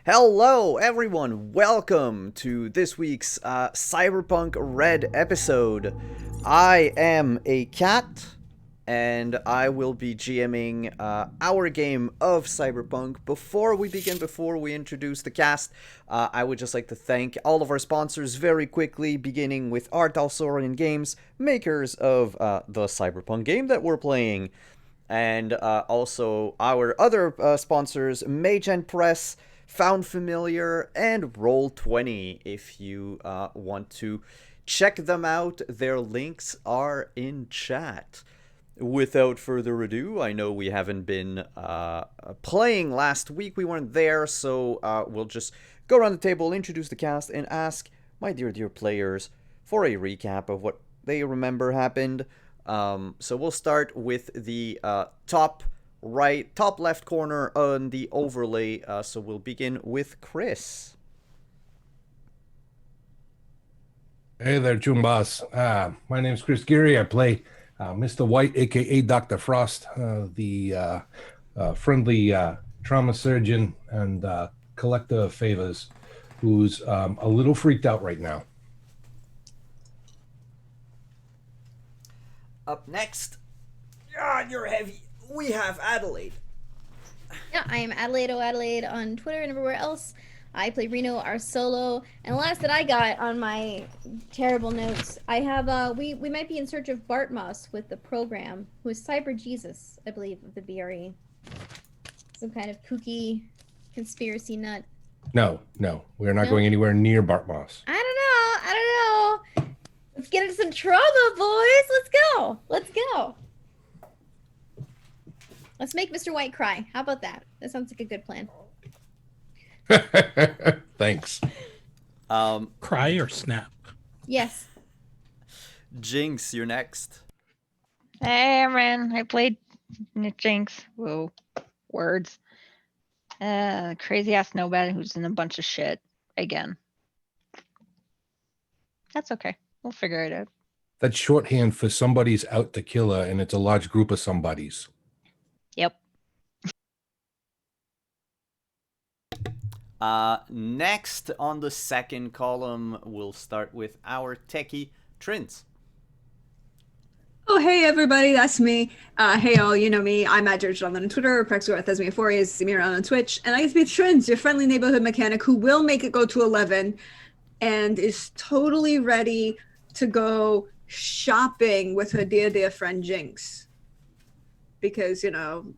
Hello, everyone. Welcome to this week's Cyberpunk Red episode. I am a cat, and I will be GMing our game of Cyberpunk. Before we introduce the cast, I would just like to thank all of our sponsors very quickly, beginning with Art Alsorian Games, makers of the Cyberpunk game that we're playing, and also our other sponsors, Mage and Press, Found Familiar, and Roll20. If you want to check them out, their links are in chat. Without further ado, I know we haven't been playing last week. We weren't there, so we'll just go around the table, introduce the cast, and ask my dear players for a recap of what they remember happened. So we'll start with the top left corner on the overlay. So we'll begin with Chris. Hey there, Chumbas. My name's Chris Geary. I play Mr. White, aka Dr. Frost, the friendly trauma surgeon and collector of favors, who's a little freaked out right now. Up next, you're heavy. We have Adelaide. Yeah, I am Adelaide O'Adelaide on Twitter and everywhere else. I play Reno, our solo. And the last that I got on my terrible notes, I have we might be in search of Bartmoss with the program, who is Cyber Jesus, I believe, of the BRE. Some kind of kooky conspiracy nut. No, we're not going anywhere near Bartmoss. I don't know. Let's get into some trouble, boys. Let's go. Let's make Mr. White cry. How about that? That sounds like a good plan. Thanks. Cry or snap? Yes. Jinx, you're next. Hey, man, I played Jinx. Whoa, words. Crazy ass nobody who's in a bunch of shit again. That's okay. We'll figure it out. That's shorthand for somebody's out to kill her, and it's a large group of somebodies. Yep. Next on the second column, we'll start with our techie, Trins. Oh, hey, everybody, that's me. Hey, all, you know me. I'm at George London on Twitter, Prexor@Thesmia4 see me around on Twitch, and I get to be Trins, your friendly neighborhood mechanic who will make it go to 11 and is totally ready to go shopping with her dear friend Jinx. Because,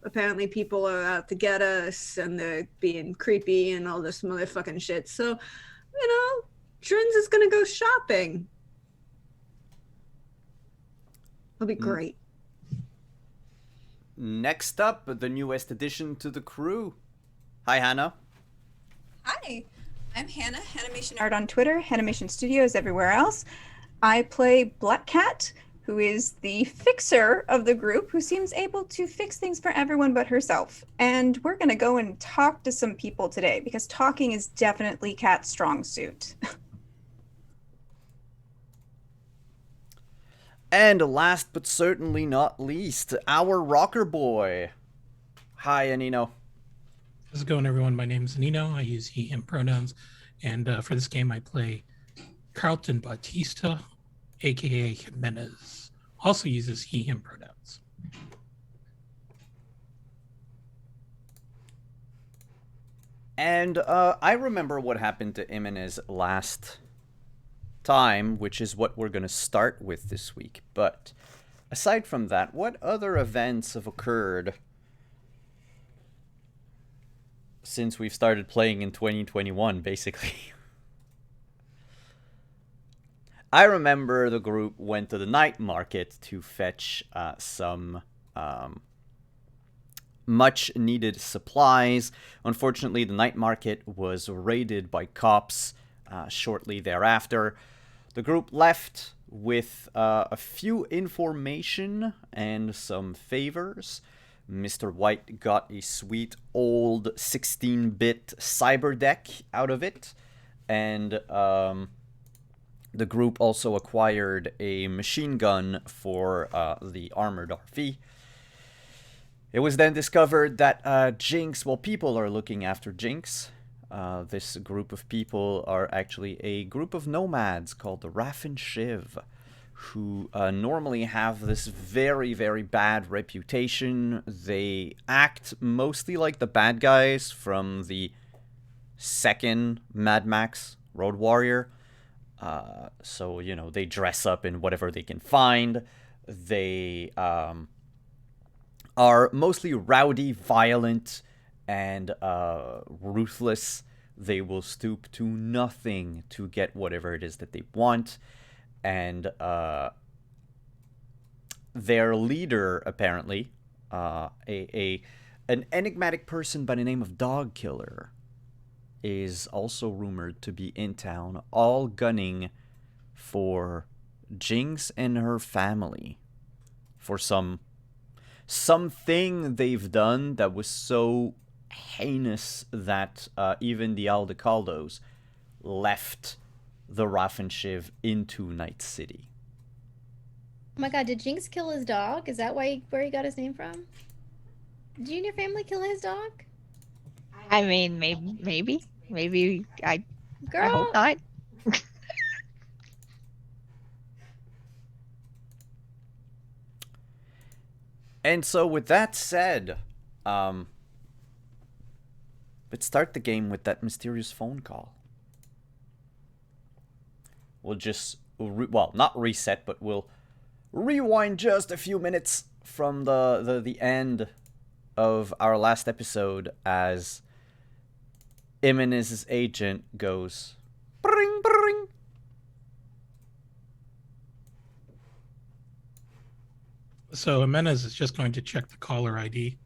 apparently people are out to get us and they're being creepy and all this motherfucking shit. So, Trins is going to go shopping. It'll be great. Next up, the newest addition to the crew. Hi, Hannah. Hi, I'm Hannah, Animation Art on Twitter, Animation Studios everywhere else. I play Black Cat, who is the fixer of the group, who seems able to fix things for everyone but herself. And we're going to go and talk to some people today, because talking is definitely Cat's strong suit. And last but certainly not least, our rocker boy. Hi, Anino. How's it going, everyone? My name is Nino. I use he, him pronouns. And for this game, I play Carlton Bautista, aka Jimenez. Also uses he, him pronouns. And I remember what happened to Jimenez last time, which is what we're going to start with this week. But aside from that, what other events have occurred since we've started playing in 2021, basically? I remember the group went to the night market to fetch some much needed supplies. Unfortunately, the night market was raided by cops shortly thereafter. The group left with a few information and some favors. Mr. White got a sweet old 16-bit cyber deck out of it, and the group also acquired a machine gun for the armored RV. It was then discovered that Jinx, well, people are looking after Jinx. This group of people are actually a group of nomads called the Raffin Shiv, who normally have this very, very bad reputation. They act mostly like the bad guys from the second Mad Max Road Warrior. So, you know, they dress up in whatever they can find. They are mostly rowdy, violent, and ruthless. They will stoop to nothing to get whatever it is that they want. And their leader, apparently, an enigmatic person by the name of Dog Killer, is also rumored to be in town, all gunning for Jinx and her family for something they've done that was so heinous that even the Aldecaldos left the Raffin Shiv into Night City. Oh my god, did Jinx kill his dog? Is that where he got his name from? Did you and your family kill his dog? I mean, maybe. I Girl, hope not. And so with that said, let's start the game with that mysterious phone call. We'll just, well, not reset, but we'll rewind just a few minutes from the end of our last episode as Jimenez's agent goes, bring, bring. So Jimenez is just going to check the caller ID.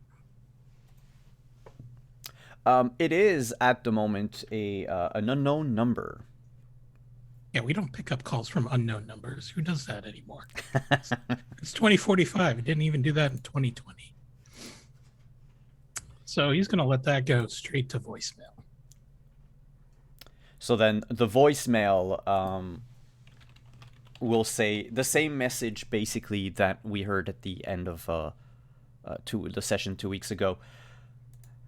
It is at the moment an unknown number. Yeah, we don't pick up calls from unknown numbers. Who does that anymore? It's 2045. It didn't even do that in 2020. So he's going to let that go straight to voicemail. So then the voicemail will say the same message basically that we heard at the end of the session 2 weeks ago.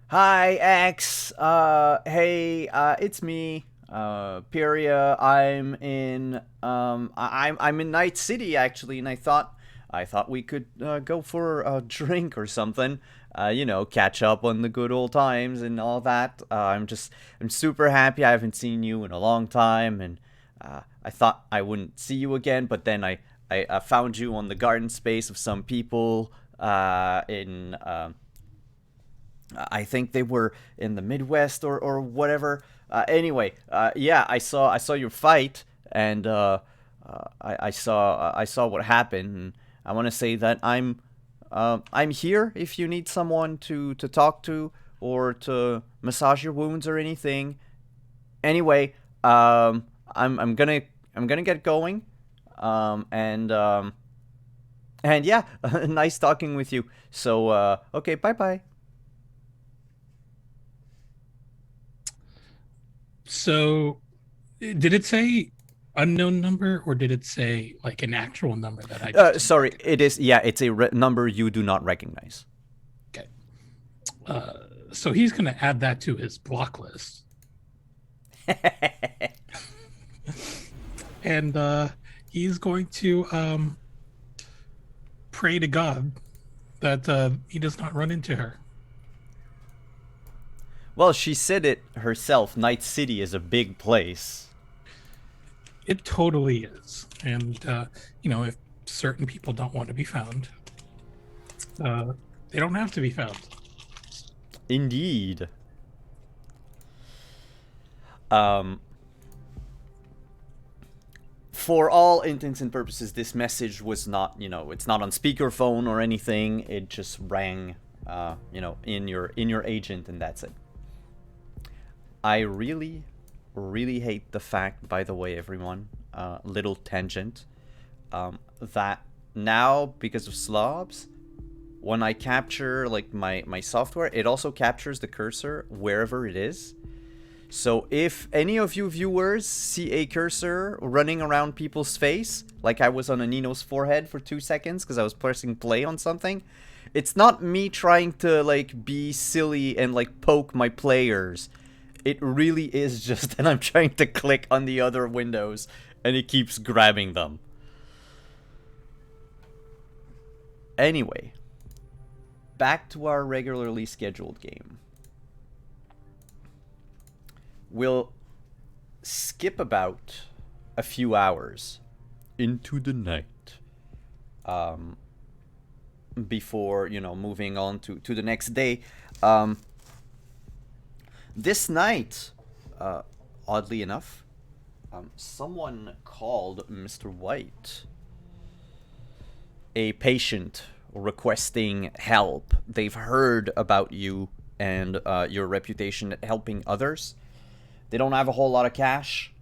Hi, X. Hey, it's me. Pyria. I'm in Night City actually, and I thought we could go for a drink or something. Catch up on the good old times and all that. I'm super happy. I haven't seen you in a long time, and I thought I wouldn't see you again, but then I found you on the garden space of some people in I think they were in the Midwest or whatever. Anyway, yeah, I saw your fight, and I saw what happened. And I want to say that I'm here if you need someone to talk to or to massage your wounds or anything. Anyway, I'm gonna get going, and yeah, nice talking with you. So okay, bye. So did it say unknown number, or did it say like an actual number that I just sorry, it is, yeah, it's a number you do not recognize. Okay. So he's going to add that to his block list. And he's going to pray to God that he does not run into her. Well, she said it herself. Night City is a big place. It totally is. And, if certain people don't want to be found, they don't have to be found. Indeed. For all intents and purposes, this message was not, it's not on speakerphone or anything. It just rang, in your agent, and that's it. I really, really hate the fact, by the way, everyone, little tangent, that now, because of slobs, when I capture, like, my software, it also captures the cursor wherever it is. So if any of you viewers see a cursor running around people's face, like I was on Anino's forehead for 2 seconds because I was pressing play on something, it's not me trying to, like, be silly and, like, poke my players. It really is just that I'm trying to click on the other windows and it keeps grabbing them. Anyway, back to our regularly scheduled game. We'll skip about a few hours into the night before, moving on to the next day. This night, oddly enough, someone called Mr. White. A patient requesting help. They've heard about you and your reputation at helping others. They don't have a whole lot of cash,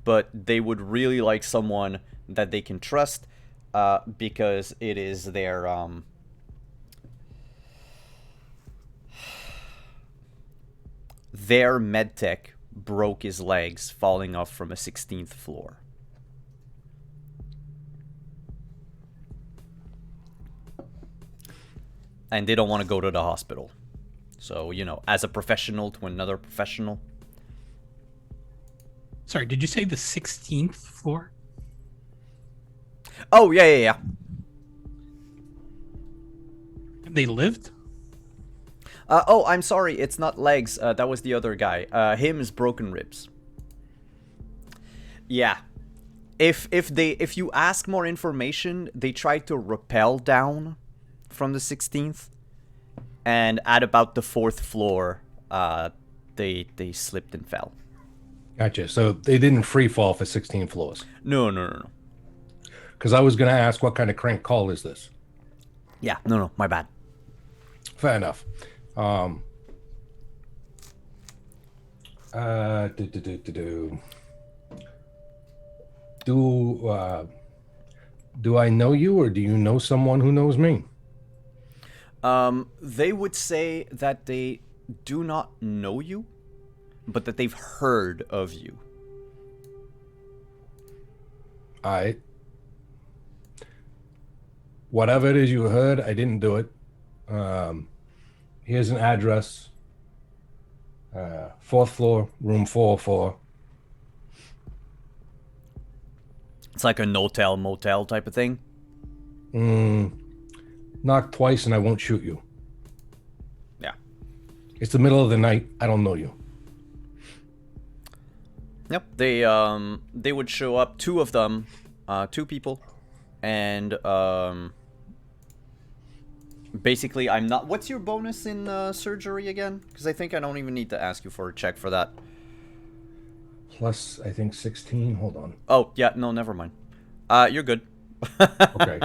but they would really like someone that they can trust because it is their medtech broke his legs falling off from a 16th floor. And they don't want to go to the hospital. So, as a professional to another professional. Sorry, did you say the 16th floor? Oh, yeah. They lived? Oh, I'm sorry. It's not legs. That was the other guy. Him is broken ribs. Yeah. If you ask more information, they try to rappel down from the 16th, and at about the 4th floor, they slipped and fell. Gotcha. So they didn't free fall for 16 floors. No. Because I was going to ask, what kind of crank call is this? Yeah, no, my bad. Fair enough. Do I know you, or do you know someone who knows me? They would say that they do not know you, but that they've heard of you. Whatever it is you heard, I didn't do it. Here's an address. 4th floor, room 404. It's like a no-tell motel type of thing. Knock twice and I won't shoot you. Yeah. It's the middle of the night. I don't know you. Yep. They would show up, two of them, 2 people, and basically I'm not. What's your bonus in surgery again? Because I think I don't even need to ask you for a check for that. Plus, I think 16. Hold on. Oh yeah, no, never mind. You're good. Okay.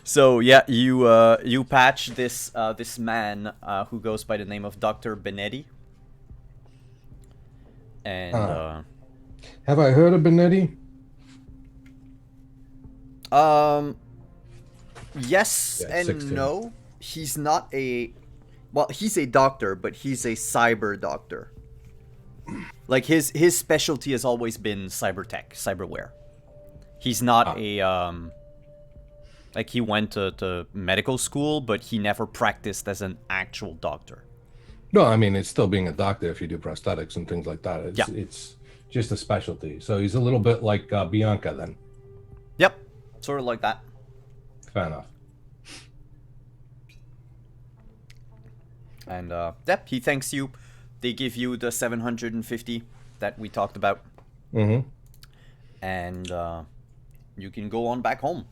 So yeah, you patch this man who goes by the name of Dr. Benetti. And have I heard of Benetti? Yes and 16. no. He's not he's a doctor, but he's a cyber doctor. Like his specialty has always been cyber tech, cyberware. He's not like he went to medical school, but he never practiced as an actual doctor. No, I mean, it's still being a doctor if you do prosthetics and things like that. It's just a specialty. So he's a little bit like Bianca then. Yep, sort of like that. Fair enough. And yep, he thanks you. They give you the 750 that we talked about. Mm-hmm. And you can go on back home.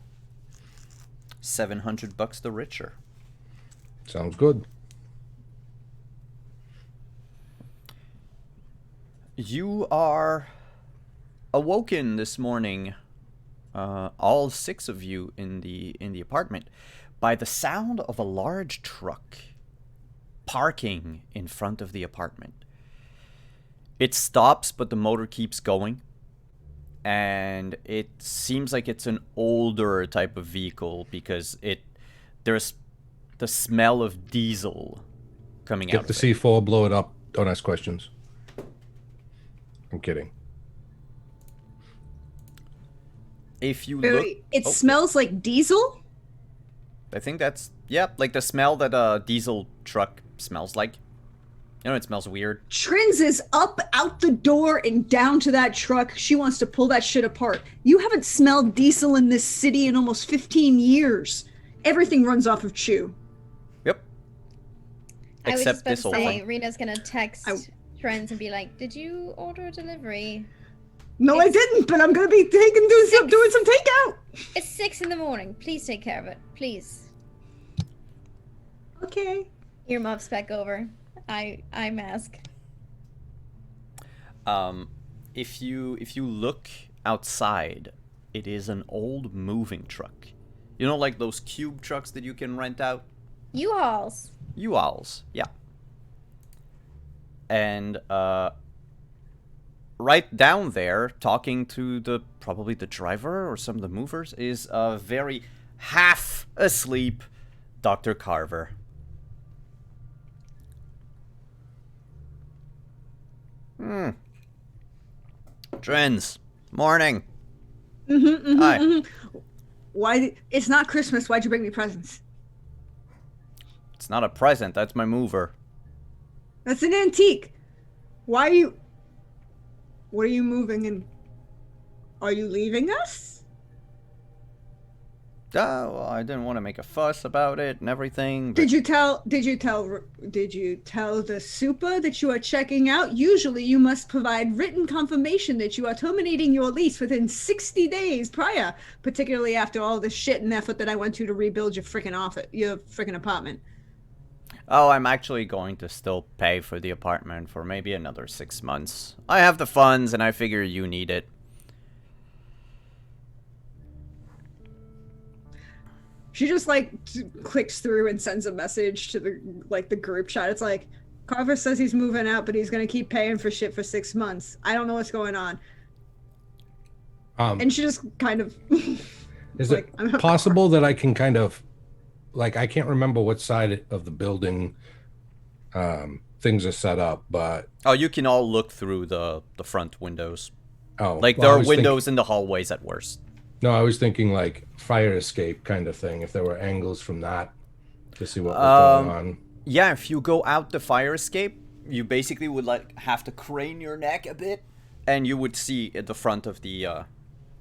$700 the richer. Sounds good. You are awoken this morning, all 6 of you in the apartment, by the sound of a large truck parking in front of the apartment. It stops, but the motor keeps going, and it seems like it's an older type of vehicle because there's the smell of diesel coming out. Get the C4, blow it up. Don't ask questions. I'm kidding. If you Wait, look, wait, it smells like diesel? I think that's like the smell that a diesel truck smells like. You know, it smells weird. Trins is up out the door and down to that truck. She wants to pull that shit apart. You haven't smelled diesel in this city in almost 15 years. Everything runs off of chew. Yep. I was just Except about this to old say, one. Rena's gonna text Trends and be like, "Did you order a delivery? No, I didn't, but I'm gonna be doing some takeout. It's 6 in the morning. Please take care of it. Please." Okay. Earmuffs back over. I mask. If you look outside, it is an old moving truck. You know, like those cube trucks that you can rent out? U-Hauls. U-Hauls, yeah. And right down there, talking to probably the driver or some of the movers, is a very half asleep Dr. Carver. Trends. Morning. Hi. Why? It's not Christmas. Why'd you bring me presents? It's not a present, that's my mover. That's an antique. Why are you... What are you moving in? Are you leaving us? Oh, well, I didn't want to make a fuss about it and everything. But... Did you tell the super that you are checking out? Usually you must provide written confirmation that you are terminating your lease within 60 days prior, particularly after all the shit and effort that I went to rebuild your freaking apartment. Oh, I'm actually going to still pay for the apartment for maybe another 6 months. I have the funds and I figure you need it. She just clicks through and sends a message to the group chat. It's like, Carver says he's moving out, but he's gonna keep paying for shit for 6 months. I don't know what's going on. And she just kind of is it possible that I can kind of I can't remember what side of the building things are set up, but oh, you can all look through the front windows. Oh, like there are windows in the hallways at worst. No, I was thinking like fire escape kind of thing. If there were angles from that to see what was going on. Yeah, if you go out the fire escape, you basically would have to crane your neck a bit, and you would see at the front of the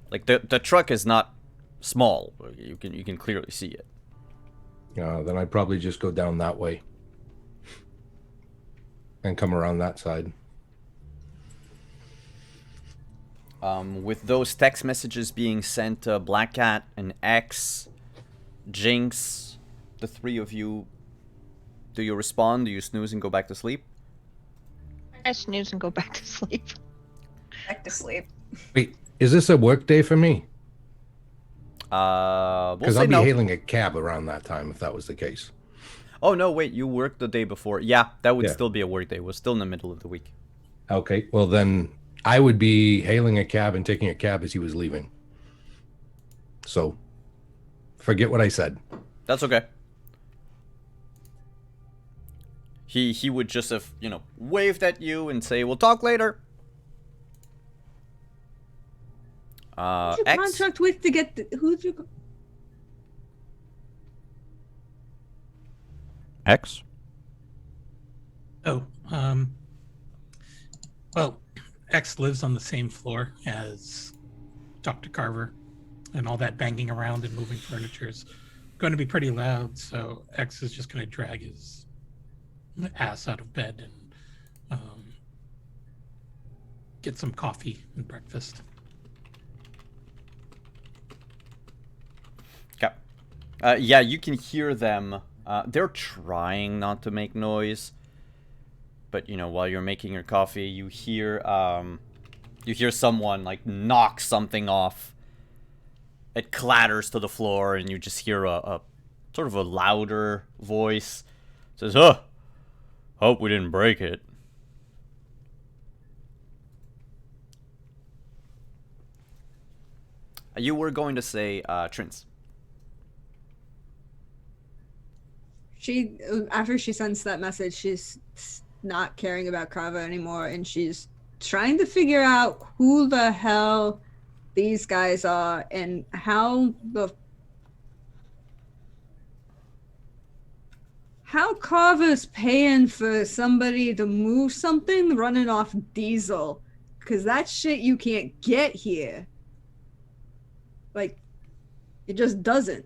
the truck is not small. You can clearly see it. Then I'd probably just go down that way and come around that side. With those text messages being sent to Black Cat and X, Jinx, the three of you, do you respond? Do you snooze and go back to sleep? I snooze and go back to sleep. Back to sleep. Wait, is this a work day for me? Because I'll be hailing a cab around that time if that was the case. Oh, no, wait, you worked the day before. Yeah, that would still be a work day. We're still in the middle of the week. Okay, well then I would be hailing a cab and taking a cab as he was leaving. So, forget what I said. That's okay. He would just have, waved at you and say, we'll talk later. Who's you X? contract with to get who's you... X? Oh, well, X lives on the same floor as Dr. Carver, and all that banging around and moving furniture is going to be pretty loud, so X is just going to drag his ass out of bed and get some coffee and breakfast. Okay. Yeah, you can hear them. They're trying not to make noise. But, while you're making your coffee, you hear someone, knock something off. It clatters to the floor, and you just hear a sort of a louder voice. It says, hope we didn't break it. You were going to say, Trins. After she sends that message, she's not caring about Carver anymore, and she's trying to figure out who the hell these guys are and how how Carver's paying for somebody to move something running off diesel. Because that shit you can't get here. Like, it just doesn't.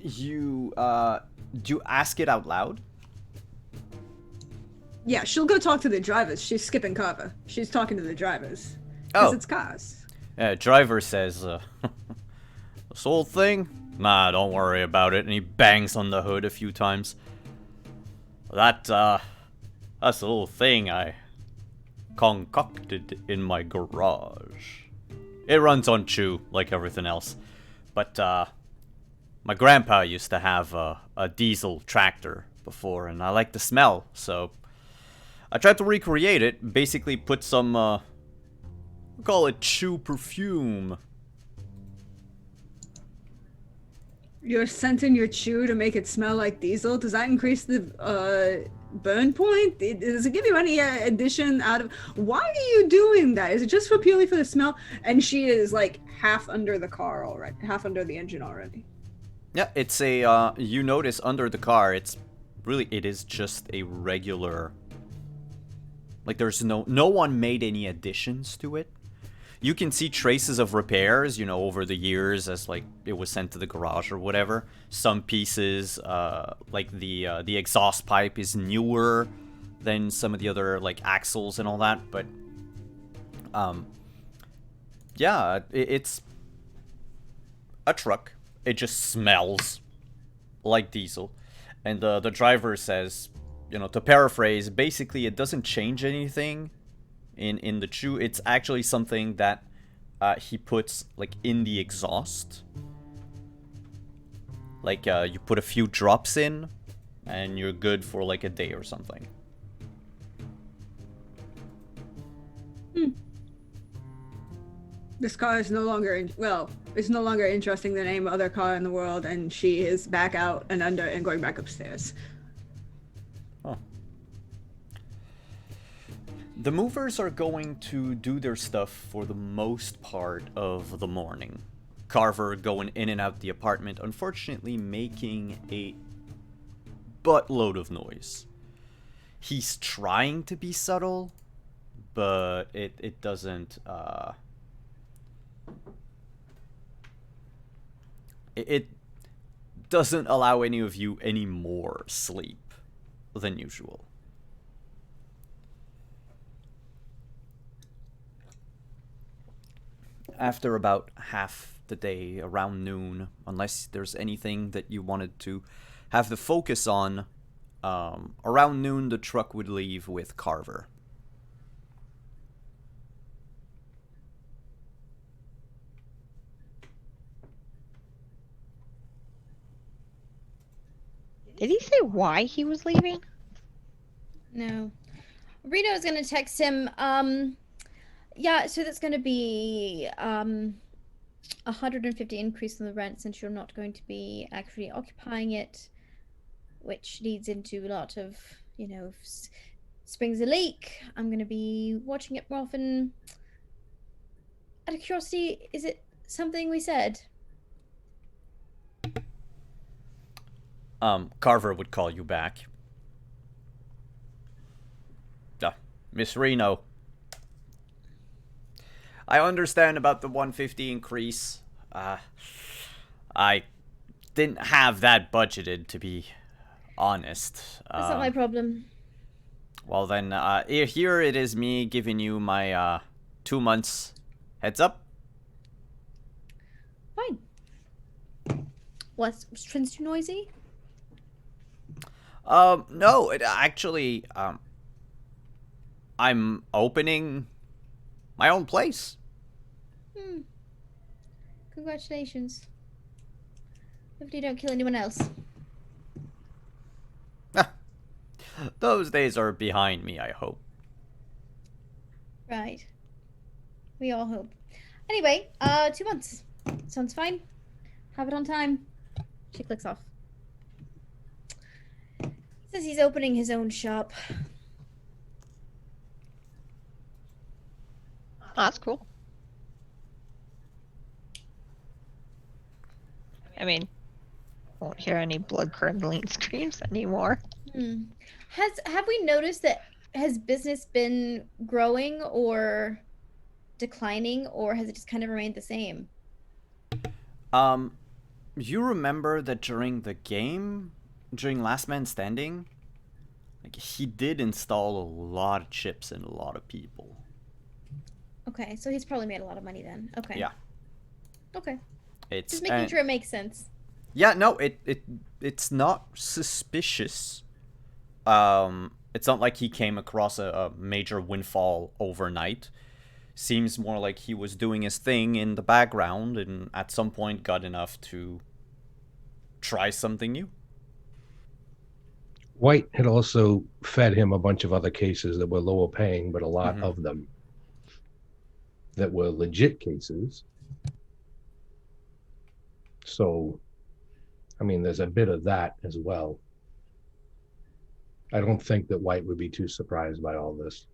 You do you ask it out loud? Yeah, she'll go talk to the drivers. She's skipping Carver. She's talking to the drivers. Because it's cars. Driver says, this whole thing? Nah, don't worry about it. And he bangs on the hood a few times. That's the little thing I concocted in my garage. It runs on chew, like everything else. But, my grandpa used to have a diesel tractor before, and I like the smell, so I tried to recreate it. Basically put some, we call it chew perfume. You're scenting your chew to make it smell like diesel? Does that increase the burn point? Does it give you any addition out of... Why are you doing that? Is it just purely for the smell? And she is like half under the car already, half under the engine already. Yeah, it's a, you notice under the car, it is just a regular, like there's no one made any additions to it. You can see traces of repairs, you know, over the years as, like, it was sent to the garage or whatever. Some pieces, like the exhaust pipe is newer than some of the other, like, axles and all that, but, yeah, it's a truck. It just smells like diesel. And the driver says, you know, to paraphrase, basically it doesn't change anything in the chew. It's actually something that he puts, like, in the exhaust. Like, you put a few drops in, and you're good for, like, a day or something. This car is no longer, it's no longer interesting than any other car in the world, and she is back out and under and going back upstairs. Oh. The movers are going to do their stuff for the most part of the morning. Carver going in and out the apartment, unfortunately making a buttload of noise. He's trying to be subtle, but it doesn't, it doesn't allow any of you any more sleep than usual. After about half the day, around noon, unless there's anything that you wanted to have the focus on, around noon the truck would leave with Carver. Did he say why he was leaving? No. Reno's gonna text him, yeah, so that's gonna be 150 increase in the rent since you're not going to be actually occupying it, which leads into a lot of, you know, if springs a leak, I'm gonna be watching it more often. Out of curiosity, is it something we said? Carver would call you back. Miss Reno. I understand about the 150 increase. I didn't have that budgeted, to be honest. That's not my problem. Well then, here it is me giving you my, 2 months heads up. Fine. Was Trin's too noisy? No, it actually, I'm opening my own place. Congratulations. Hopefully you don't kill anyone else. Those days are behind me, I hope. Right. We all hope. Anyway, 2 months. Sounds fine. Have it on time. She clicks off. Says he's opening his own shop. Oh, that's cool. I mean, won't hear any blood curdling screams anymore. Have we noticed that has business been growing or declining, or has it just kind of remained the same? You remember that during the game, during Last Man Standing, like he did install a lot of chips in a lot of people. Okay, so he's probably made a lot of money then. Okay. Yeah. Okay. It's Just making sure it makes sense. Yeah, no, it's not suspicious. It's not like he came across a major windfall overnight. Seems more like he was doing his thing in the background and at some point got enough to try something new. White had also fed him a bunch of other cases that were lower paying, but a lot Mhm. of them that were legit cases. So, I mean, there's a bit of that as well. I don't think that White would be too surprised by all this.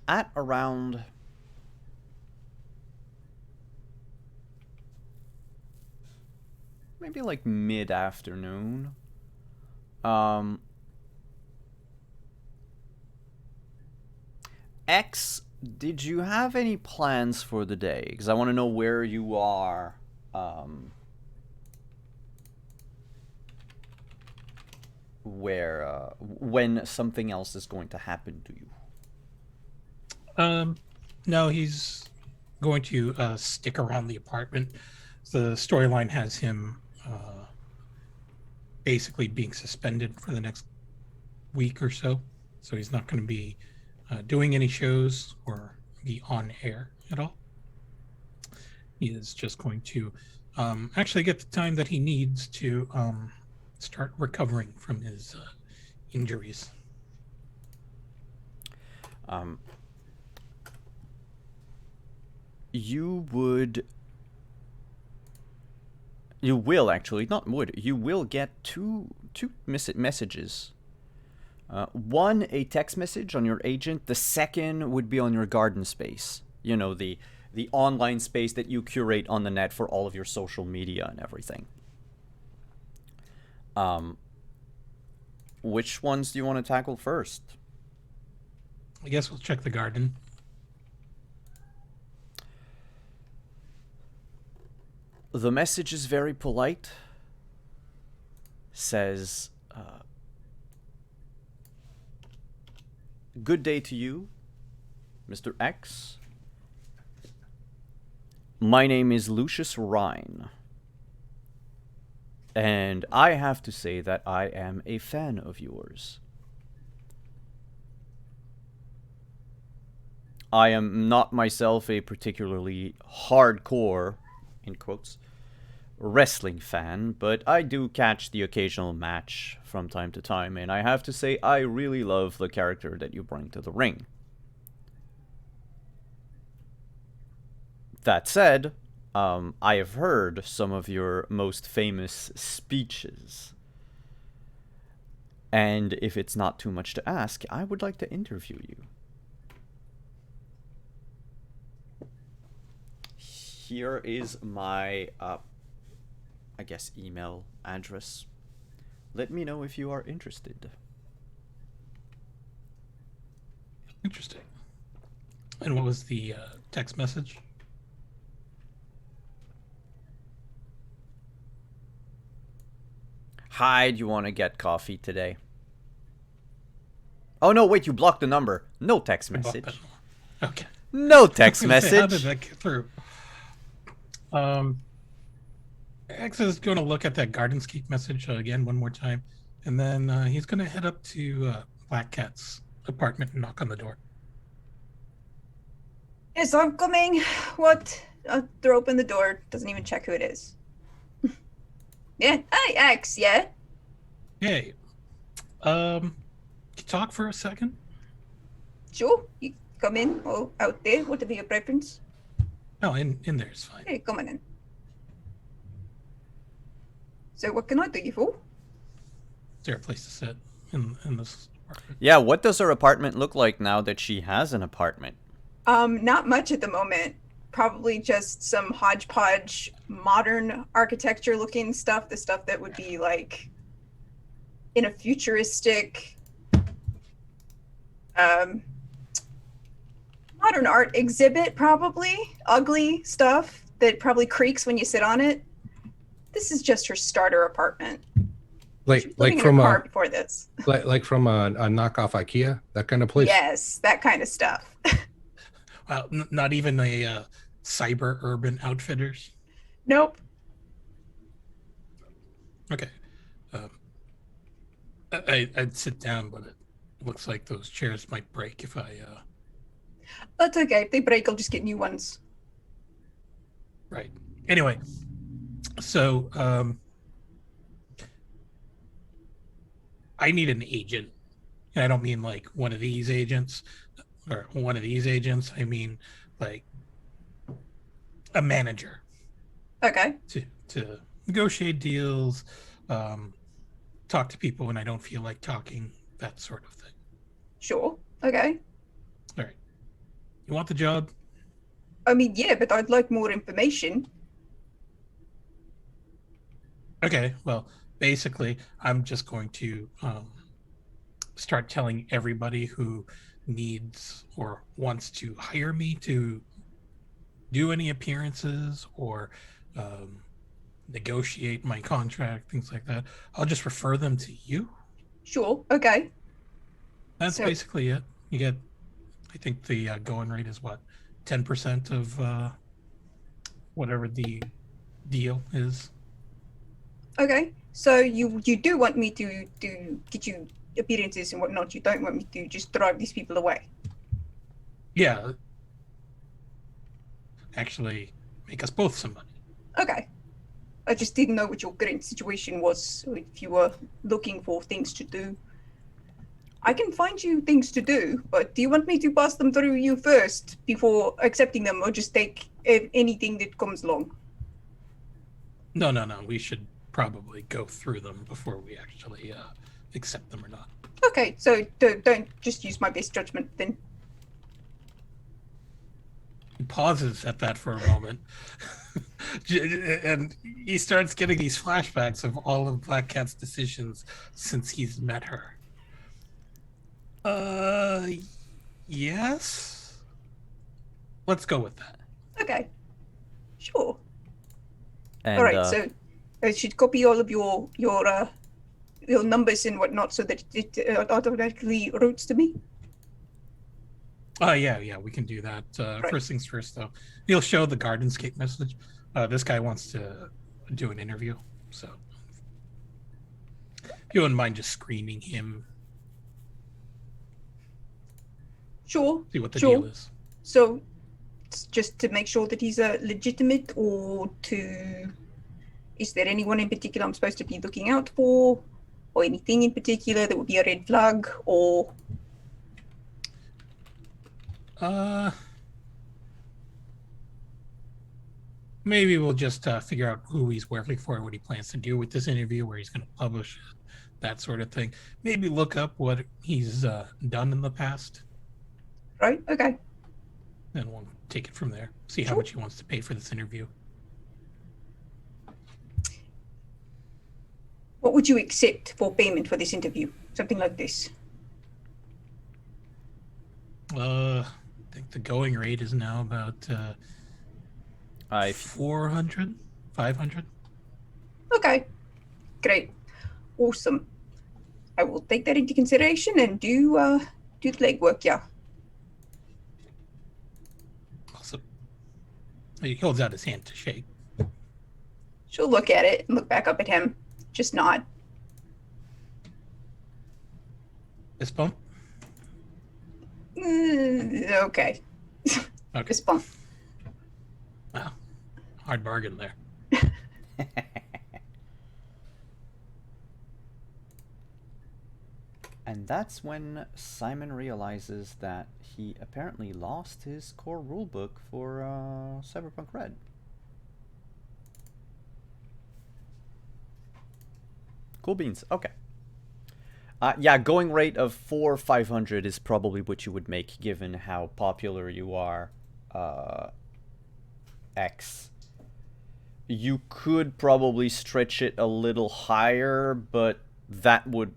At around maybe like mid-afternoon, X, did you have any plans for the day? Because I want to know where you are. When something else is going to happen to you. No, he's going to stick around the apartment. The storyline has him basically being suspended for the next week or so. So he's not going to be doing any shows or be on air at all. He is just going to actually get the time that he needs to start recovering from his injuries. You will actually, not would, you will get two messages. One, a text message on your agent. The second would be on your garden space. You know, the online space that you curate on the net for all of your social media and everything. Which ones do you want to tackle first? I guess we'll check the garden. The message is very polite. Says, good day to you, Mr. X. My name is Lucius Rhine. And I have to say that I am a fan of yours. I am not myself a particularly hardcore, in quotes, wrestling fan, but I do catch the occasional match from time to time, and I have to say I really love the character that you bring to the ring. That said, I have heard some of your most famous speeches. And if it's not too much to ask, I would like to interview you. Here is my, I guess, email address. Let me know if you are interested. Interesting. And what was the text message? Hi, do you want to get coffee today? Oh no, wait, you blocked the number. No text message. Okay. No text I was gonna say, how message. did that get through? X is going to look at that Gardenscape message again one more time, and then he's going to head up to Black Cat's apartment and knock on the door. Yes, I'm coming. What? Throw open the door. Doesn't even check who it is. Yeah. Hi, X. Yeah. Hey, can you talk for a second? Sure, you come in or out there, whatever your preference. No, in there is fine. Hey, come on in. So what can I do you for? Is there a place to sit in this apartment? Yeah, what does her apartment look like now that she has an apartment? Not much at the moment. Probably just some hodgepodge modern architecture looking stuff, the stuff that would be like in a futuristic modern art exhibit, probably. Ugly stuff that probably creaks when you sit on it. This is just her starter apartment. She was living in her car before this. like from a knockoff IKEA, that kind of place. Yes, that kind of stuff. Well, not even a cyber urban outfitters. Nope. Okay. I'd sit down, but it looks like those chairs might break if I. That's okay. If they break, I'll just get new ones. Right. Anyway, so I need an agent. And I don't mean like one of these agents or one of these agents. I mean like a manager Okay. to negotiate deals, talk to people when I don't feel like talking, that sort of thing. Sure. Okay. All right. You want the job? I mean, yeah, but I'd like more information. Okay. Well, basically, I'm just going to start telling everybody who needs or wants to hire me to do any appearances or negotiate my contract, things like that. I'll just refer them to you. Sure. Okay. That's basically it. You get, I think the going rate is what, 10% of whatever the deal is. Okay. So you do want me to get you appearances and whatnot. You don't want me to just drive these people away. Yeah. Actually, make us both some money. Okay. I just didn't know what your current situation was, or if you were looking for things to do. I can find you things to do, but do you want me to pass them through you first before accepting them, or just take anything that comes along? No. We should probably go through them before we actually accept them or not. Okay, so don't just use my best judgment then. He pauses at that for a moment. And he starts getting these flashbacks of all of Black Cat's decisions since he's met her. Yes? Let's go with that. Okay. Sure. And, all right, so I should copy all of your numbers and whatnot so that it automatically routes to me? Yeah, we can do that. Right. First things first, though. He'll show the Gardenscape message. This guy wants to do an interview, so if you wouldn't mind just screening him. Sure. See what the deal is. So, it's just to make sure that he's legitimate, or is there anyone in particular I'm supposed to be looking out for, or anything in particular that would be a red flag, or? Maybe we'll just figure out who he's working for, what he plans to do with this interview, where he's going to publish it, that sort of thing. Maybe look up what he's done in the past. Right, okay. Then we'll take it from there. See how Sure. much he wants to pay for this interview. What would you accept for payment for this interview? Something like this. I think the going rate is now about 400, 500. Okay, great, awesome. I will take that into consideration and do the legwork. Yeah. Awesome. He holds out his hand to shake. She'll look at it and look back up at him. Just nod. This bump? Okay. Okay. Fist bump. Wow. Hard bargain there. And that's when Simon realizes that he apparently lost his core rulebook for Cyberpunk Red. Cool beans. Okay. Yeah, going rate of 4,500 is probably what you would make given how popular you are. X. You could probably stretch it a little higher, but that would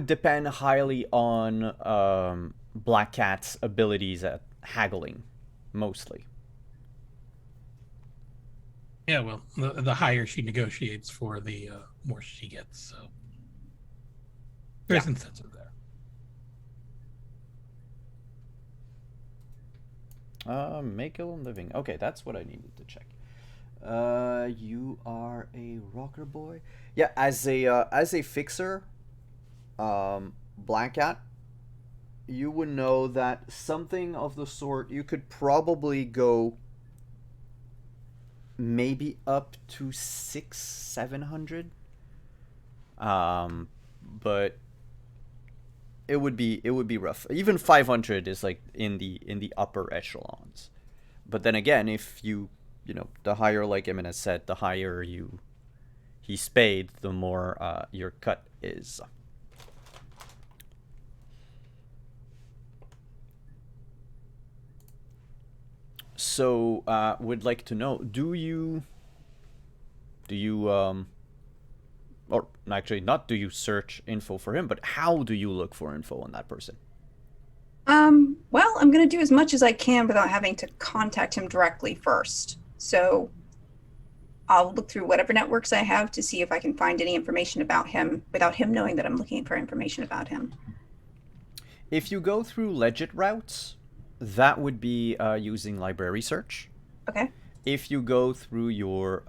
depend highly on Black Cat's abilities at haggling, mostly. Yeah, well, the higher she negotiates for, the more she gets. So there's incentive there. Make a living. Okay, that's what I needed to check. You are a rocker boy. Yeah, as a fixer, Black Cat, you would know that something of the sort. You could probably go maybe up to 600-700. But it would be rough. Even 500 is like in the upper echelons. But then again, if you know, the higher, like Emin said, the higher he's paid, the more your cut is. So, would like to know, do you or actually not do you search info for him, but how do you look for info on that person? Well, I'm going to do as much as I can without having to contact him directly first. So I'll look through whatever networks I have to see if I can find any information about him without him knowing that I'm looking for information about him. If you go through legit routes, that would be using library search. Okay. If you go through your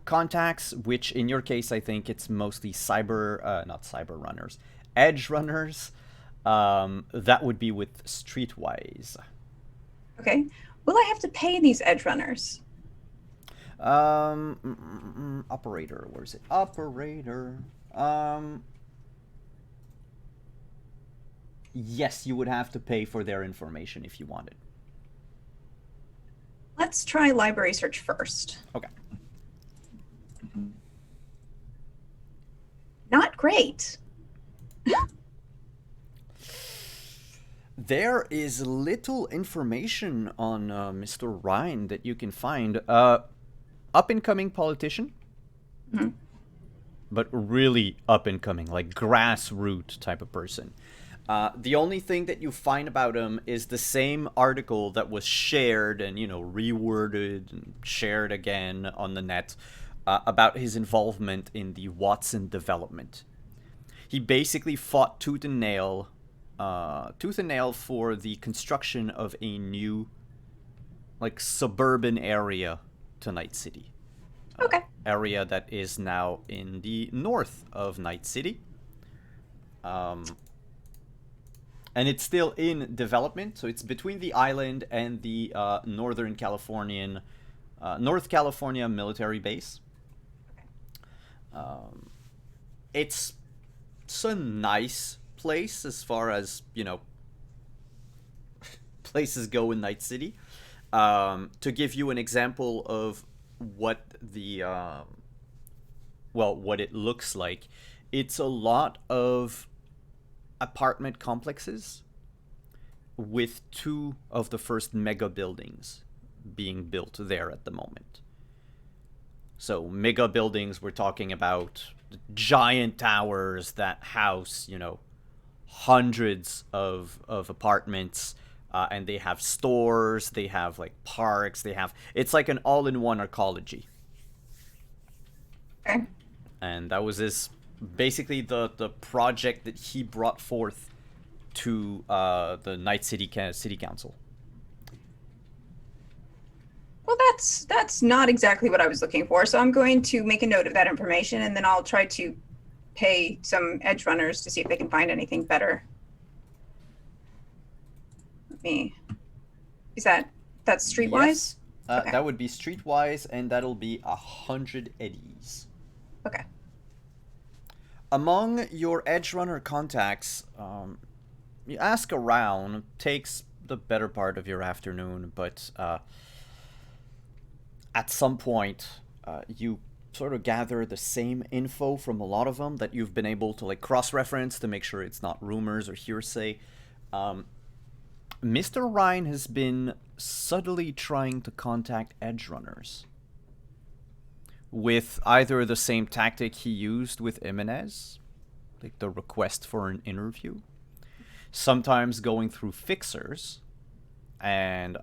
contacts, which in your case I think it's mostly not cyber runners, edge runners, that would be with Streetwise. Okay. Will I have to pay these edge runners? Operator, where is it? Operator. Yes, you would have to pay for their information if you wanted. Let's try library search first. Okay. Not great. There is little information on Mr. Ryan that you can find. Up-and-coming politician, but really up-and-coming, like grassroots type of person. The only thing that you find about him is the same article that was shared and, you know, reworded and shared again on the net about his involvement in the Watson development. He basically fought tooth and nail for the construction of a new, like, suburban area to Night City. Okay. Area that is now in the north of Night City. And it's still in development, so it's between the island and the North California military base. It's a nice place as far as, you know, places go in Night City. To give you an example of what the what it looks like, it's a lot of apartment complexes with two of the first mega buildings being built there at the moment. So mega buildings, we're talking about giant towers that house, you know, hundreds of apartments, and they have stores, they have like parks, it's like an all-in-one ecology. Okay. And that was basically the project that he brought forth to the Night City Council. Well, that's not exactly what I was looking for. So I'm going to make a note of that information, and then I'll try to pay some edge runners to see if they can find anything better. That's Streetwise? Yes. Okay. That would be Streetwise, and that'll be 100 eddies. Okay. among your edge runner contacts, you ask around. Takes the better part of your afternoon, but at some point, you sort of gather the same info from a lot of them that you've been able to like cross-reference to make sure it's not rumors or hearsay. Mr. Ryan has been subtly trying to contact edge runners with either the same tactic he used with Jimenez, like the request for an interview, sometimes going through fixers, and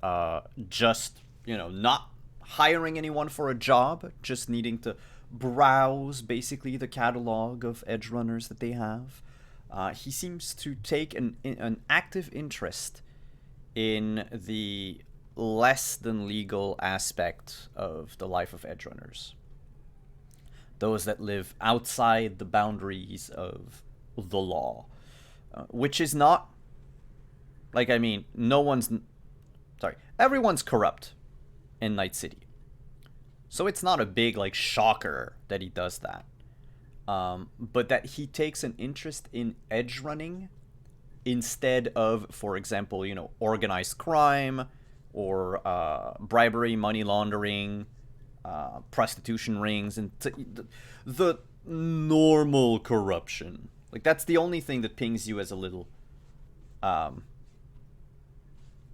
just, not hiring anyone for a job, just needing to browse basically the catalog of edge runners that they have. He seems to take an active interest in the less than legal aspect of the life of edge runners. Those that live outside the boundaries of the law. Which is not... everyone's corrupt in Night City. So it's not a big, shocker that he does that. But that he takes an interest in edge running instead of, for example, organized crime or bribery, money laundering, prostitution rings, and the normal corruption. That's the only thing that pings you as a little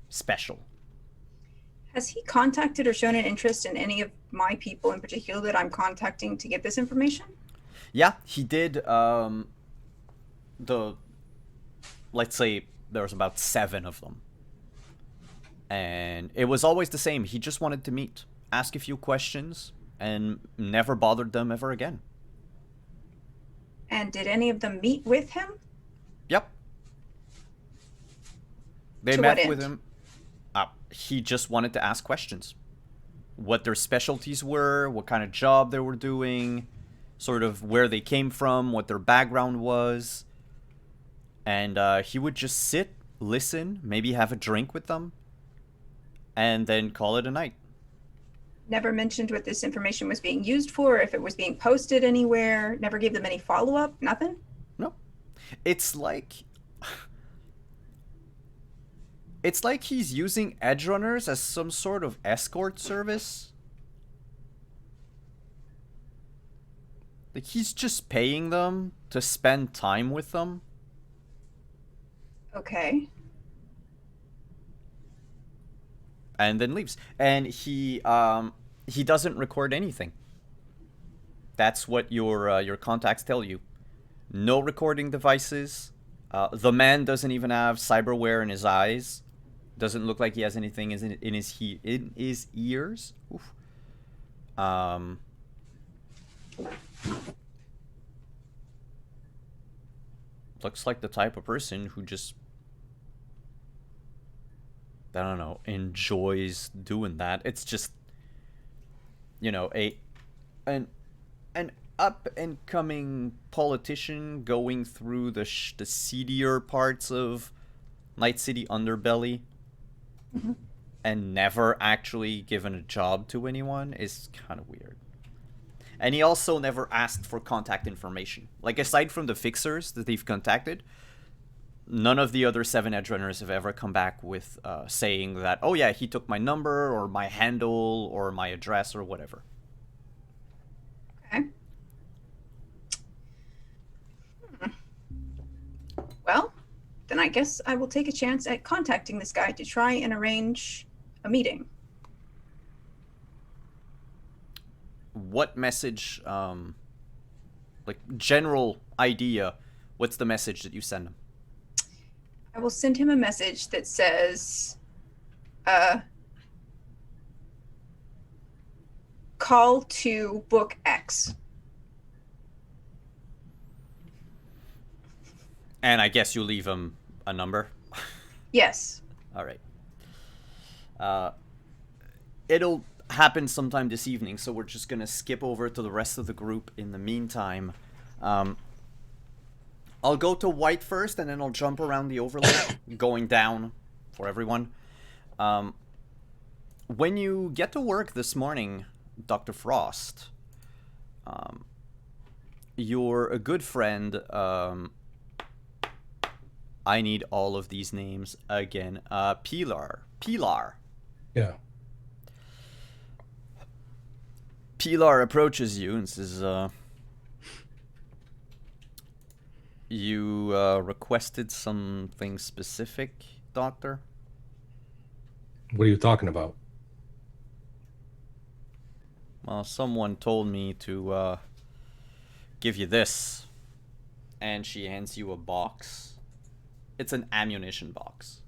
special. Has he contacted or shown an interest in any of my people in particular that I'm contacting to get this information? Yeah, he did. Let's say there was about 7 of them. And it was always the same. He just wanted to meet, ask a few questions, and never bothered them ever again. And did any of them meet with him? Yep. They met with him. He just wanted to ask questions. What their specialties were, what kind of job they were doing, sort of where they came from, what their background was. And he would just sit, listen, maybe have a drink with them, and then call it a night. Never mentioned what this information was being used for, if it was being posted anywhere, never gave them any follow-up, nothing? No. It's like he's using edge runners as some sort of escort service. He's just paying them to spend time with them. Okay. And then leaves. And he doesn't record anything. That's what your contacts tell you. No recording devices. The man doesn't even have cyberware in his eyes. Doesn't look like he has anything in his ears. Oof. Looks like the type of person who just, I don't know, enjoys doing that. It's just, an up and coming politician going through the seedier parts of Night City underbelly, and never actually given a job to anyone is kind of weird. And he also never asked for contact information. Aside from the fixers that they've contacted, none of the other 7 edge runners have ever come back with saying that, oh yeah, he took my number or my handle or my address or whatever. Okay. Well, then I guess I will take a chance at contacting this guy to try and arrange a meeting. What message, general idea, what's the message that you send him? I will send him a message that says, call to book X. And I guess you leave him a number? Yes. All right. It'll happen sometime this evening, so we're just going to skip over to the rest of the group in the meantime. I'll go to White first, and then I'll jump around the overlay, going down for everyone. When you get to work this morning, Dr. Frost, You're a good friend. I need all of these names again. Pilar. Yeah. Pilar approaches you and says, you requested something specific, Doctor? What are you talking about? Well, someone told me to give you this. And she hands you a box. It's an ammunition box.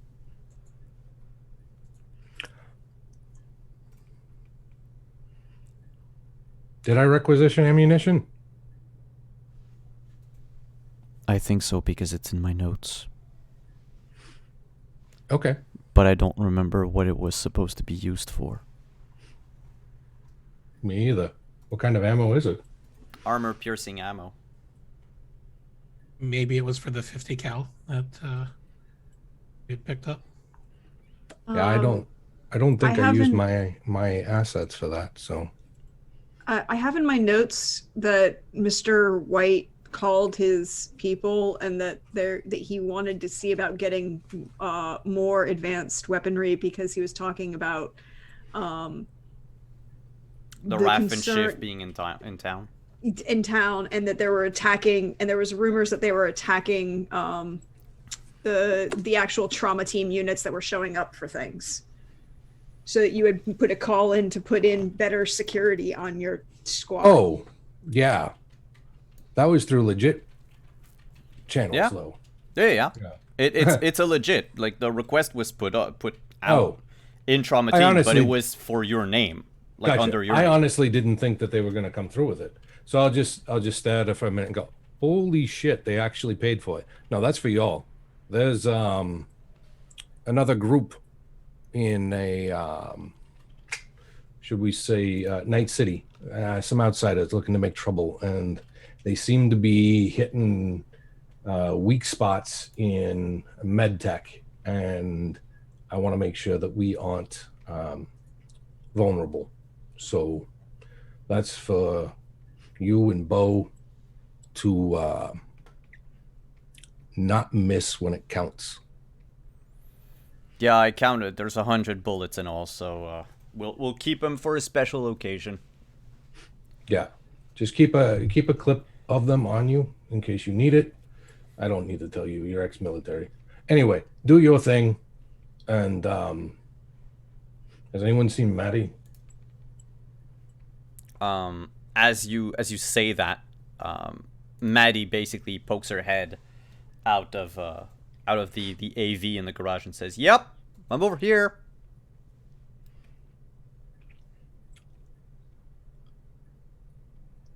Did I requisition ammunition? I think so because it's in my notes. Okay. But I don't remember what it was supposed to be used for. Me either. What kind of ammo is it? Armor-piercing ammo. Maybe it was for the 50 cal that it picked up. Yeah, I don't think I used haven't- my assets for that. So I have in my notes that Mr. White called his people and that he wanted to see about getting more advanced weaponry because he was talking about The Raff and Schiff being in town. In town, and that they were attacking, and there was rumors that they were attacking the actual trauma team units that were showing up for things. So that you would put a call in to put in better security on your squad. Oh, yeah. That was through legit channels, Yeah. though. Yeah. Yeah. It's a legit. Like the request was put out Oh. in Trauma I Team, but honestly- it was for your name, like Gotcha. under your I name. honestly didn't think that they were going to come through with it. So I'll just stare at it for a minute and go, holy shit, they actually paid for it. No, that's for y'all. There's another group in a should we say Night City, some outsiders looking to make trouble, and they seem to be hitting weak spots in med tech, and I want to make sure that we aren't vulnerable. So that's for you and Bo to not miss when it counts. Yeah, I counted. There's 100 bullets in all, so we'll keep them for a special occasion. Yeah, just keep a clip of them on you in case you need it. I don't need to tell you, you're ex-military. Anyway, do your thing. And has anyone seen Maddie? As you say that, Maddie basically pokes her head out of the AV in the garage and says, "Yep, I'm over here."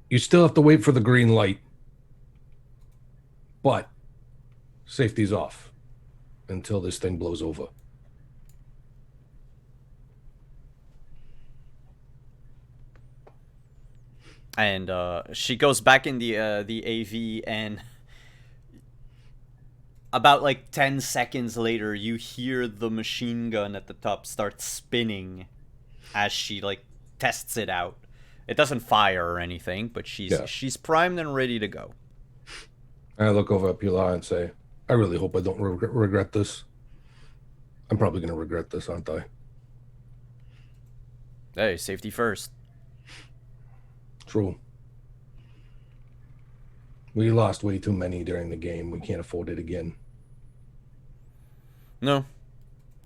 You still have to wait for the green light, but safety's off until this thing blows over. And she goes back in the AV, and about like 10 seconds later, you hear the machine gun at the top start spinning as she like tests it out. It doesn't fire or anything, but she's primed and ready to go. And I look over at Pilar and say, I really hope I don't regret this. I'm probably going to regret this, aren't I? Hey, safety first. True. We lost way too many during the game. We can't afford it again. No.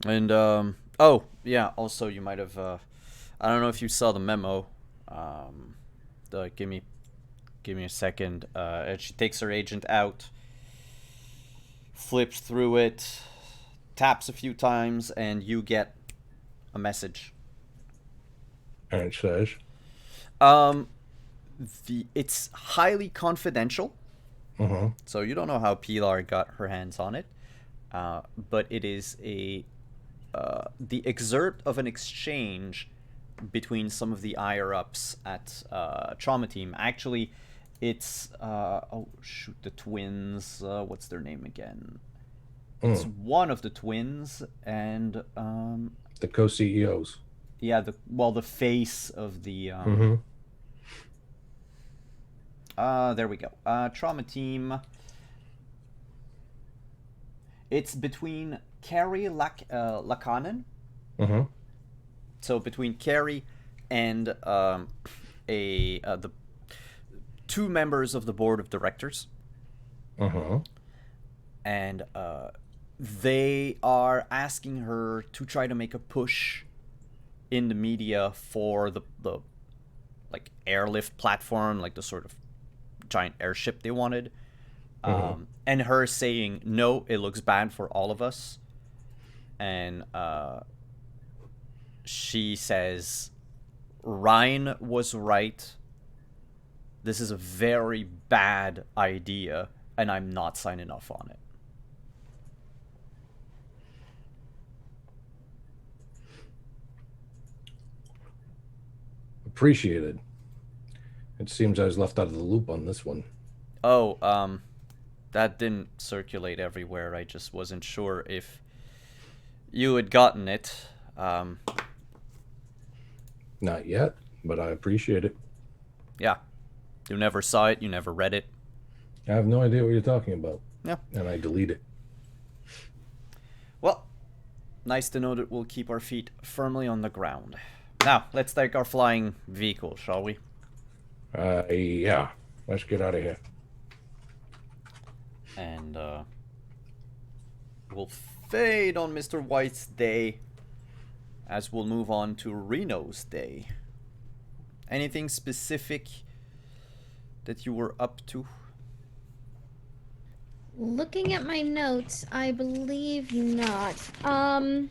And, oh, yeah, also you might have, I don't know if you saw the memo. Give me a second. And she takes her agent out, flips through it, taps a few times, and you get a message. And it says, it's highly confidential. uh-huh. So you don't know how Pilar got her hands on it. But it is the excerpt of an exchange between some of the higher ups at Trauma Team. Actually, it's the twins. What's their name again? It's one of the twins, and the co-CEOs. Yeah, the face of the There we go. Trauma team. It's between Carrie Lakanen. Mm-hmm. So between Carrie and the two members of the board of directors. Mm-hmm. And they are asking her to try to make a push in the media for the like airlift platform, like the sort of giant airship they wanted. And her saying, no, it looks bad for all of us. And she says, Ryan was right. This is a very bad idea, and I'm not signing off on it. Appreciated. It seems I was left out of the loop on this one. Oh, that didn't circulate everywhere. I just wasn't sure if you had gotten it. Not yet, but I appreciate it. Yeah. You never saw it, you never read it. I have no idea what you're talking about. Yeah. And I delete it. Well, nice to know that we'll keep our feet firmly on the ground. Now, let's take our flying vehicle, shall we? Yeah. Let's get out of here. And we'll fade on Mr. White's day as we'll move on to Reno's day. Anything specific that you were up to? Looking at my notes, I believe not. I'm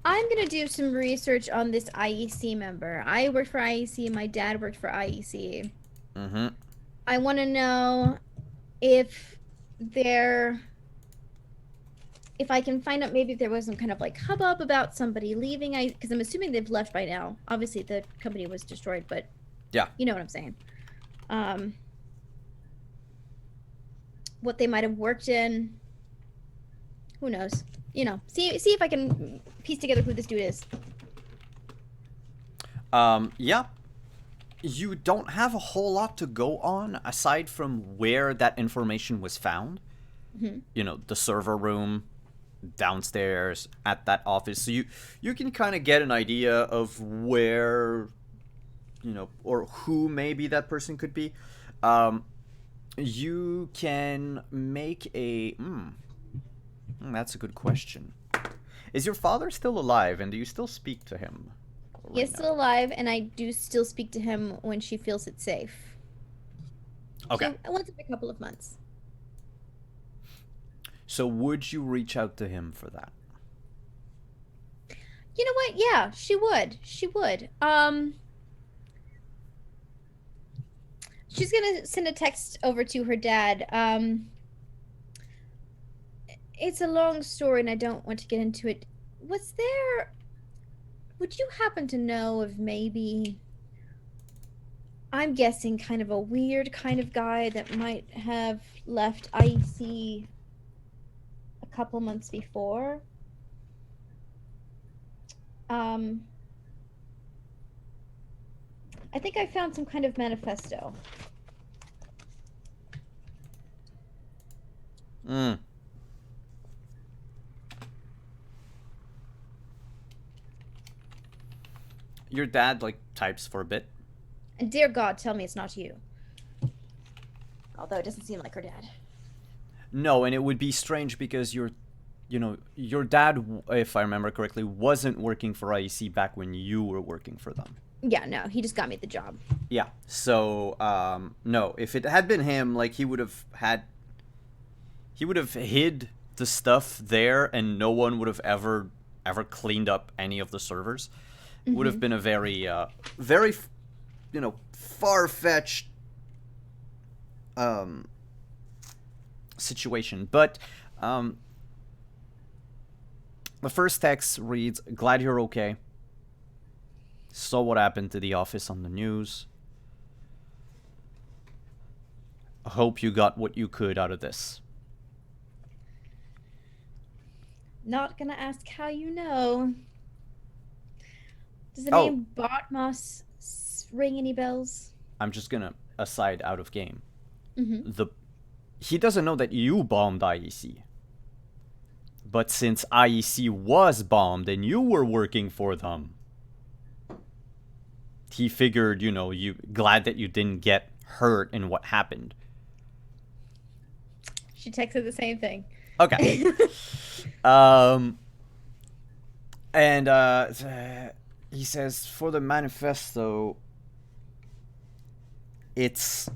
gonna do some research on this IEC member. I worked for IEC, my dad worked for IEC. Mm-hmm. I want to know if I can find out maybe if there was some kind of like hubbub about somebody leaving. Because I'm assuming they've left by now. Obviously, the company was destroyed, but yeah, you know what I'm saying. What they might have worked in. Who knows? You know, see if I can piece together who this dude is. Yeah. You don't have a whole lot to go on aside from where that information was found. Mm-hmm. You know, the server room downstairs at that office. So you can kind of get an idea of where, you know, or who maybe that person could be. You can make a... that's a good question. Is your father still alive, and do you still speak to him? He is still alive, and I do still speak to him when she feels it's safe. Okay. So, once every couple of months. So would you reach out to him for that? You know what? Yeah, she would. She would. She's gonna send a text over to her dad. It's a long story, and I don't want to get into it. Would you happen to know of maybe, I'm guessing, kind of a weird kind of guy that might have left IEC a couple months before? I think I found some kind of manifesto. Your dad, like, types for a bit. And dear God, tell me it's not you. Although it doesn't seem like her dad. No, and it would be strange because your dad, if I remember correctly, wasn't working for IEC back when you were working for them. Yeah, no, he just got me the job. Yeah, so, no, if it had been him, like, he would have hid the stuff there and no one would have ever cleaned up any of the servers. Mm-hmm. Would have been a very, very, far-fetched, situation. But, the first text reads, "Glad you're okay. Saw what happened to the office on the news. Hope you got what you could out of this." Not gonna ask how you know. Does the name Bartmoss ring any bells? I'm just gonna aside out of game. Mm-hmm. He doesn't know that you bombed IEC. But since IEC was bombed and you were working for them, he figured, you glad that you didn't get hurt in what happened. She texted the same thing. Okay. And he says, for the manifesto, it's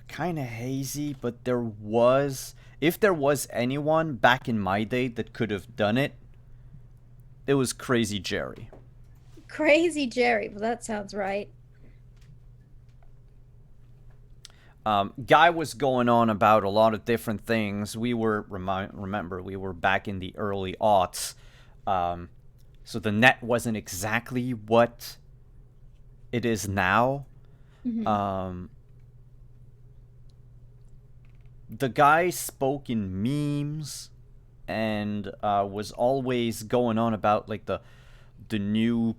kind of hazy, but if there was anyone back in my day that could have done it, it was Crazy Jerry. Crazy Jerry. Well, that sounds right. Guy was going on about a lot of different things. We were, remember, we were back in the early aughts. So the net wasn't exactly what it is now. Mm-hmm. The guy spoke in memes and was always going on about like the new,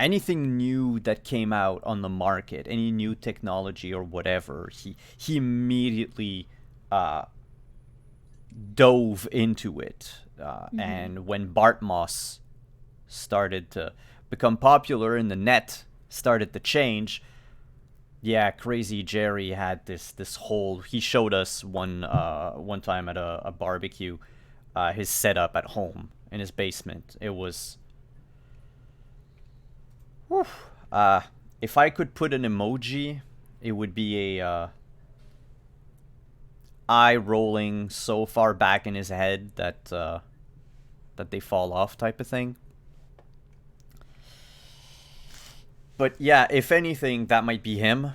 anything new that came out on the market, any new technology or whatever. He immediately dove into it. And when Bartmoss started to become popular and the net started to change, yeah, Crazy Jerry had this whole. He showed us one time at a barbecue, his setup at home in his basement. It was. Whew, if I could put an emoji, it would be a eye rolling so far back in his head that they fall off type of thing. But yeah, if anything, that might be him.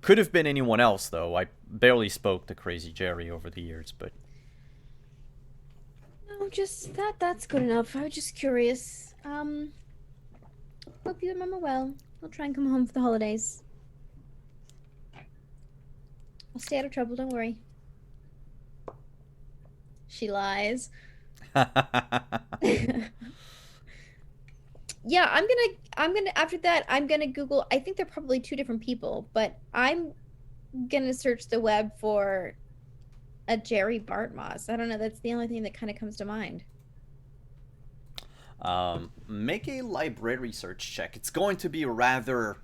Could have been anyone else, though. I barely spoke to Crazy Jerry over the years, but... No, just that's good enough. I was just curious. Hope you and Mom are well. I'll try and come home for the holidays. I'll stay out of trouble, don't worry. She lies. Yeah, I'm gonna after that I'm gonna Google. I think they're probably two different people, but I'm gonna search the web for a Jerry Bartmoss. I don't know, that's the only thing that kind of comes to mind. Make a library search check. It's going to be rather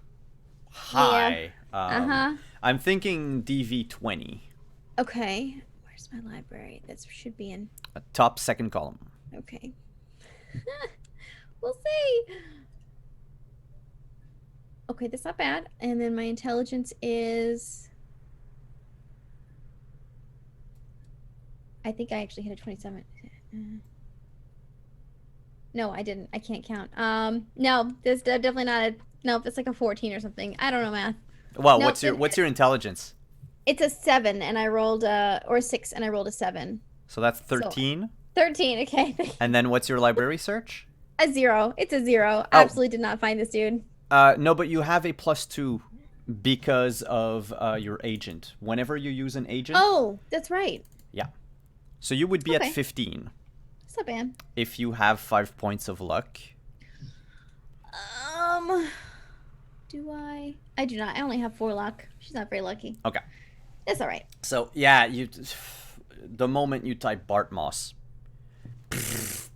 high. Yeah. I'm thinking DV20. Okay. Where's my library? That should be in. Top second column. Okay. We'll see. Okay, that's not bad. And then my intelligence is... I think I actually hit a 27. No, I didn't. I can't count. No, that's definitely not a... No, it's like a 14 or something. I don't know math. Well, Nope, what's your intelligence? It's a 7, and I rolled or 6, and I rolled a 7. So that's 13. 13. Okay. And then what's your library search? A 0. It's a 0. Oh. Absolutely did not find this dude. No, but you have a +2 because of your agent. Whenever you use an agent. Oh, that's right. Yeah. So you would be Okay. at 15 That's not bad. if you have 5 points of luck. Do I? I do not. I only have 4 luck. She's not very lucky. Okay. That's all right. So yeah, the moment you type Bartmoss,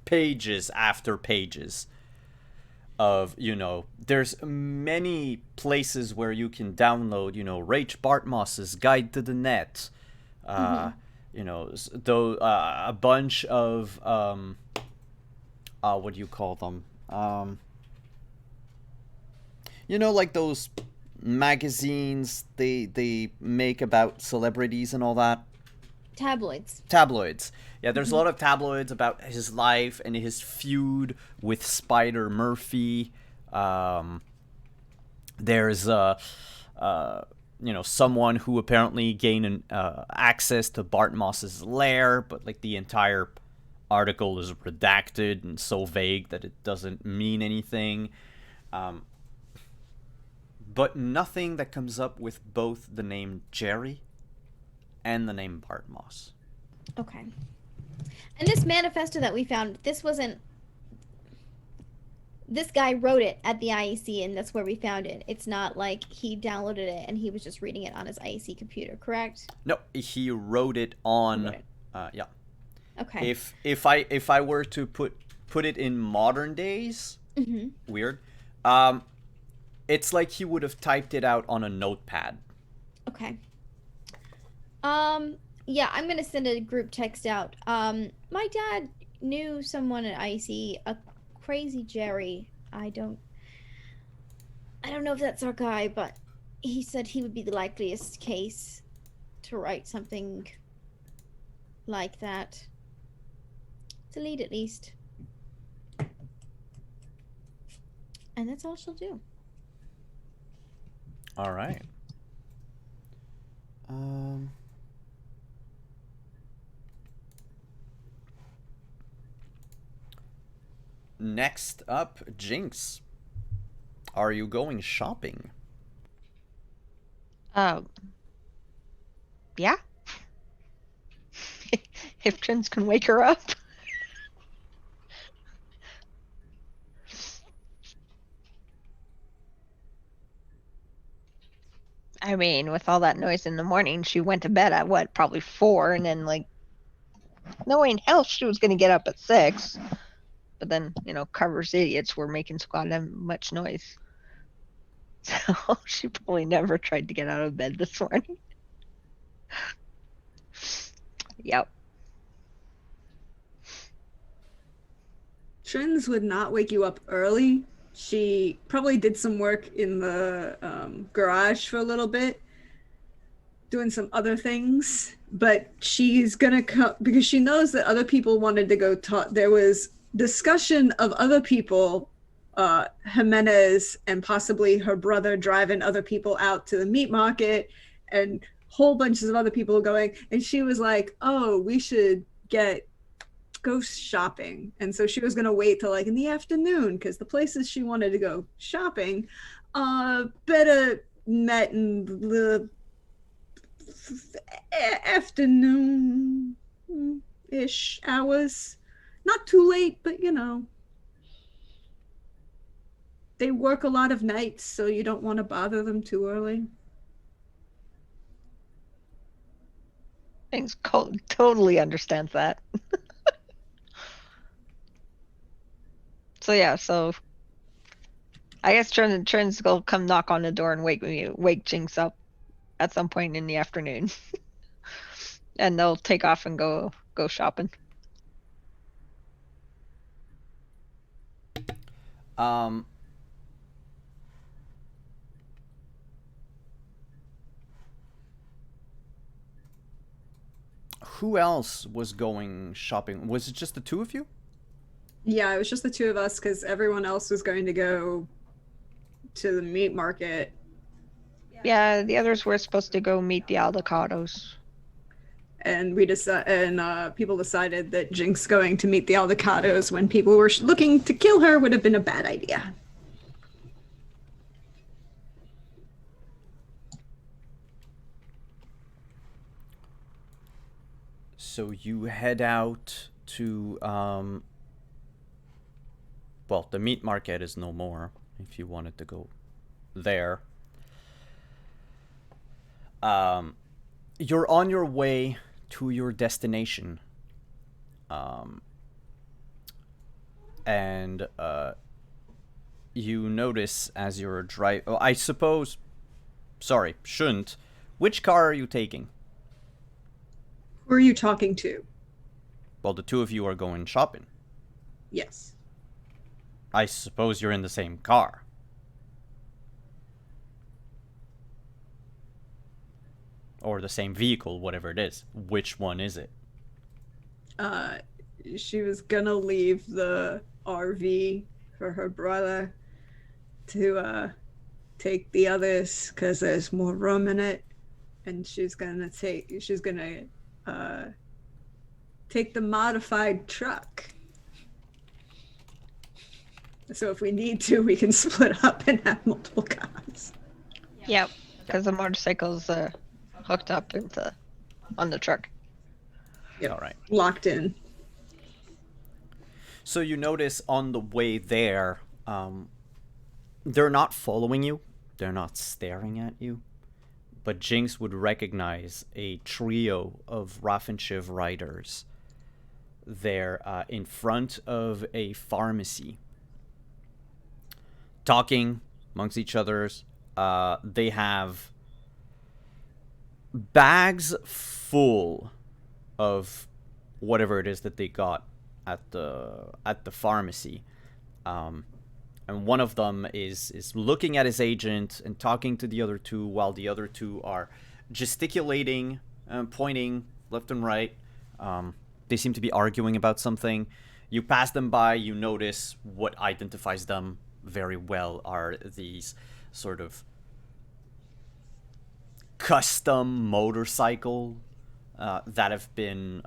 pages after pages of, there's many places where you can download, Rach Bartmoss's Guide to the Net, a bunch of what do you call them? Like those magazines they make about celebrities and all that. Tabloids. Yeah, there's a lot of tabloids about his life and his feud with Spider Murphy. There's someone who apparently gained access to Bartmoss's lair, but like the entire article is redacted and so vague that it doesn't mean anything. But nothing that comes up with both the name Jerry and the name Bartmoss. Okay. And this manifesto that we found, this wasn't... this guy wrote it at the IEC, and that's where we found it. It's not like he downloaded it and he was just reading it on his IEC computer, correct? No, he wrote it on. He wrote it. Yeah. Okay. If I were to put it in modern days, weird. It's like he would have typed it out on a notepad. Okay. Yeah, I'm gonna send a group text out. My dad knew someone at IEC, a crazy Jerry. I don't know if that's our guy, but he said he would be the likeliest case to write something like that. To lead, at least. And that's all she'll do. All right. Next up, Jinx. Are you going shopping? Yeah. If Trins can wake her up. I mean, with all that noise in the morning, she went to bed at what, probably 4, and then like, no way in hell she was gonna get up at 6. But then, Carver's idiots were making so goddamn much noise. So she probably never tried to get out of bed this morning. Yep. Trins would not wake you up early. She probably did some work in the garage for a little bit, doing some other things, but she's gonna come because she knows that other people wanted to go talk. There was discussion of other people, Jimenez and possibly her brother driving other people out to the meat market, and whole bunches of other people going, and she was like, oh, we should go shopping. And so she was going to wait till like in the afternoon, because the places she wanted to go shopping better met in the afternoon-ish hours. Not too late, but they work a lot of nights, so you don't want to bother them too early. Things totally understands that. So I guess Trins will come knock on the door and wake Jinx up at some point in the afternoon. And they'll take off and go shopping. Who else was going shopping? Was it just the two of you? Yeah, it was just the two of us because everyone else was going to go to the meat market. Yeah, the others were supposed to go meet the Aldecados. And people decided that Jinx going to meet the Aldecados when people were looking to kill her would have been a bad idea. So you head out to well, the meat market is no more if you wanted to go there. You're on your way to your destination. And you notice as you're driving... Oh, I suppose... Sorry, shouldn't. Which car are you taking? Who are you talking to? Well, the two of you are going shopping. Yes. I suppose you're in the same car. Or the same vehicle, whatever it is. Which one is it? She was gonna leave the RV for her brother to take the others because there's more room in it, and she's gonna take the modified truck. So if we need to, we can split up and have multiple cars. Yep, because the motorcycle's hooked up on the truck. Yep. All right. Locked in. So you notice on the way there, They're not following you. They're not staring at you. But Jinx would recognize a trio of Raffenshiv riders there in front of a pharmacy, talking amongst each others. They have bags full of whatever it is that they got at the pharmacy. And one of them is looking at his agent and talking to the other two, while the other two are gesticulating and pointing left and right. They seem to be arguing about something. You pass them by, you notice what identifies them very well are these sort of custom motorcycle that have been,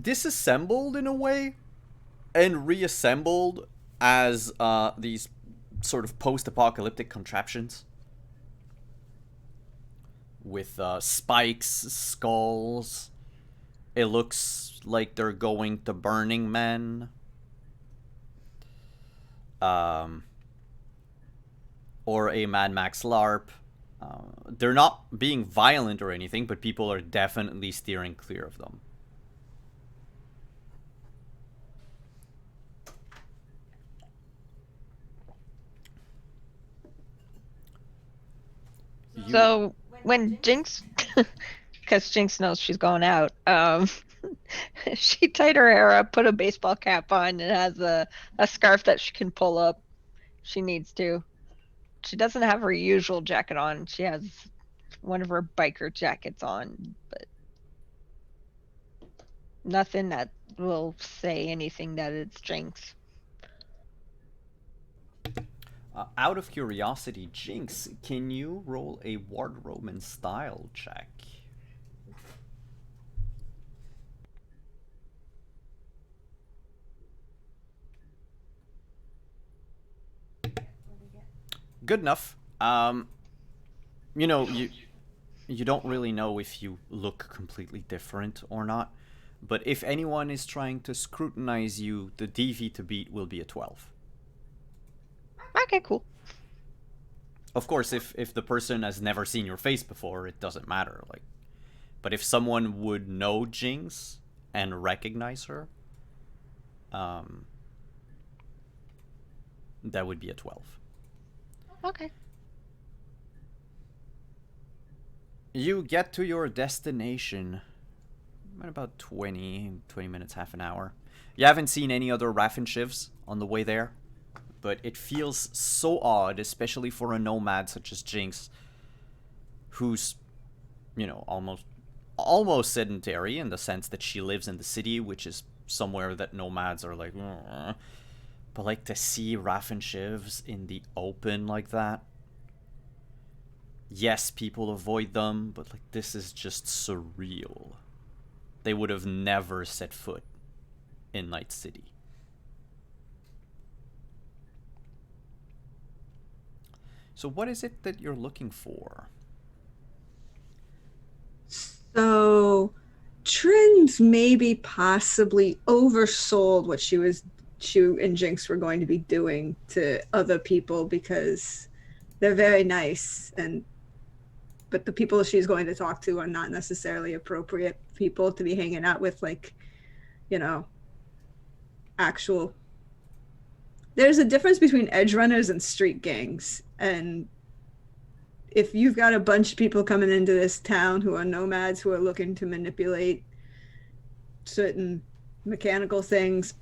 disassembled in a way and reassembled as these sort of post-apocalyptic contraptions with spikes, skulls. It looks like they're going to Burning Man. Or a Mad Max LARP. They're not being violent or anything, but people are definitely steering clear of them. So when Jinx, because Jinx knows she's going out, she tied her hair up, put a baseball cap on, and has a scarf that she can pull up. She needs to. She doesn't have her usual jacket on. She has one of her biker jackets on, but nothing that will say anything that it's Jinx. Out of curiosity, Jinx, can you roll a wardrobe and style check? Good enough. You don't really know if you look completely different or not, but if anyone is trying to scrutinize you, the DV to beat will be a 12. Okay, cool. Of course, if the person has never seen your face before, it doesn't matter. But if someone would know Jinx and recognize her, that would be a 12. Okay. You get to your destination in about 20 minutes, half an hour. You haven't seen any other Raffenshivs on the way there, but it feels so odd, especially for a nomad such as Jinx, who's, almost sedentary in the sense that she lives in the city, which is somewhere that nomads are like, "Ugh." But to see Raffenshivs in the open like that, yes, people avoid them, but this is just surreal. They would have never set foot in Night City. So what is it that you're looking for? So Trins maybe possibly oversold what she and Jinx were going to be doing to other people, because they're very nice, but the people she's going to talk to are not necessarily appropriate people to be hanging out with, actual. There's a difference between edge runners and street gangs, and if you've got a bunch of people coming into this town who are nomads who are looking to manipulate certain mechanical things,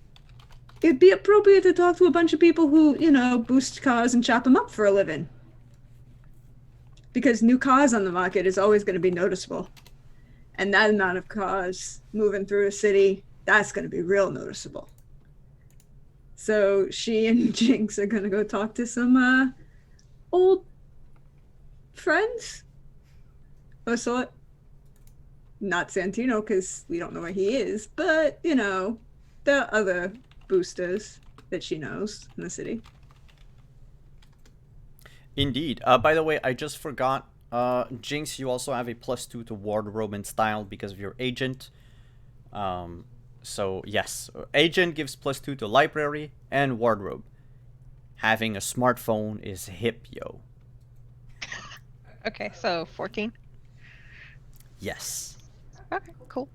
it'd be appropriate to talk to a bunch of people who, boost cars and chop them up for a living. Because new cars on the market is always going to be noticeable. And that amount of cars moving through a city, that's going to be real noticeable. So she and Jinx are going to go talk to some old friends of sort. Not Santino, because we don't know where he is, but, there are other boosters that she knows in the city. Indeed. By the way, I just forgot, Jinx, you also have a +2 to wardrobe and style because of your agent. So yes, agent gives +2 to library and wardrobe. Having a smartphone is hip, yo. Okay, so 14. Yes. Okay, cool.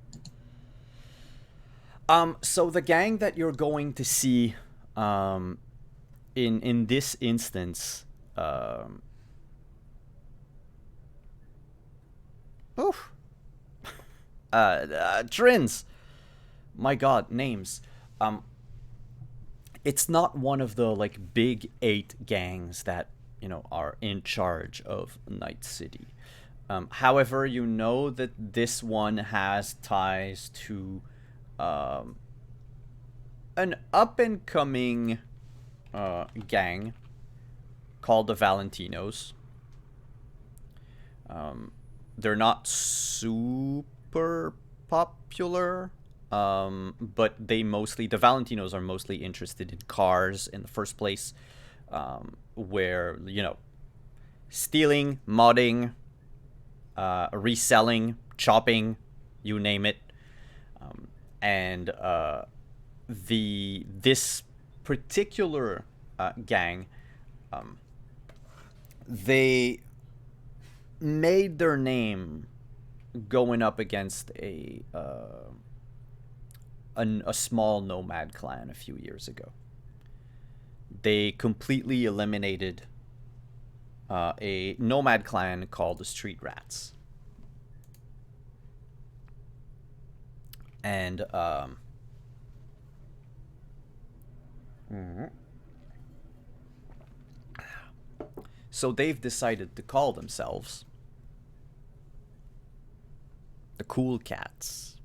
So the gang that you're going to see, in this instance, oof. Trins. My God, names. It's not one of the like big 8 gangs that are in charge of Night City. However, you know that this one has ties to an up-and-coming gang called the Valentinos. They're not super popular, but the Valentinos are mostly interested in cars in the first place, where, stealing, modding, reselling, chopping, you name it. And this particular gang, they made their name going up against a small nomad clan a few years ago. They completely eliminated a nomad clan called the Street Rats. And so they've decided to call themselves the Cool Cats.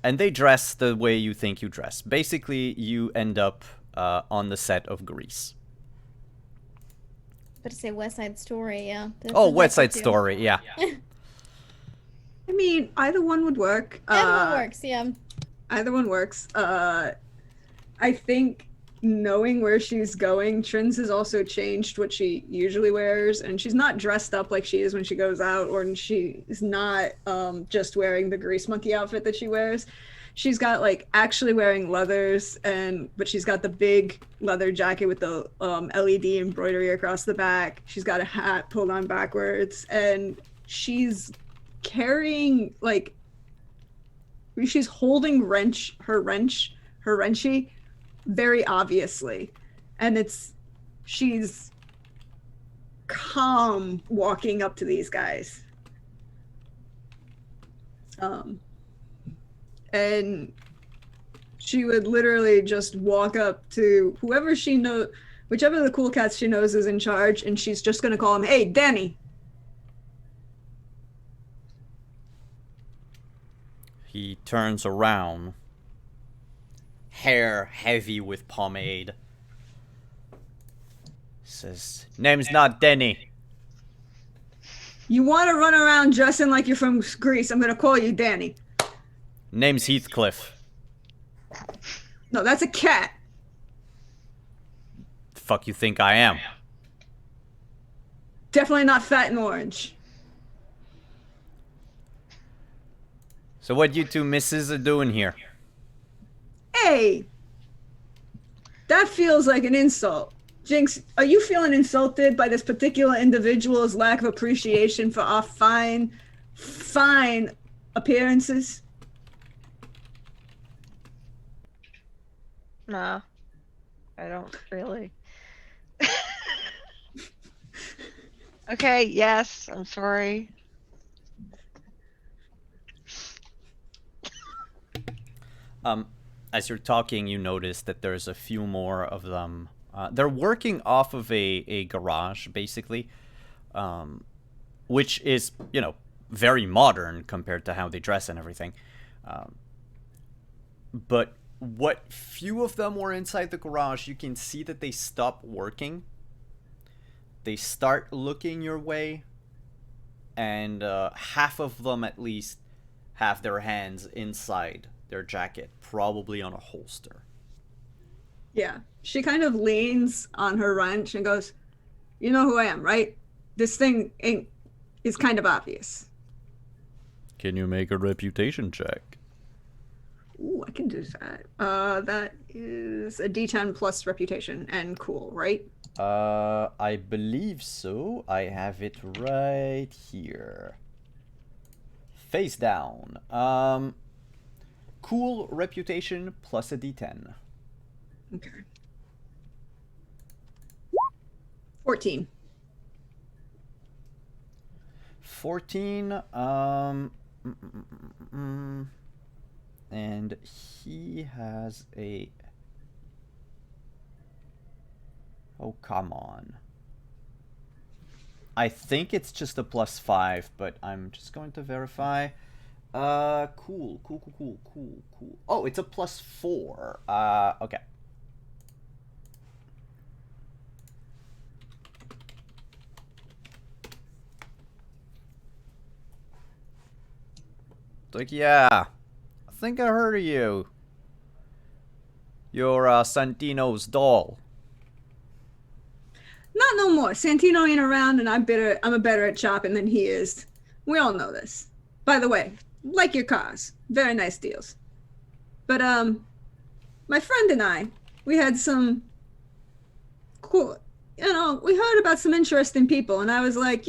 And they dress the way you think you dress. Basically, you end up on the set of Grease. But to say West Side Story, yeah. Oh, West Side Story, yeah. I mean, either one would work. Either one works, yeah. Either one works. I think knowing where she's going, Trins has also changed what she usually wears, and she's not dressed up like she is when she goes out, or she is not just wearing the Grease Monkey outfit that she wears. She's got like actually wearing leathers, but she's got the big leather jacket with the LED embroidery across the back. She's got a hat pulled on backwards, and she's carrying she's holding her wrenchy very obviously, and she's calm walking up to these guys, and she would literally just walk up to whoever she knows, whichever of the Cool Cats she knows is in charge, and she's just going to call him, "Hey, Danny." He turns around, hair heavy with pomade. Says, "Name's not Denny." You want to run around dressing like you're from Greece, I'm going to call you Danny. "Name's Heathcliff." No, that's a cat. The fuck you think I am? Definitely not fat and orange. So what you two misses are doing here? Hey! That feels like an insult. Jinx, are you feeling insulted by this particular individual's lack of appreciation for our fine appearances? Nah, I don't really. Okay, yes, I'm sorry. As you're talking, you notice that there's a few more of them. They're working off of a garage, basically, which is, very modern compared to how they dress and everything. But what few of them were inside the garage, you can see that they stop working. They start looking your way, and half of them at least have their hands inside their jacket, probably on a holster. Yeah. She kind of leans on her wrench and goes, "You know who I am, right? This thing is kind of obvious." Can you make a reputation check? Ooh, I can do that. That is a D10 plus reputation and cool, right? I believe so. I have it right here. Face down. Cool reputation plus a D10. Okay. 14. 14. And he has a... Oh, come on. I think it's just a +5, but I'm just going to verify. Cool. Oh, it's a +4. Okay. Like, yeah, I think I heard of you. You're Santino's doll. Not no more. Santino ain't around, and I'm a better at shopping than he is. We all know this. By the way, like your cars, very nice deals. But my friend and I, we had some cool. We heard about some interesting people, and I was like,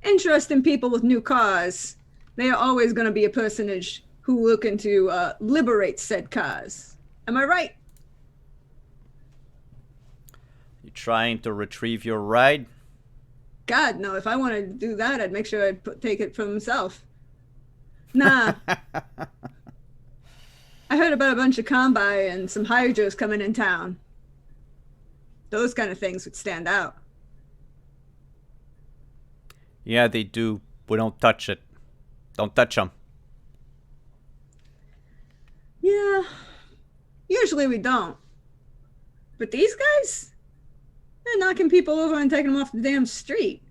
interesting people with new cars. They are always going to be a personage who looking to liberate said cars. Am I right? You trying to retrieve your ride? God, no. If I wanted to do that, I'd make sure I'd take it for himself. Nah. I heard about a bunch of combi and some hydros coming in town. Those kind of things would stand out. Yeah, they do. We don't touch it. Don't touch them. Yeah. Usually we don't. But these guys? They're knocking people over and taking them off the damn street.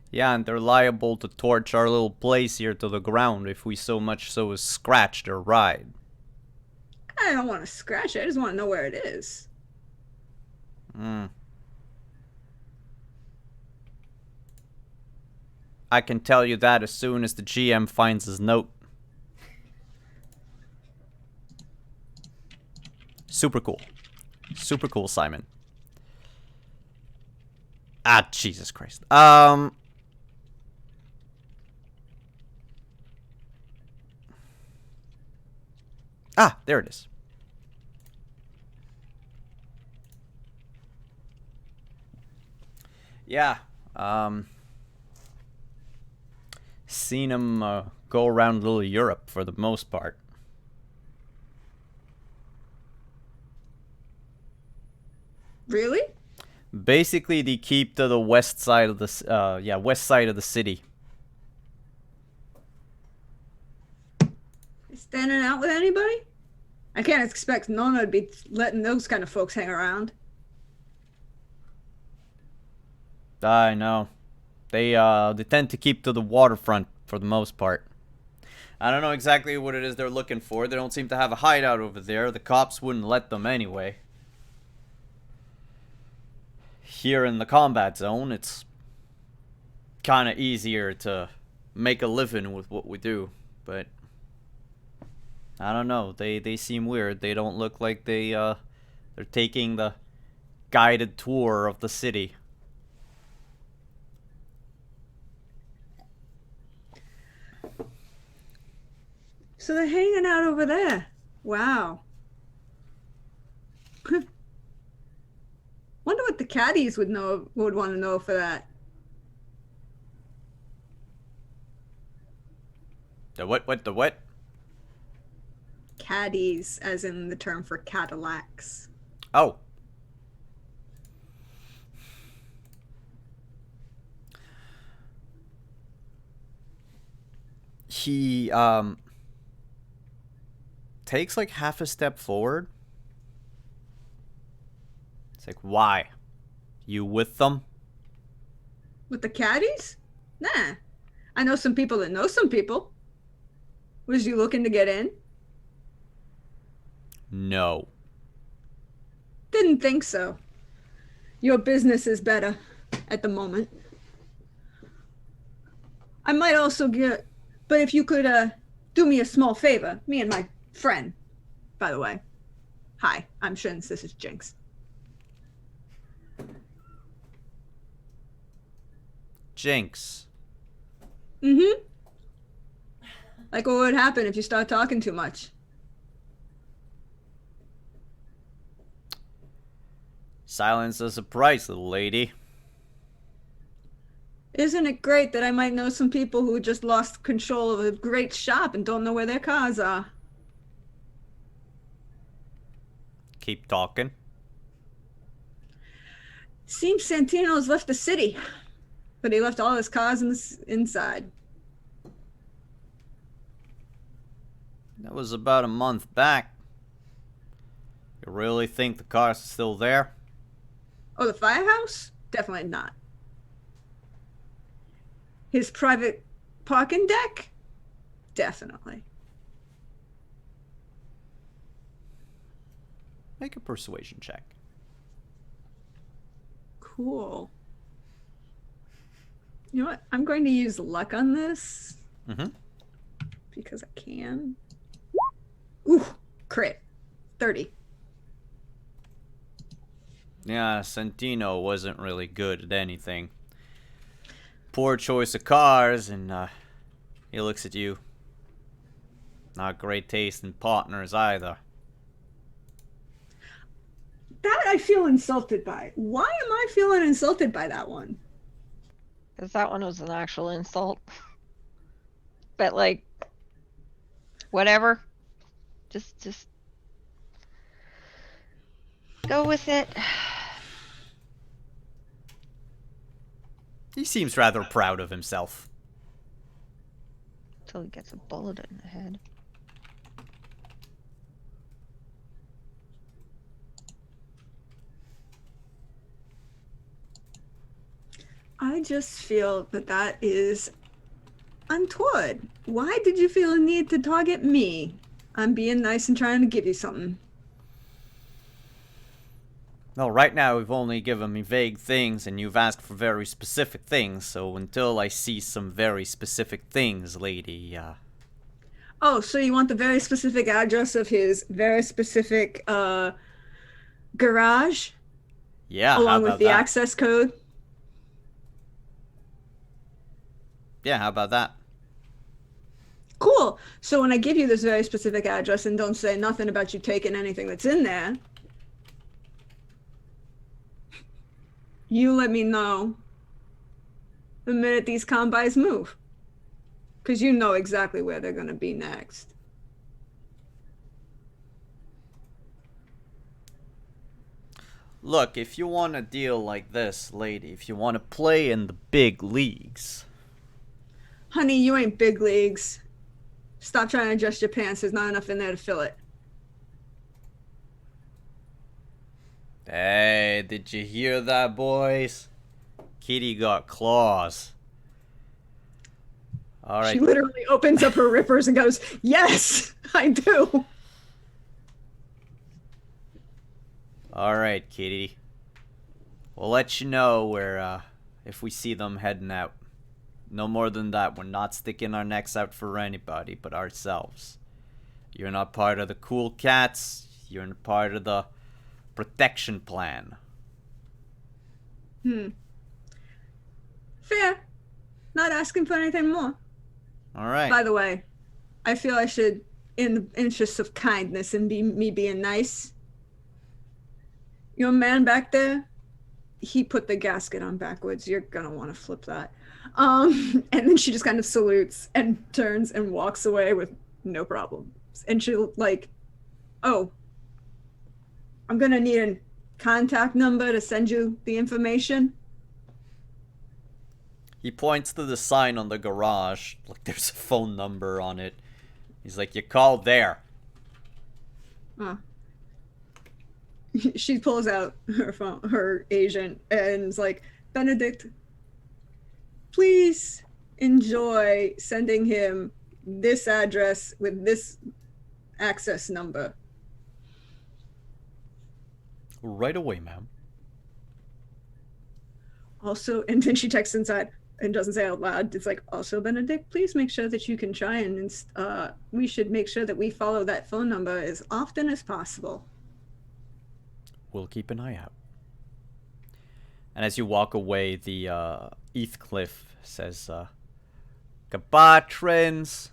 Yeah, and they're liable to torch our little place here to the ground if we so much so as scratch their ride. I don't want to scratch it. I just want to know where it is. I can tell you that as soon as the GM finds his note. Super cool. Super cool, Simon. Ah, Jesus Christ. Ah, there it is. Yeah. Seen him go around little Europe for the most part. Really? Basically, they keep to the west side of the west side of the city. Standing out with anybody? I can't expect Nona to be letting those kind of folks hang around. I know. They tend to keep to the waterfront for the most part. I don't know exactly what it is they're looking for. They don't seem to have a hideout over there. The cops wouldn't let them anyway. Here in the combat zone, it's kind of easier to make a living with what we do, but I don't know. They seem weird. They don't look like they're taking the guided tour of the city. So they're hanging out over there. Wow. Wonder what the caddies would want to know for that. The what? The what? Caddies, as in the term for Cadillacs. Oh. He takes like half a step forward. It's like, why? You with them? With the caddies? Nah. I know some people that know some people. Was you looking to get in? No. Didn't think so. Your business is better at the moment. I might also get, but if you could do me a small favor, me and my friend, by the way. Hi, I'm Shins. This is Jinx. Jinx. Mm-hmm. Like what would happen if you start talking too much? Silence is a price, little lady. Isn't it great that I might know some people who just lost control of a great shop and don't know where their cars are? Keep talking. Seems Santino's left the city, but he left all his cars inside. That was about a month back. You really think the car's still there? Oh, the firehouse? Definitely not. His private parking deck? Definitely. Make a persuasion check. Cool. You know what? I'm going to use luck on this. Mm-hmm. Because I can. Ooh, crit. 30. Yeah, Santino wasn't really good at anything. Poor choice of cars, and he looks at you. Not great taste in partners either. That I feel insulted by. Why am I feeling insulted by that one? Because that one was an actual insult. But like, whatever. Just go with it. He seems rather proud of himself. Until he gets a bullet in the head. I just feel that that is untoward. Why did you feel a need to target me? I'm being nice and trying to give you something. No, right now you've only given me vague things, and you've asked for very specific things, so until I see some very specific things, lady, Oh, so you want the very specific address of his very specific garage? yeah, how Along about with the that? access code? Yeah, how about that? Cool. So when I give you this very specific address and don't say nothing about you taking anything that's in there, you let me know the minute these combis move. Because you know exactly where they're going to be next. Look, if you want a deal like this, lady, if you want to play in the big leagues... Honey, you ain't big leagues. Stop trying to adjust your pants. There's not enough in there to fill it. Hey, did you hear that, boys? Kitty got claws. Alright. She literally opens up her rippers and goes, yes, I do. Alright, Kitty. We'll let you know where, if we see them heading out. No more than that. We're not sticking our necks out for anybody but ourselves. You're not part of the cool cats. You're not part of the protection plan. Fair. Not asking for anything more. Alright. By the way, I feel I should, in the interests of kindness and me being nice, your man back there, he put the gasket on backwards. You're gonna want to flip that. And then she just kind of salutes and turns and walks away with no problems. And she'll like, oh, I'm gonna need a contact number to send you the information. He points to the sign on the garage. Like there's a phone number on it. He's like, you call there. She pulls out her phone, her agent, and is like, Benedict, please enjoy sending him this address with this access number. Right away, ma'am. Also, and then she texts inside, and doesn't say out loud, it's like, also, Benedict, please make sure that you can try and we should make sure that we follow that phone number as often as possible. We'll keep an eye out. And as you walk away, the Heathcliff says, goodbye, Trends.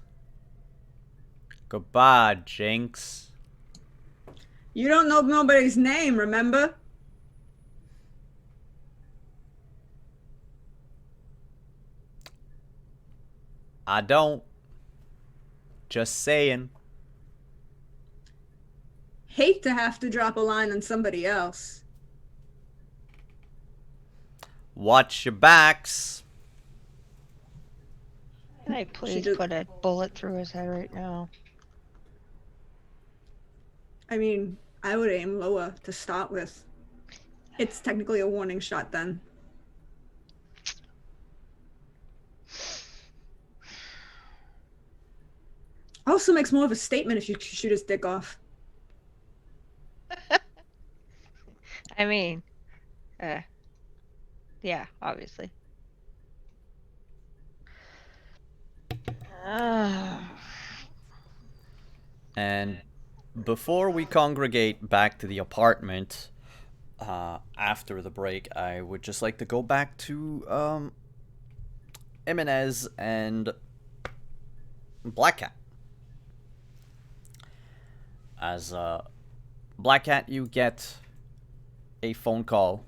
Goodbye, Jinx. You don't know nobody's name, remember? I don't. Just saying. Hate to have to drop a line on somebody else. Watch your backs. Can I please put a bullet through his head right now? I mean, I would aim lower to start with. It's technically a warning shot then. Also makes more of a statement if you shoot his dick off. I mean, yeah, obviously. And before we congregate back to the apartment after the break, I would just like to go back to Jimenez and Black Cat. As Black Cat, you get a phone call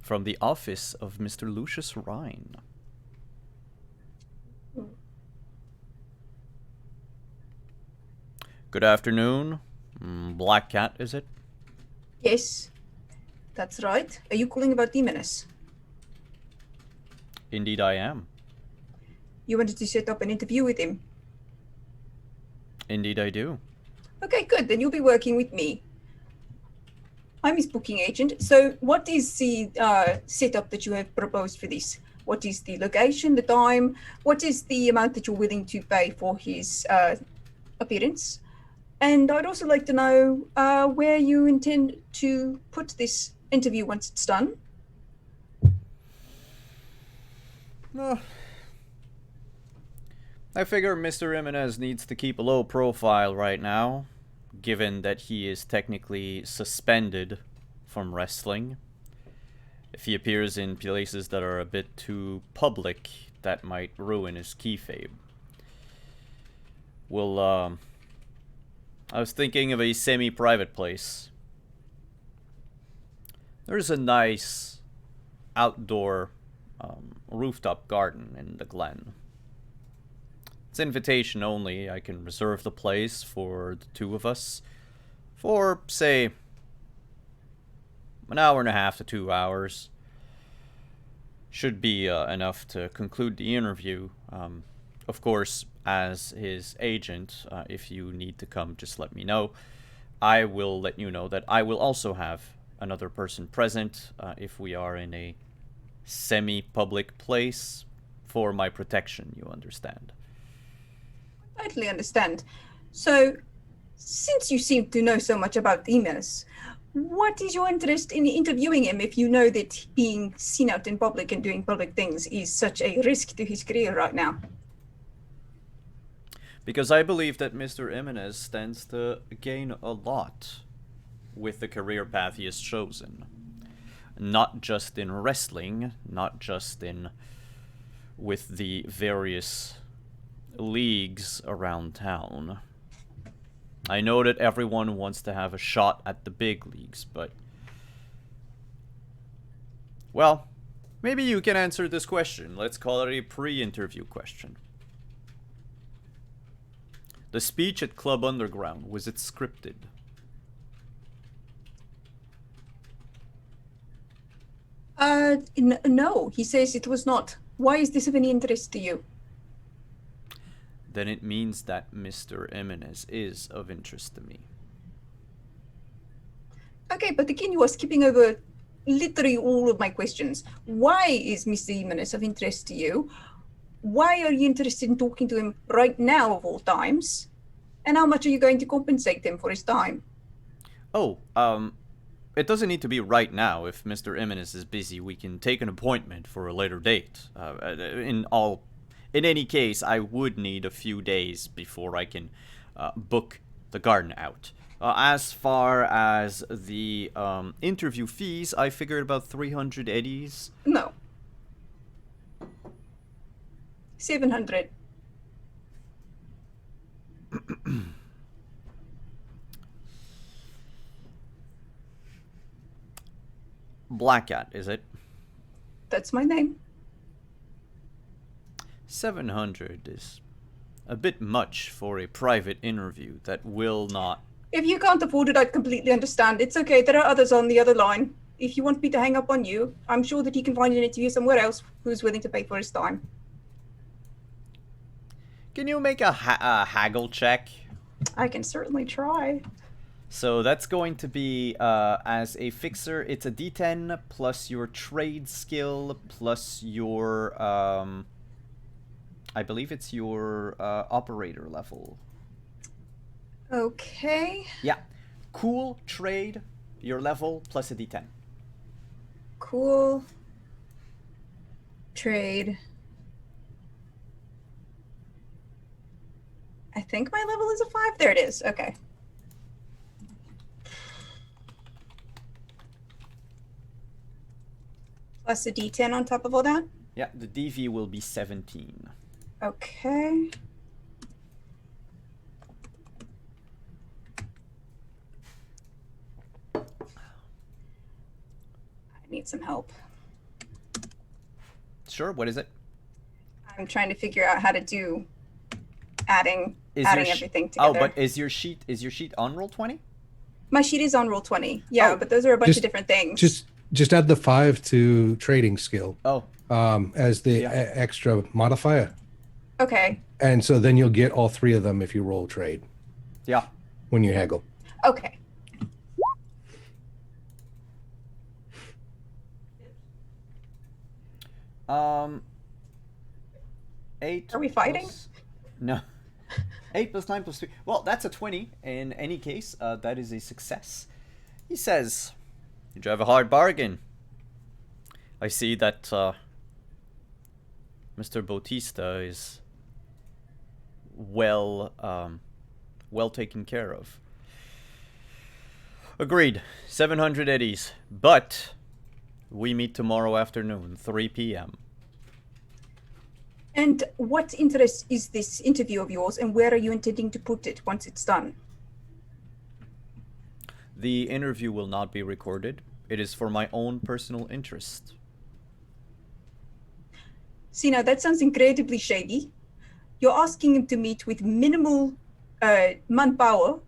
from the office of Mr. Lucius Rhine. Good afternoon. Black Cat, is it? Yes, that's right. Are you calling about Demoness? Indeed I am. You wanted to set up an interview with him? Indeed I do. Okay, good. Then you'll be working with me. I'm his booking agent. So what is the setup that you have proposed for this? What is the location, the time? What is the amount that you're willing to pay for his appearance? And I'd also like to know where you intend to put this interview once it's done. I figure Mr. Jimenez needs to keep a low profile right now, given that he is technically suspended from wrestling. If he appears in places that are a bit too public, that might ruin his kayfabe. I was thinking of a semi-private place. There's a nice outdoor rooftop garden in the glen. It's invitation only. I can reserve the place for the two of us for, say, an hour and a half to 2 hours. Should be enough to conclude the interview. Of course, as his agent, if you need to come, just let me know. I will let you know that I will also have another person present if we are in a semi-public place for my protection, you understand. I totally understand. So, since you seem to know so much about emails, what is your interest in interviewing him if you know that being seen out in public and doing public things is such a risk to his career right now? Because I believe that Mr. Jimenez stands to gain a lot with the career path he has chosen. Not just in wrestling, not just in with the various leagues around town. I know that everyone wants to have a shot at the big leagues, but... well, maybe you can answer this question. Let's call it a pre-interview question. The speech at Club Underground, was it scripted? No, he says it was not. Why is this of any interest to you? Then it means that Mr. Jimenez is of interest to me. Okay, but again, you are skipping over literally all of my questions. Why is Mr. Jimenez of interest to you? Why are you interested in talking to him right now of all times? And how much are you going to compensate him for his time? Oh, it doesn't need to be right now. If Mr. Imminus is busy, we can take an appointment for a later date. In any case, I would need a few days before I can book the garden out. As far as the interview fees, I figured about 300 eddies. No. 700. Black Cat, is it? That's my name. 700 is a bit much for a private interview that will not... If you can't afford it, I completely understand. It's okay. There are others on the other line. If you want me to hang up on you, I'm sure that he can find an interview somewhere else who's willing to pay for his time. Can you make a haggle check? I can certainly try. So that's going to be, as a fixer, it's a D10 plus your trade skill plus your, I believe it's your operator level. Okay. Yeah. Cool, trade, your level plus a D10. Cool. Trade. I think my level is a 5. There it is. Okay. Plus a D10 on top of all that? Yeah, the DV will be 17. Okay. I need some help. Sure, what is it? I'm trying to figure out how to do adding Is your everything together. Oh, but is your sheet on Roll20? My sheet is on Roll20. Yeah, Oh. but those are a bunch Just- of different things. Just add the 5 to trading skill Oh, as the Yeah. extra modifier. Okay. And so then you'll get all 3 of them if you roll trade yeah. when you haggle. Okay. Um, 8. Are we fighting? No. 8 plus 9 plus 3. Well, that's a 20. In any case, that is a success. He says, "You drive a hard bargain. I see that Mr. Bautista is well taken care of." Agreed. 700 eddies. But we meet tomorrow afternoon, 3 p.m. And what interest is this interview of yours, and where are you intending to put it once it's done? The interview will not be recorded. It is for my own personal interest. See, now that sounds incredibly shady. You're asking him to meet with minimal manpower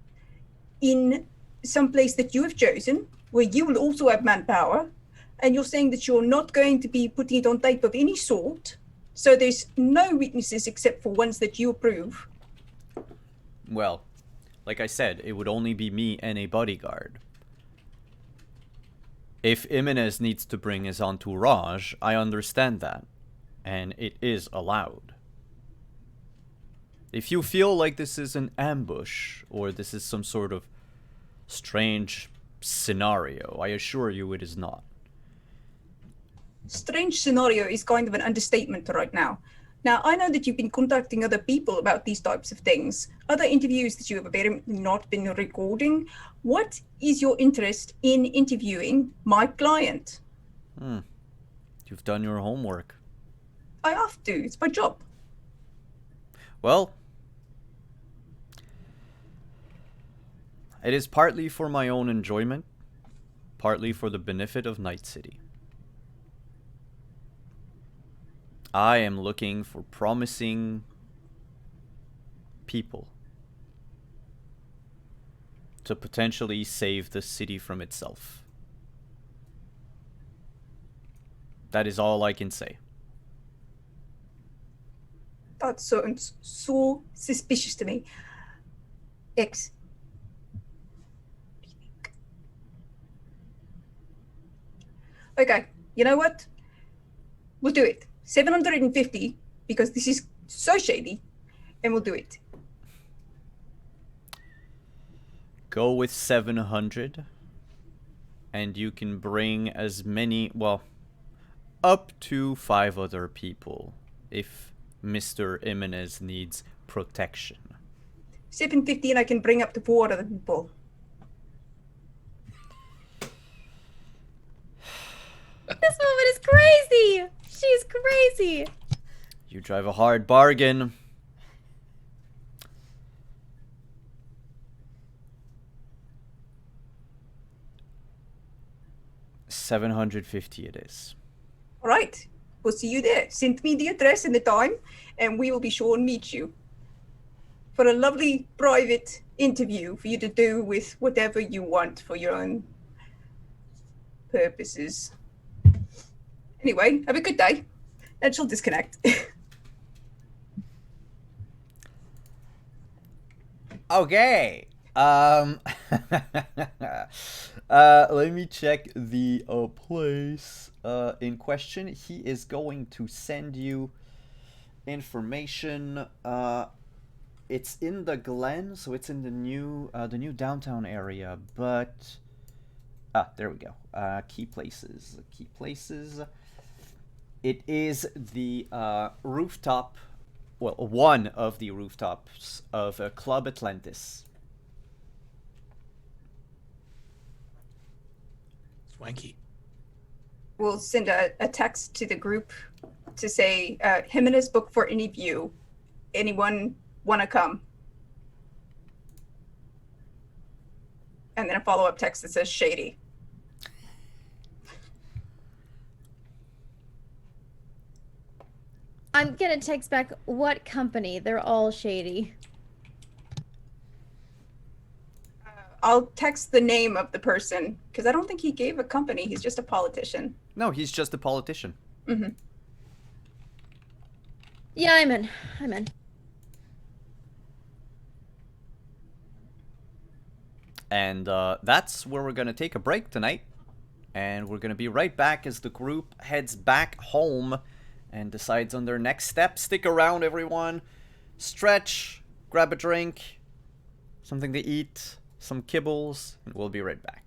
in some place that you have chosen, where you will also have manpower, and you're saying that you're not going to be putting it on tape of any sort, so there's no witnesses except for ones that you approve. Well, like I said, it would only be me and a bodyguard. If Jimenez needs to bring his entourage, I understand that, and it is allowed. If you feel like this is an ambush, or this is some sort of strange scenario, I assure you it is not. Strange scenario is kind of an understatement right now. Now, I know that you've been contacting other people about these types of things, other interviews that you have apparently not been recording. What is your interest in interviewing my client? You've done your homework. I have to. It's my job. Well, it is partly for my own enjoyment, partly for the benefit of Night City. I am looking for promising people to potentially save the city from itself. That is all I can say. That sounds so suspicious to me. X. Okay, you know what? We'll do it. 750, because this is so shady, and we'll do it. Go with 700, and you can bring as many, well, up to 5 other people if Mr. Jimenez needs protection. 750 and I can bring up to 4 other people. This woman is crazy. She's crazy. You drive a hard bargain. $750 it is. All right, we'll see you there. Send me the address and the time, and we will be sure and meet you for a lovely private interview for you to do with whatever you want for your own purposes. Anyway, have a good day. And she'll disconnect. Okay. Let me check the place in question. He is going to send you information. It's in the Glen, so it's in the new downtown area. But there we go. Key places. Key places. It is the rooftop. Well, one of the rooftops of Club Atlantis. Swanky. We'll send a text to the group to say, Jimenez booked for any view. Anyone want to come? And then a follow-up text that says shady. I'm gonna text back, what company? They're all shady. I'll text the name of the person because I don't think he gave a company. He's just a politician. No, he's just a politician. Mm-hmm. Yeah, I'm in. I'm in. And that's where we're going to take a break tonight. And we're going to be right back as the group heads back home and decides on their next step. Stick around, everyone. Stretch, grab a drink, something to eat, some kibbles, and we'll be right back.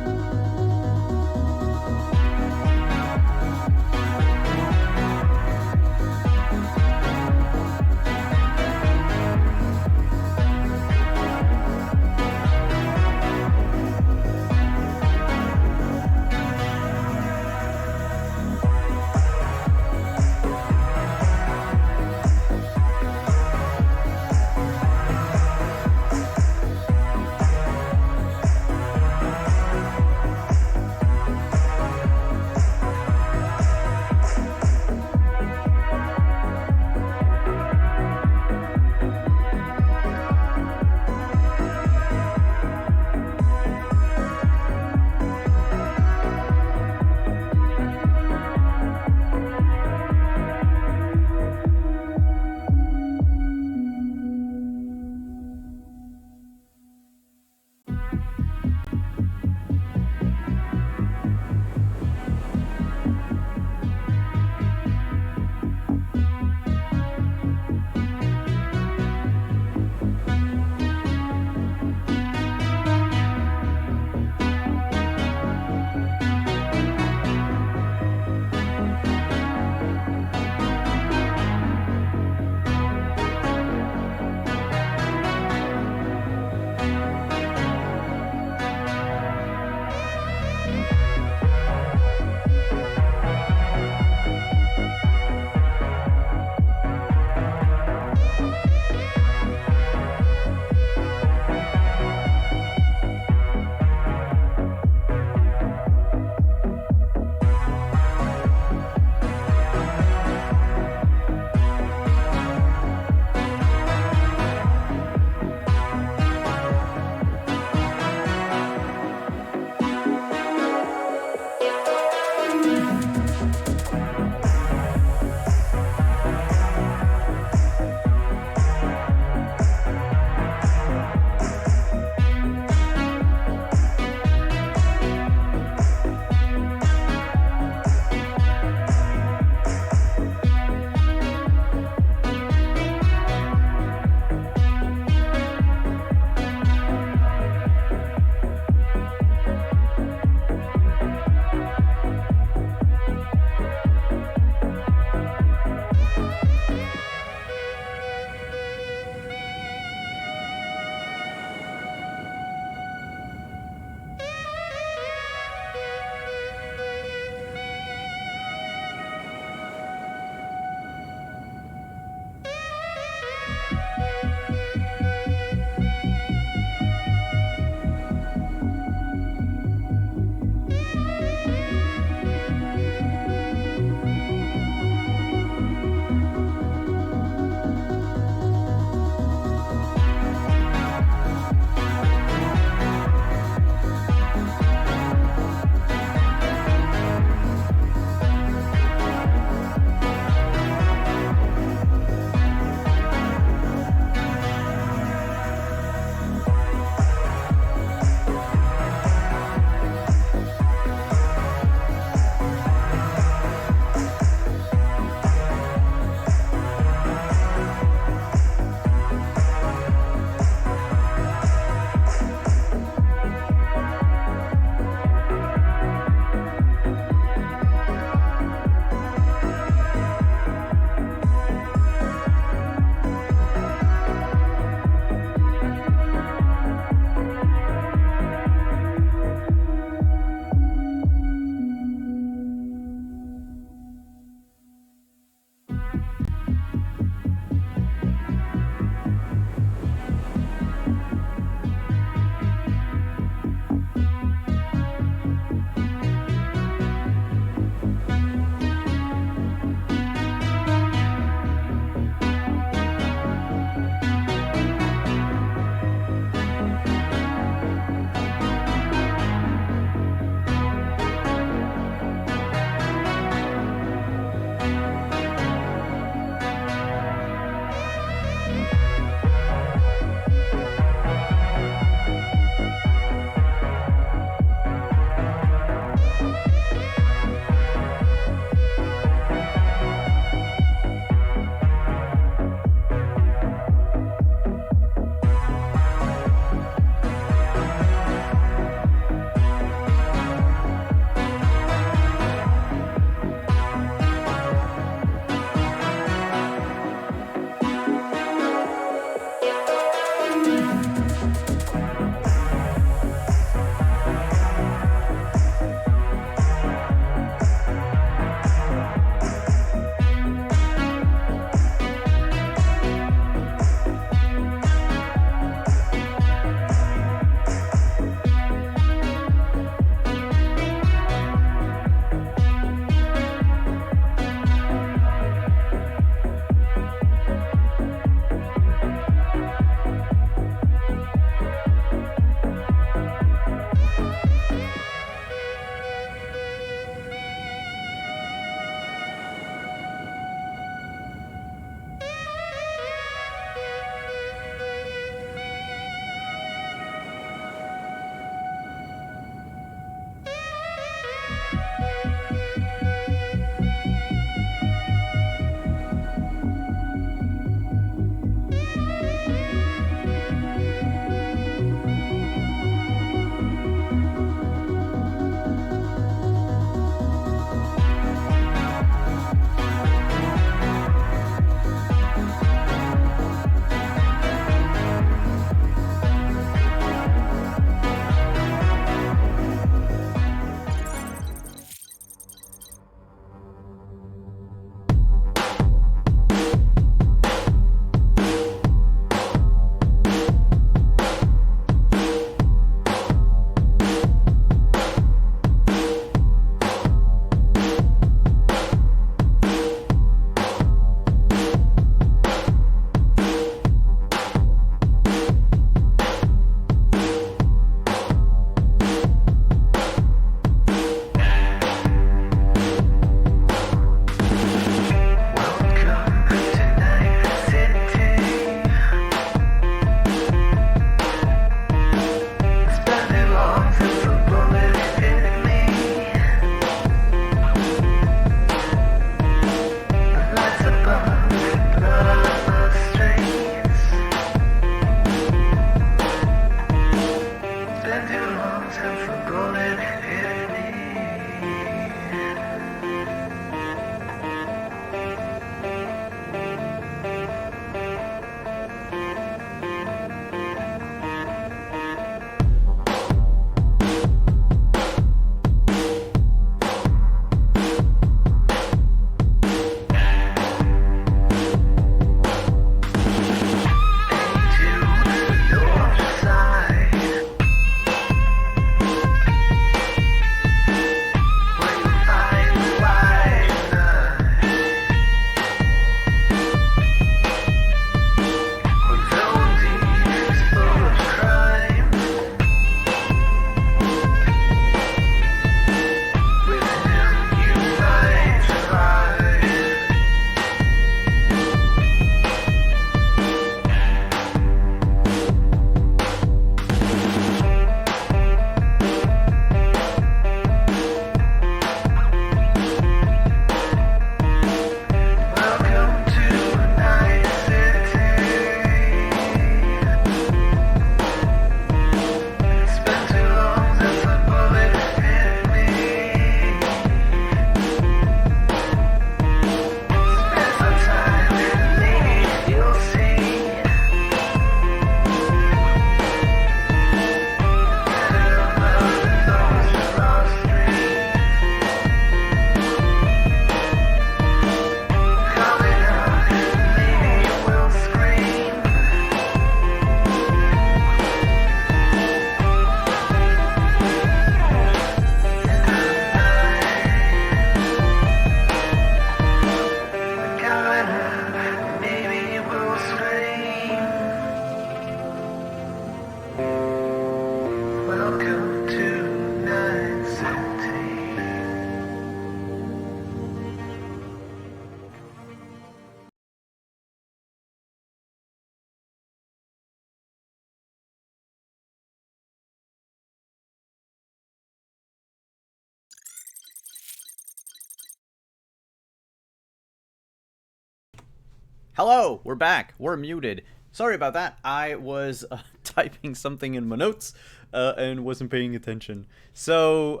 Hello, we're back. We're muted. Sorry about that. I was typing something in my notes and wasn't paying attention. So,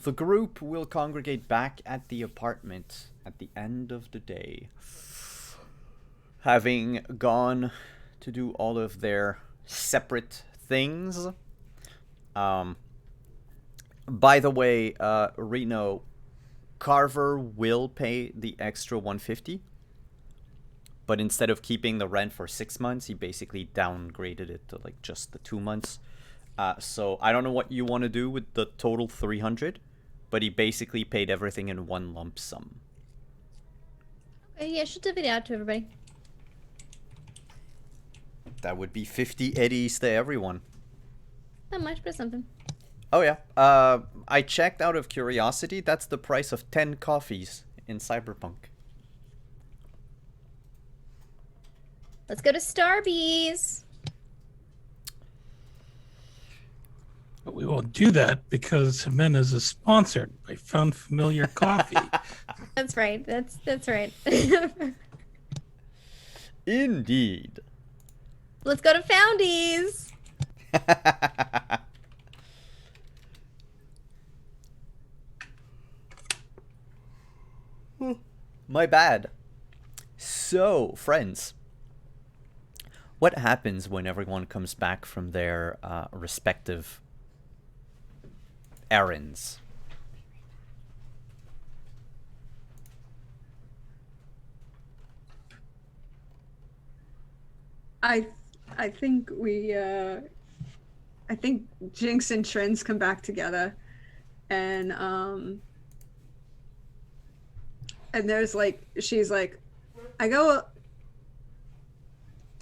the group will congregate back at the apartment at the end of the day, having gone to do all of their separate things. By the way, Reno, Carver will pay the extra $150, but instead of keeping the rent for 6 months, he basically downgraded it to like just the 2 months. So I don't know what you want to do with the total $300, but he basically paid everything in one lump sum. Okay, yeah, she'll divvy it out to everybody. That would be 50 eddies to everyone. Not much, but something. Oh yeah. I checked out of curiosity. That's the price of 10 coffees in Cyberpunk. Let's go to Starbucks. But we won't do that because Jimenez is sponsored by Found Familiar Coffee. That's right. That's right. Indeed. Let's go to Foundies. My bad. So, friends, what happens when everyone comes back from their respective errands? I think I think Jinx and Trins come back together, and there's like, she's like, I got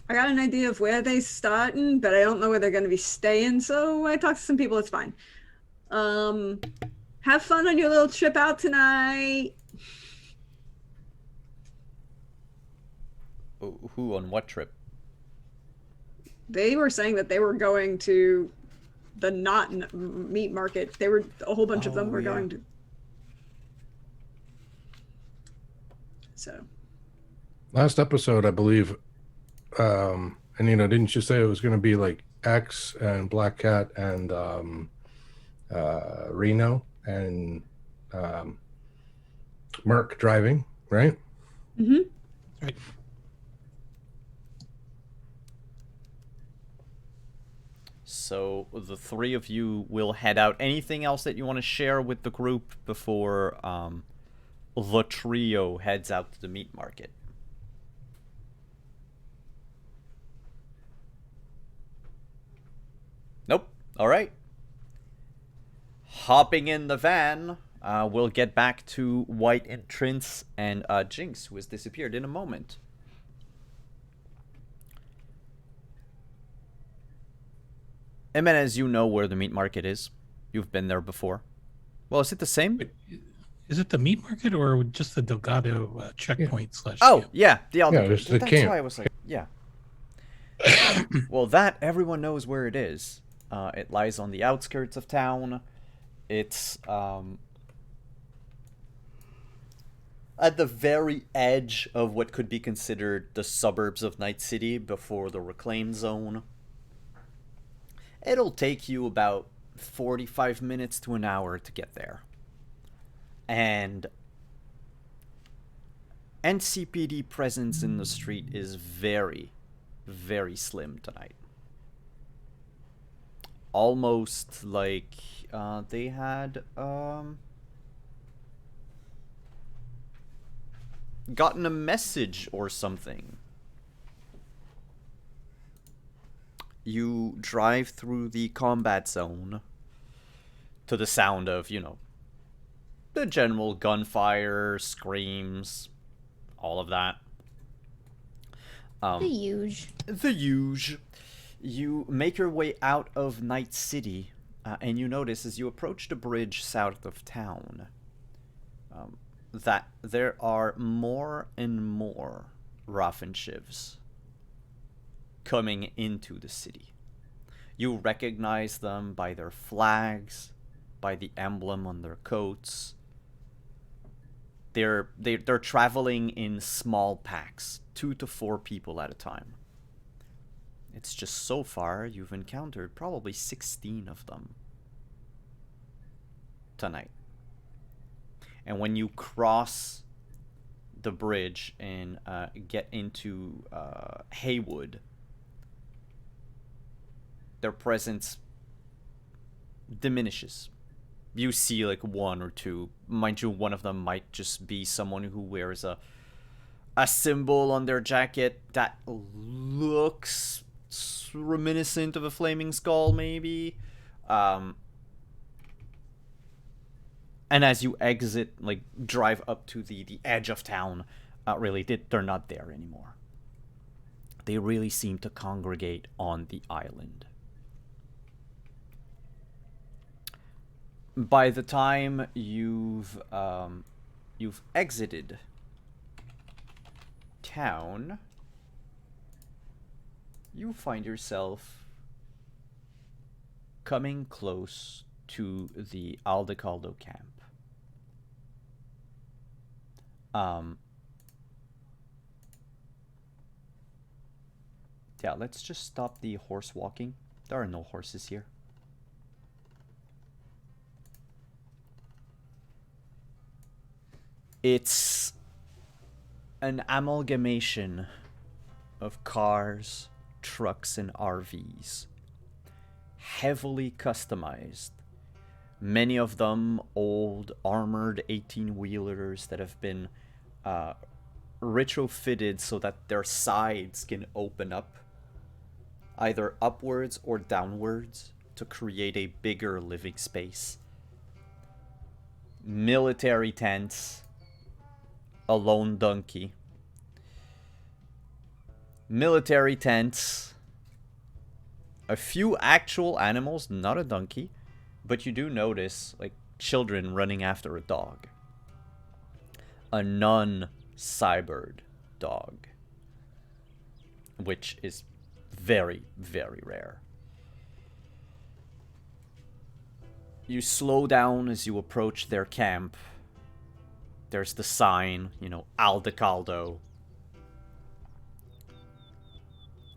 an idea of where they starting, but I don't know where they're gonna be staying, so I talked to some people. It's fine. Have fun on your little trip out tonight. Who on what trip? They were saying that they were going to the meat market. They were, a whole bunch of them were going to. So. Last episode, I believe, and didn't you say it was going to be like X and Black Cat and Reno and Merc driving, right? Mm-hmm. Right. So the three of you will head out. Anything else that you want to share with the group before the trio heads out to the meat market? Nope. All right. Hopping in the van, we'll get back to White and Trins and Jinx, who has disappeared, in a moment. Jimenez, you know where the meat market is. You've been there before. Well, is it the same? Wait, is it the meat market or just the Delgado checkpoint slash? Oh, camp? yeah. Yeah, it's the That's camp. why I was like, yeah. Well, that, everyone knows where it is. It lies on the outskirts of town. It's at the very edge of what could be considered the suburbs of Night City before the reclaimed zone. It'll take you about 45 minutes to an hour to get there. And NCPD presence in the street is very, very slim tonight. Almost like they had gotten a message or something. You drive through the combat zone to the sound of, the general gunfire, screams, all of that. The huge. The huge. You make your way out of Night City, and you notice as you approach the bridge south of town that there are more and more Raffenshivs coming into the city. You recognize them by their flags, by the emblem on their coats. they're traveling in small packs, 2 to 4 people at a time. It's just so far you've encountered probably 16 of them tonight. And when you cross the bridge and get into Haywood, their presence diminishes. You see like 1 or 2. Mind you, one of them might just be someone who wears a symbol on their jacket that looks reminiscent of a flaming skull, maybe. And as you exit, like drive up to the edge of town, really, they're not there anymore. They really seem to congregate on the island. By the time you've exited town, you find yourself coming close to the Aldecaldo camp. Yeah, let's just stop the horse walking. There are no horses here. It's an amalgamation of cars, trucks, and RVs. Heavily customized. Many of them old, armored 18-wheelers that have been retrofitted so that their sides can open up, either upwards or downwards, to create a bigger living space. Military tents. A lone donkey. Military tents. A few actual animals, not a donkey, but you do notice like children running after a dog. A non-cybered dog, which is very, very rare. You slow down as you approach their camp. There's the sign, you know, Aldecaldo.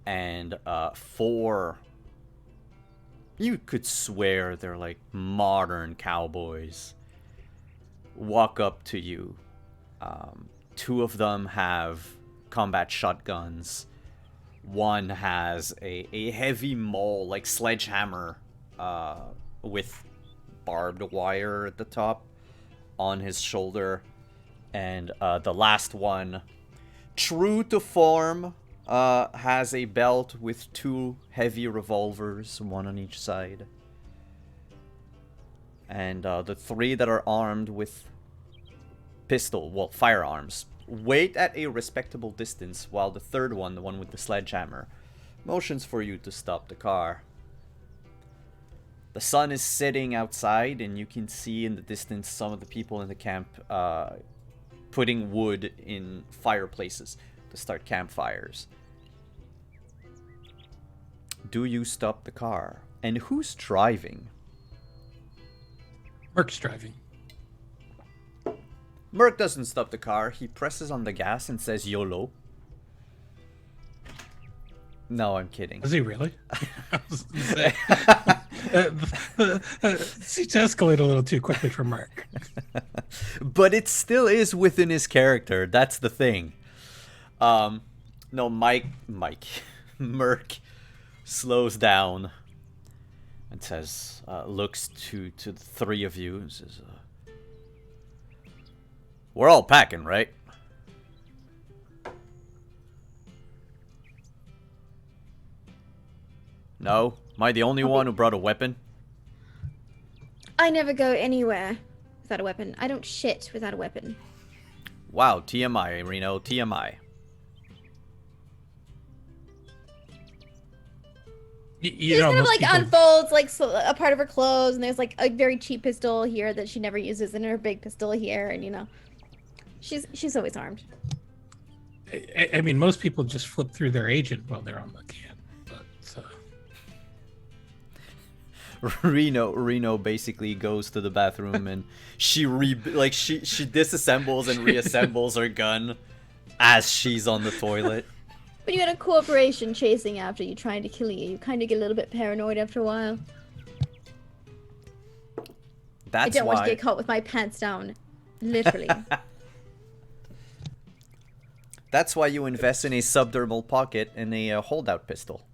And 4, you could swear they're like modern cowboys, walk up to you. 2 of them have combat shotguns. One has a heavy maul, like sledgehammer, with barbed wire at the top on his shoulder. And the last one, true to form, has a belt with 2 heavy revolvers, one on each side. And the 3 that are armed with firearms, wait at a respectable distance, while the 3rd one, the one with the sledgehammer, motions for you to stop the car. The sun is setting outside, and you can see in the distance some of the people in the camp putting wood in fireplaces to start campfires. Do you stop the car? And who's driving? Merc's driving. Merc doesn't stop the car. He presses on the gas and says YOLO. No, I'm kidding. Is he really? I was gonna say, seems to escalate a little too quickly for Mark. But it still is within his character. That's the thing. No, Merc slows down and says, looks to the 3 of you and says, we're all packing, right? No? Am I the only one who brought a weapon? I never go anywhere without a weapon. I don't shit without a weapon. Wow, TMI, Reno, TMI. She kind of like unfolds like a part of her clothes, and there's like a very cheap pistol here that she never uses, and her big pistol here, and you know, she's always armed. I mean, most people just flip through their agent while they're on the can. But Reno basically goes to the bathroom and she disassembles and reassembles her gun as she's on the toilet. When you had a corporation chasing after you, trying to kill you kind of get a little bit paranoid after a while. I don't want to get caught with my pants down, literally. That's why you invest in a subdermal pocket and a holdout pistol.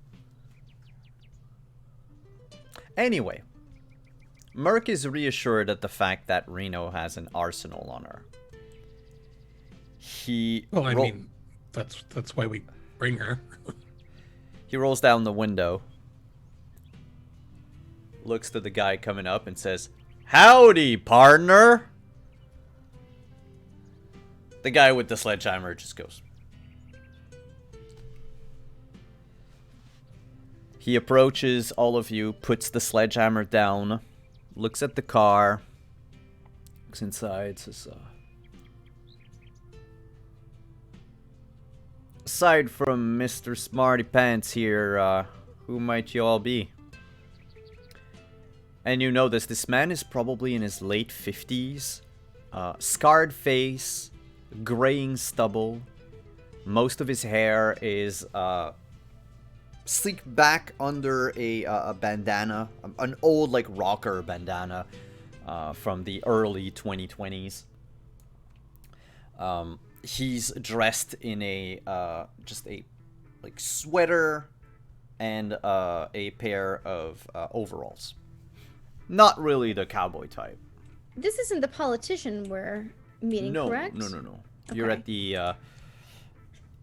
Anyway, Merc is reassured at the fact that Reno has an arsenal on her. Well, I mean, that's why we bring her. He rolls down the window, looks to the guy coming up and says, "Howdy, partner." The guy with the sledgehammer just goes. He approaches all of you, puts the sledgehammer down, looks at the car, looks inside, says, aside from Mr. Smarty Pants here, who might you all be? And you notice this man is probably in his late 50s, scarred face, graying stubble. Most of his hair is sleeked back under a bandana, an old like rocker bandana from the early 2020s. He's dressed in a just a like sweater and a pair of overalls. Not really the cowboy type. This isn't the politician we're meeting, correct? No. Okay. You're at the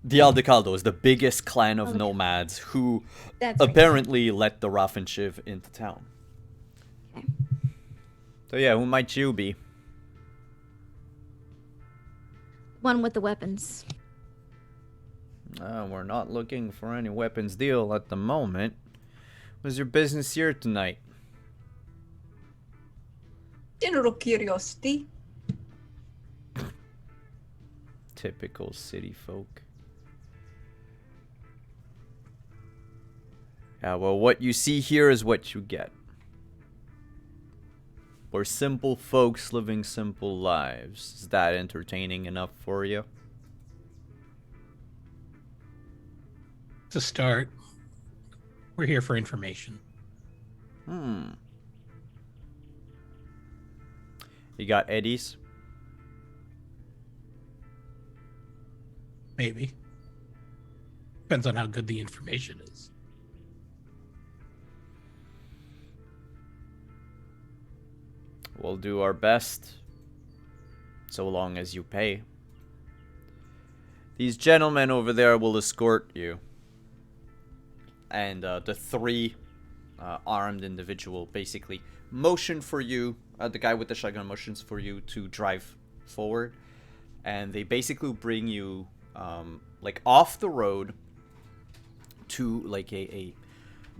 Aldecaldos, the biggest clan of nomads who apparently let the Raffenschiv into town. Okay. So yeah, who might you be? One with the weapons. We're not looking for any weapons deal at the moment. What's your business here tonight? General curiosity. Typical city folk. Yeah, well, what you see here is what you get. We're simple folks living simple lives. Is that entertaining enough for you? To start, we're here for information. You got eddies? Maybe. Depends on how good the information is. We'll do our best, so long as you pay. These gentlemen over there will escort you. And the three armed individual basically motion for you. The guy with the shotgun motions for you to drive forward. And they basically bring you like off the road to like a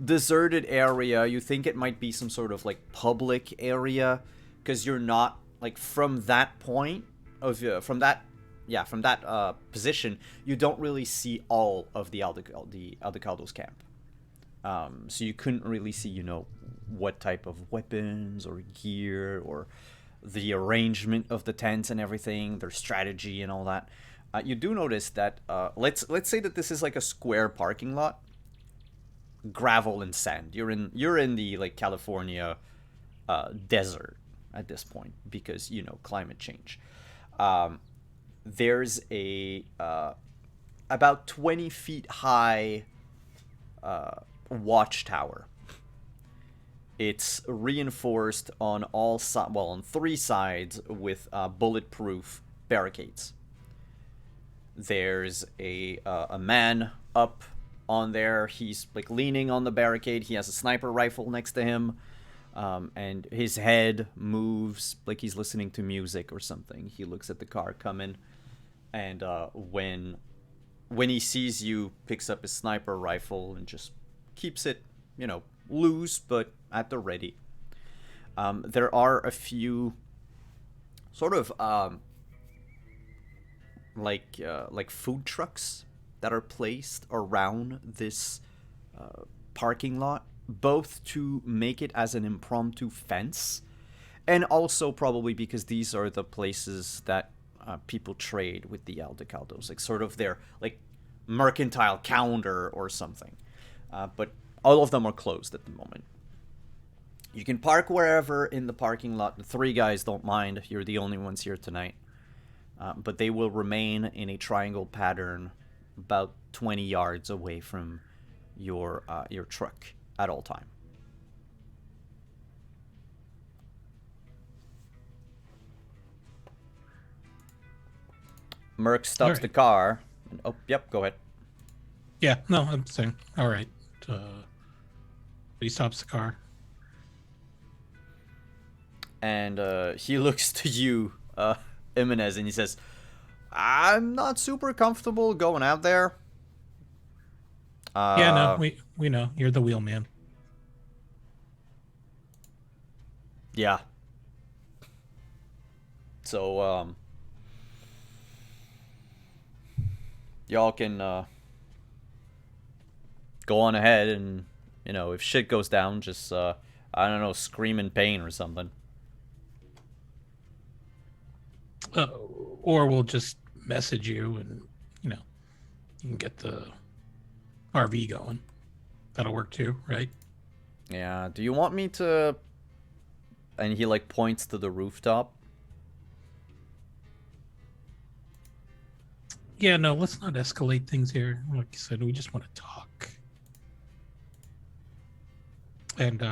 deserted area. You think it might be some sort of like public area, because you're not like from that point of from that position, you don't really see all of the Aldecaldos camp. So you couldn't really see, you know, what type of weapons or gear or the arrangement of the tents and everything, their strategy and all that. You do notice that let's say that this is like a square parking lot, gravel and sand. You're in the like California desert at this point because, you know, climate change. There's a about 20 feet high watchtower. It's reinforced on on 3 sides with bulletproof barricades. There's a man up on there. He's like leaning on the barricade. He has a sniper rifle next to him, and his head moves like he's listening to music or something. He looks at the car coming, and when he sees you, picks up his sniper rifle and just keeps it, you know, loose but at the ready. There are a few sort of like food trucks that are placed around this parking lot both to make it as an impromptu fence, and also probably because these are the places that people trade with the Aldecaldos, like sort of their like mercantile calendar or something. But all of them are closed at the moment. You can park wherever in the parking lot. The three guys don't mind. You're the only ones here tonight. But they will remain in a triangle pattern about 20 yards away from your truck at all time. Merc stops the car. Oh, yep, go ahead. Yeah, no, I'm saying, all right. He stops the car. And he looks to you, Jimenez, and he says, I'm not super comfortable going out there. Yeah, no, we know. You're the wheelman. Yeah. So, y'all can go on ahead and, you know, if shit goes down, just, I don't know, scream in pain or something. Or we'll just message you and, you know, you can get the RV going. That'll work too, right? Yeah, do you want me to... And he, like, points to the rooftop. Yeah, no, let's not escalate things here. Like you said, we just want to talk. And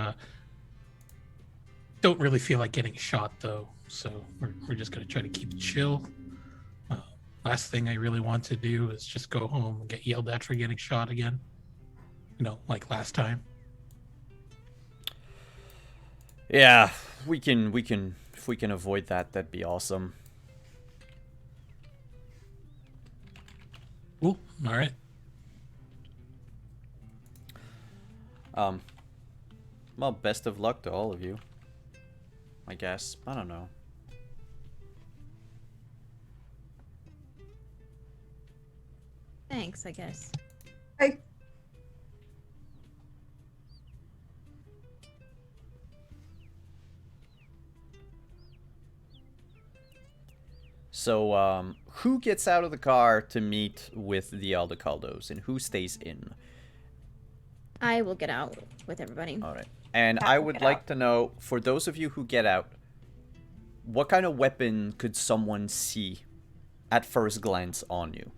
don't really feel like getting shot, though. So we're just going to try to keep it chill. Last thing I really want to do is just go home and get yelled at for getting shot again. You know, like last time. Yeah, we can, if we can avoid that, that'd be awesome. Cool. All right. Well, best of luck to all of you. I guess. I don't know. Thanks, I guess. Hey. So, who gets out of the car to meet with the Aldecaldos, and who stays in? I will get out with everybody. All right. And I would like to know, for those of you who get out, what kind of weapon could someone see at first glance on you?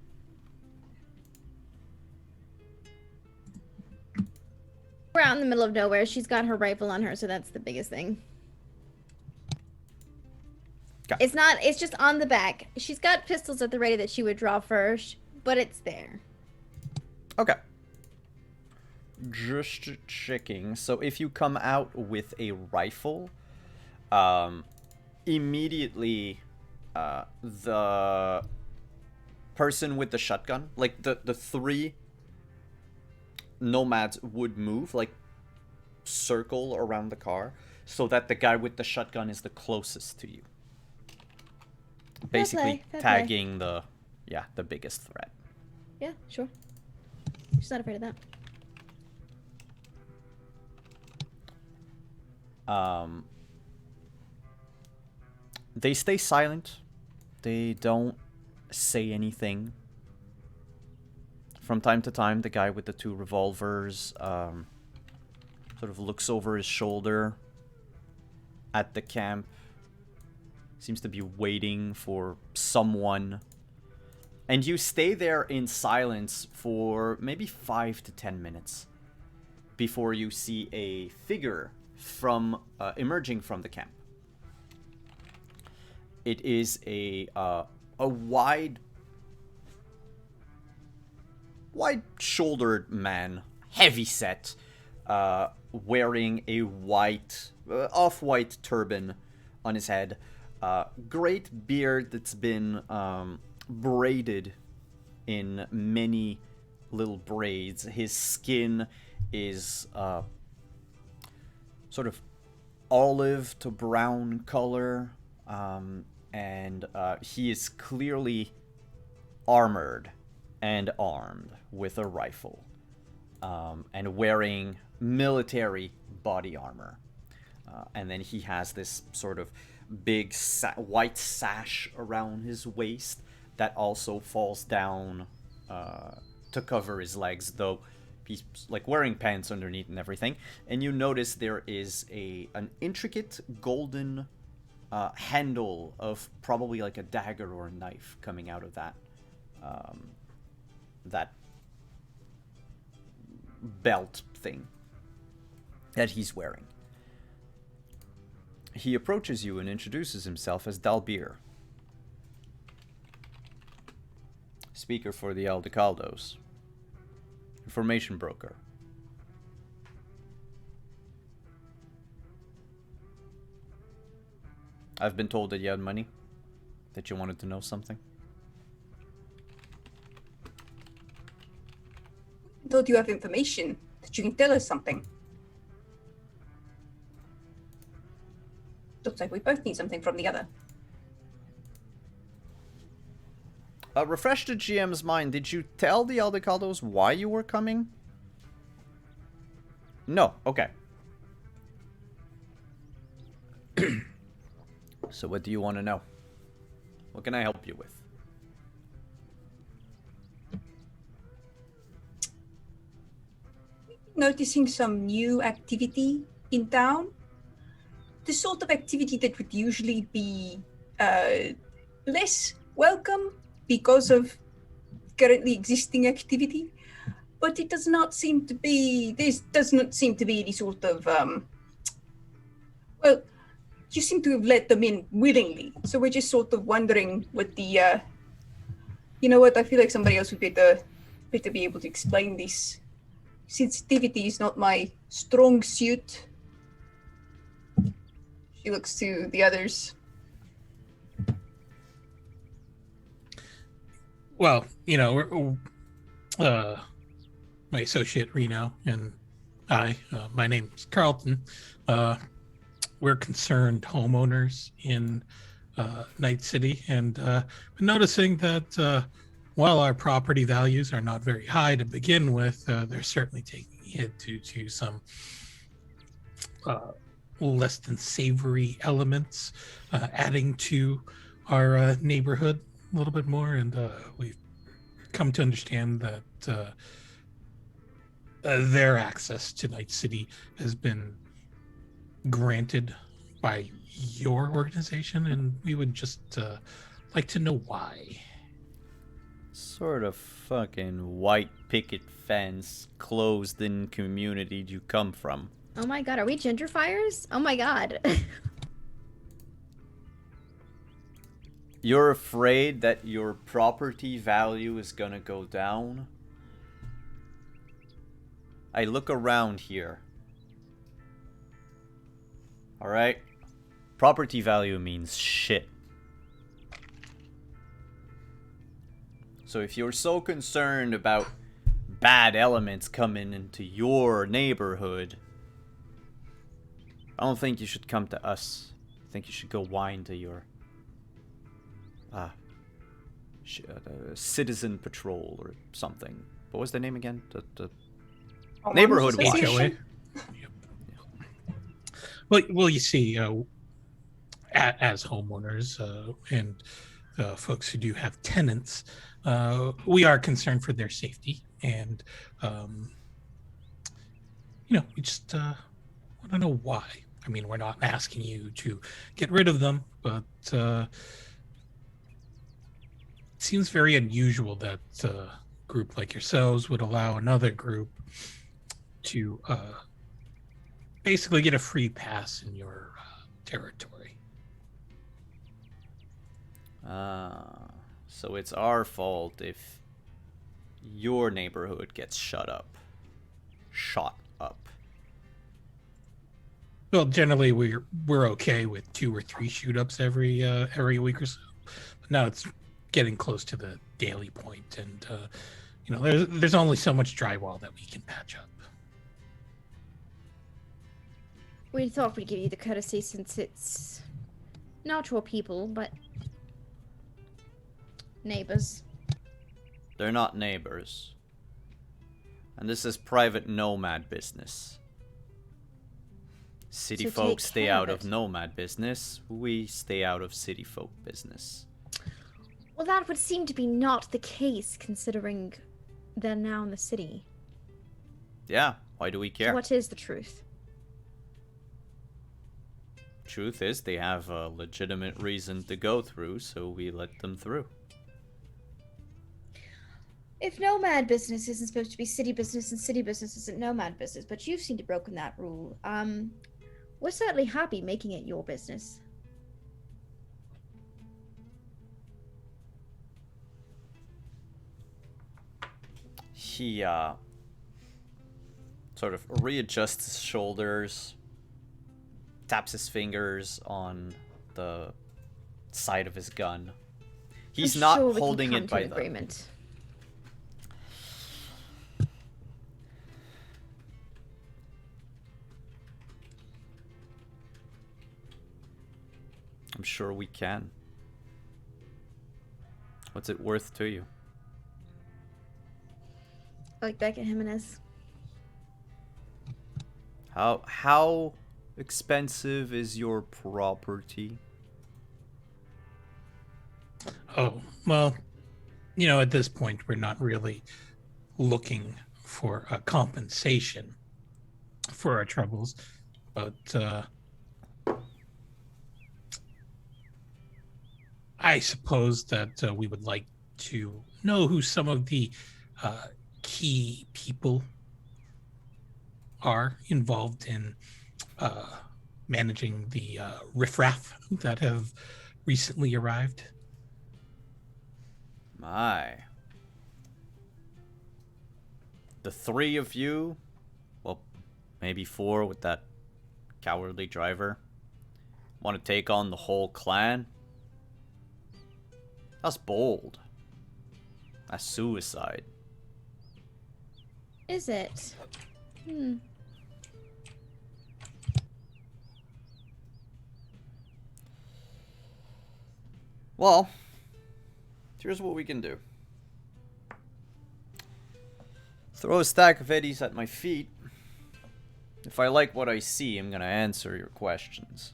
We're out in the middle of nowhere. She's got her rifle on her, so that's the biggest thing. Okay. It's just on the back. She's got pistols at the ready that she would draw first, but it's there. Okay. Just checking. So if you come out with a rifle, immediately the person with the shotgun, like the three nomads would move, like circle around the car, so that the guy with the shotgun is the closest to you. Basically Fair play. tagging the biggest threat. Yeah, sure. She's not afraid of that. They stay silent. They don't say anything. From time to time, the guy with the two revolvers sort of looks over his shoulder at the camp. Seems to be waiting for someone. And you stay there in silence for maybe 5 to 10 minutes before you see a figure from emerging from the camp. It is a wide-shouldered man, heavy set, wearing a white, off-white turban on his head. Great beard that's been braided in many little braids. His skin is sort of olive to brown color, and he is clearly armored and armed with a rifle. and wearing military body armor. And then he has this sort of big white sash around his waist that also falls down to cover his legs, though he's like wearing pants underneath and everything. And you notice there is an intricate golden handle of probably like a dagger or a knife coming out of that belt thing that he's wearing. He approaches you and introduces himself as Dalbir, speaker for the Aldecaldos, information broker. I've been told that you had money, that you wanted to know something. Told you have information, that you can tell us something. Looks like we both need something from the other. Refresh the GM's mind. Did you tell the Aldecaldos why you were coming? No. Okay. So what do you want to know? What can I help you with? Noticing some new activity in town. The sort of activity that would usually be less welcome because of currently existing activity, but it does not seem to be. This does not seem to be any sort of. Well, you seem to have let them in willingly, so we're just sort of wondering what the. You know what? I feel like somebody else would better be able to explain this. Sensitivity is not my strong suit. She looks to the others. Well, my associate Reno and I, my name's Carlton. We're concerned homeowners in Night City, and been noticing that while our property values are not very high to begin with, they're certainly taking a hit due to some less than savory elements adding to our neighborhood a little bit more, and we've come to understand that their access to Night City has been granted by your organization, and we would just like to know why. Sort of fucking white picket fence, closed-in community do you come from? Oh my god, are we gentrifiers? Oh my god. You're afraid that your property value is gonna go down? I look around here. Alright? Property value means shit. So if you're so concerned about bad elements coming into your neighborhood, I don't think you should come to us. I think you should go whine to your citizen patrol or something. What was the name again? The neighborhood watch. HOA. Well, you see, as homeowners and folks who do have tenants, we are concerned for their safety, and we just want to know why. I mean, we're not asking you to get rid of them, but it seems very unusual that a group like yourselves would allow another group to basically get a free pass in your territory. So it's our fault if your neighborhood gets shot up. Well, generally we're okay with 2 or 3 shoot-ups every week or so. But now it's getting close to the daily point, and there's only so much drywall that we can patch up. We thought we'd give you the courtesy since it's not your people, but neighbors. They're not neighbors. And this is private nomad business. City So folk take stay care out of of it. nomad business. We stay out of city folk business. Well, that would seem to be not the case, considering they're now in the city. Yeah, why do we So care? what is the truth? Truth is, they have a legitimate reason to go through, so we let them through. If nomad business isn't supposed to be city business and city business isn't nomad business, but you've seemed to have broken that rule, we're certainly happy making it your business. He, sort of readjusts his shoulders, taps his fingers on the side of his gun. He's I'm not sure we can holding come it to by an the... agreement. I'm sure we can. What's it worth to you? Like Beckett Jimenez. How expensive is your property? Oh, well, you know, at this point, we're not really looking for a compensation for our troubles, but I suppose that we would like to know who some of the key people are involved in managing the riffraff that have recently arrived. My. The three of you, well, maybe four with that cowardly driver, want to take on the whole clan? That's bold. That's suicide. Is it? Well, here's what we can do. Throw a stack of eddies at my feet. If I like what I see, I'm gonna answer your questions.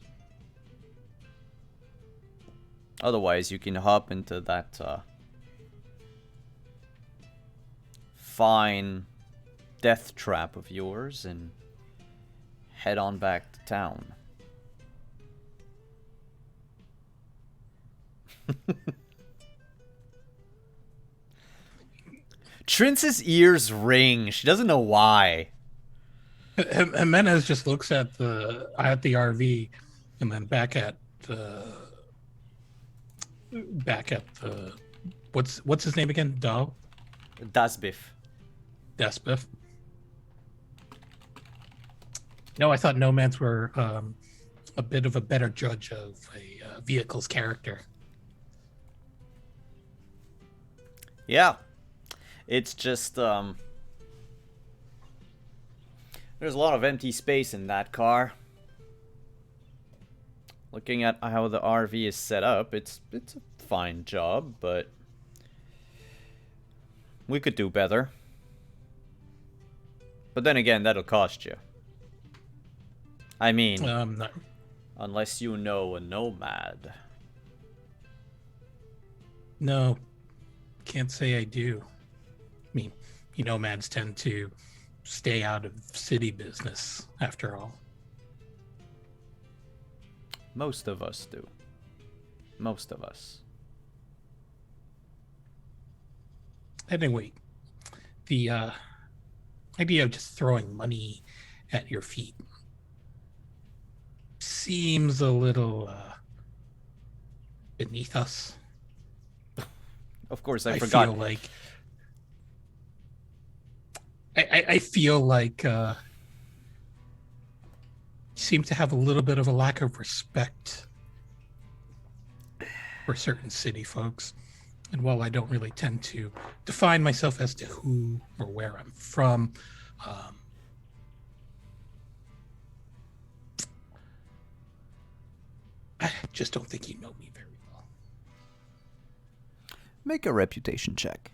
Otherwise, you can hop into that fine death trap of yours and head on back to town. Trince's ears ring. She doesn't know why. Jimenez just looks at the RV and then back at the what's his name again? Dasbiff. Despiff. No, I thought nomads were a bit of a better judge of a vehicle's character. Yeah. It's just, there's a lot of empty space in that car. Looking at how the RV is set up, it's a fine job, but we could do better. But then again, that'll cost you. I mean, unless you know a nomad. No, can't say I do. I mean, you nomads tend to stay out of city business, after all. Most of us do. Most of us. Anyway, the idea of just throwing money at your feet seems a little beneath us. Of course, I forgot. Feel like I feel like you seem to have a little bit of a lack of respect for certain city folks. And while I don't really tend to define myself as to who or where I'm from, I just don't think you know me very well. Make a reputation check.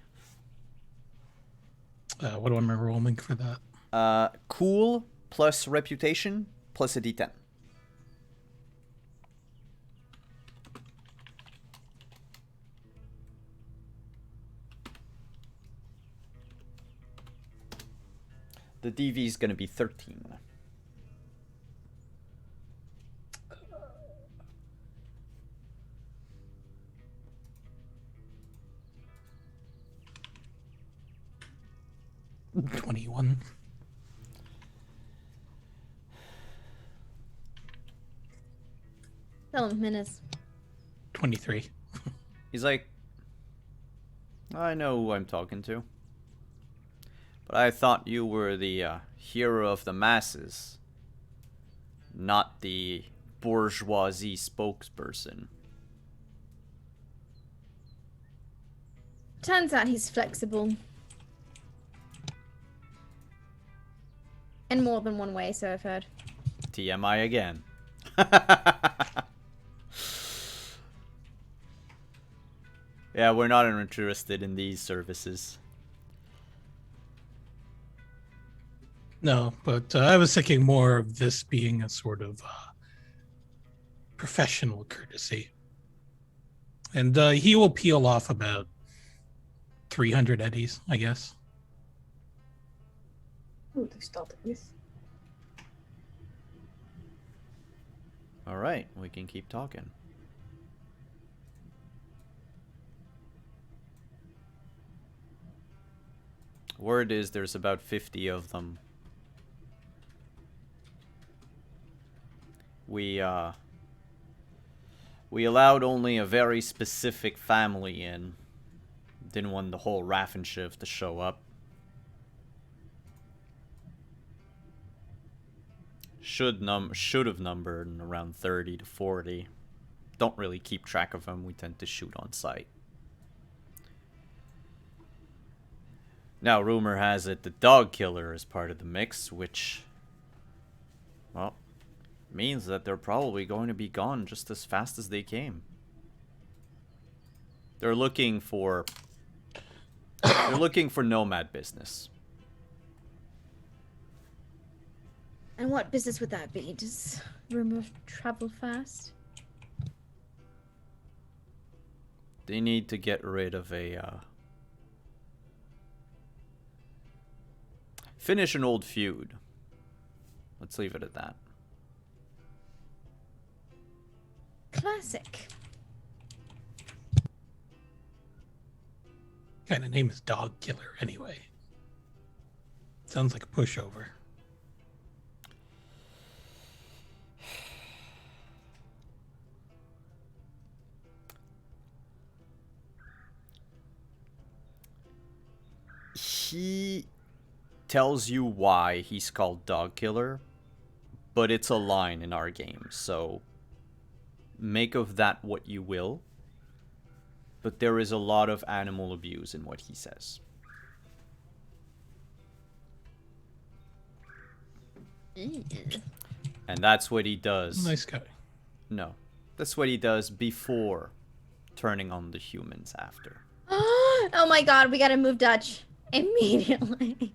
What am I rolling for that? Cool plus reputation plus a d10. The DV is going to be 13. $21. Tell him, Menace. 23. He's like, I know who I'm talking to. But I thought you were the hero of the masses, not the bourgeoisie spokesperson. Turns out he's flexible. In more than one way, so I've heard. TMI again. Yeah, we're not interested in these services. No, but I was thinking more of this being a sort of professional courtesy. And he will peel off about 300 eddies, I guess. Ooh, they started with. Alright, we can keep talking. Word is there's about 50 of them. We allowed only a very specific family in. Didn't want the whole Raffenschiff to show up. Should have numbered around 30 to 40. Don't really keep track of them. We tend to shoot on sight. Now, rumor has it the dog killer is part of the mix, which, well, means that they're probably going to be gone just as fast as they came. They're looking for nomad business. And what business would that be? Does rumor travel fast? They need to get rid of finish an old feud. Let's leave it at that. Classic. Kind of name is Dog Killer anyway. Sounds like a pushover. He tells you why he's called Dog Killer, but it's a line in our game, so make of that what you will. But there is a lot of animal abuse in what he says. And that's what he does. Nice guy. No. That's what he does before turning on the humans after. Oh my god, we gotta move Dutch. Immediately.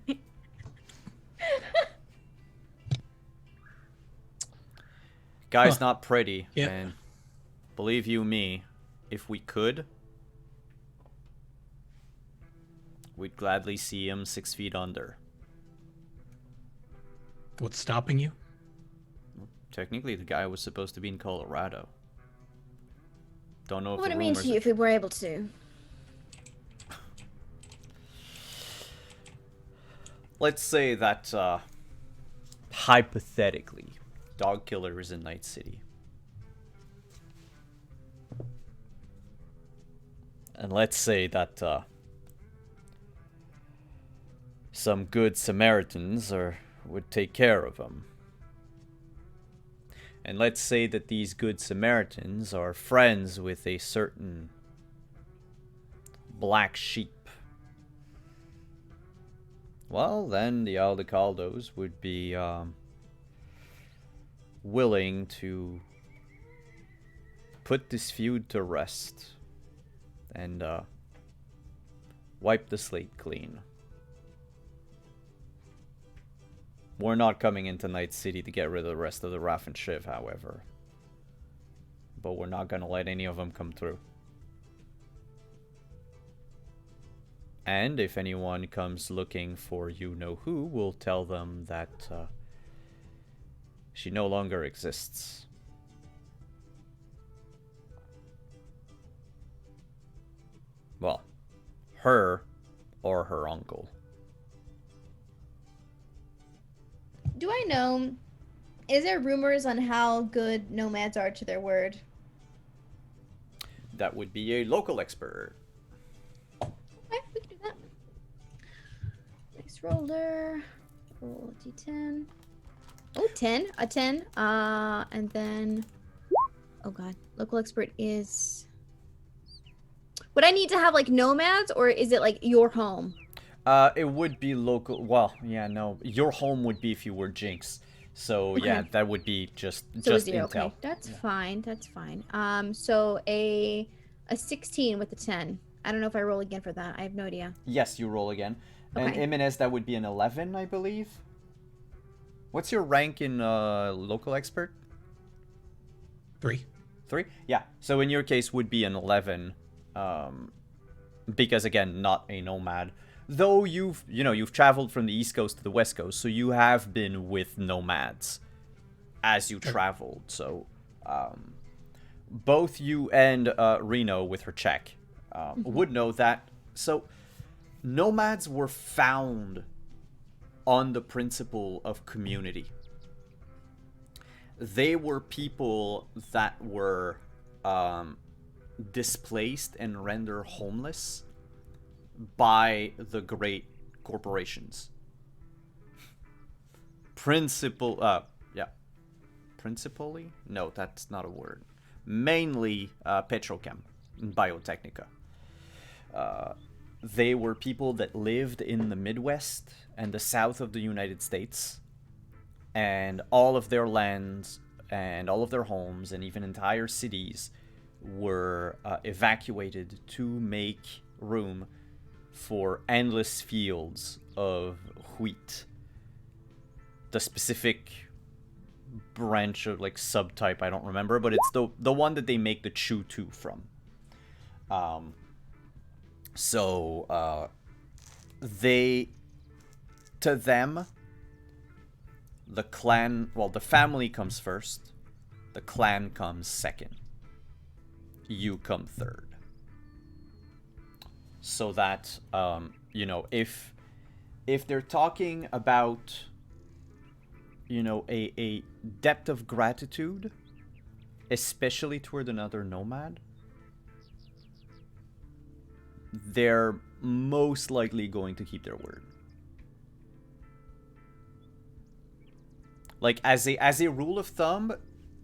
Guy's not pretty. Yep. And believe you me, if we could, we'd gladly see him 6 feet under. What's stopping you? Technically, the guy was supposed to be in Colorado. Don't know if What would the it mean rumors to you if we were able to? Let's say that, hypothetically, Dog Killer is in Night City. And let's say that, some good Samaritans would take care of him. And let's say that these good Samaritans are friends with a certain black sheep. Well, then the Aldecaldos would be willing to put this feud to rest and wipe the slate clean. We're not coming into Night City to get rid of the rest of the Raf and Shiv, however. But we're not gonna let any of them come through. And if anyone comes looking for you-know-who, we'll tell them that she no longer exists. Well, her or her uncle. Do I know? Is there rumors on how good nomads are to their word? That would be a local expert. Okay, we can do that. Nice roller. Roll a d10. Oh, 10. A 10. And then... Oh god. Local expert is... Would I need to have, like, nomads, or is it, like, your home? It would be local. Well, yeah, no. Your home would be if you were Jinx. So, Okay. yeah, that would be just So zero. intel. Okay, that's fine. That's fine. So a 16 with a 10. I don't know if I roll again for that. I have no idea. Yes, you roll again. And Okay. Jimenez, that would be an 11, I believe. What's your rank in local expert? 3. 3? Yeah. So in your case would be an 11. Because again, not a nomad. Though you've traveled from the East Coast to the West Coast, so you have been with nomads as you traveled. So both you and Reno with her check would know that. So nomads were found on the principle of community. They were people that were displaced and rendered homeless by the great corporations. Principally? No, that's not a word. Mainly Petrochem and Biotechnica. They were people that lived in the Midwest and the South of the United States, and all of their lands and all of their homes and even entire cities were evacuated to make room for endless fields of wheat. The specific branch of like subtype I don't remember, but it's the one that they make the chew-to from. To them, the clan, well, the family comes first, the clan comes second, you come third. So that, if they're talking about, a depth of gratitude, especially toward another nomad, they're most likely going to keep their word. Like, as a rule of thumb,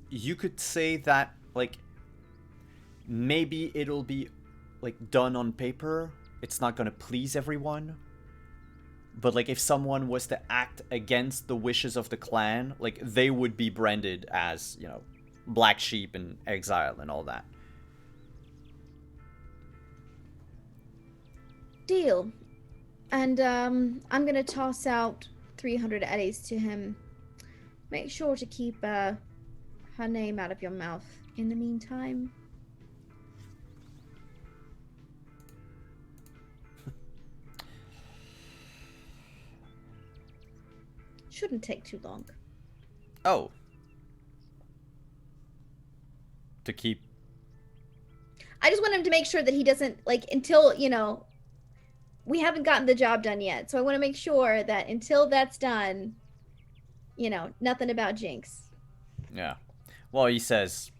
you could say that, like, maybe it'll be, like, done on paper. It's not gonna please everyone. But, like, if someone was to act against the wishes of the clan, like, they would be branded as, black sheep and exile and all that. Deal. And I'm gonna toss out 300 eddies to him. Make sure to keep her name out of your mouth in the meantime. Shouldn't take too long. Oh. To keep... I just want him to make sure that he doesn't, like, until, we haven't gotten the job done yet. So I want to make sure that until that's done, nothing about Jinx. Yeah. Well, he says...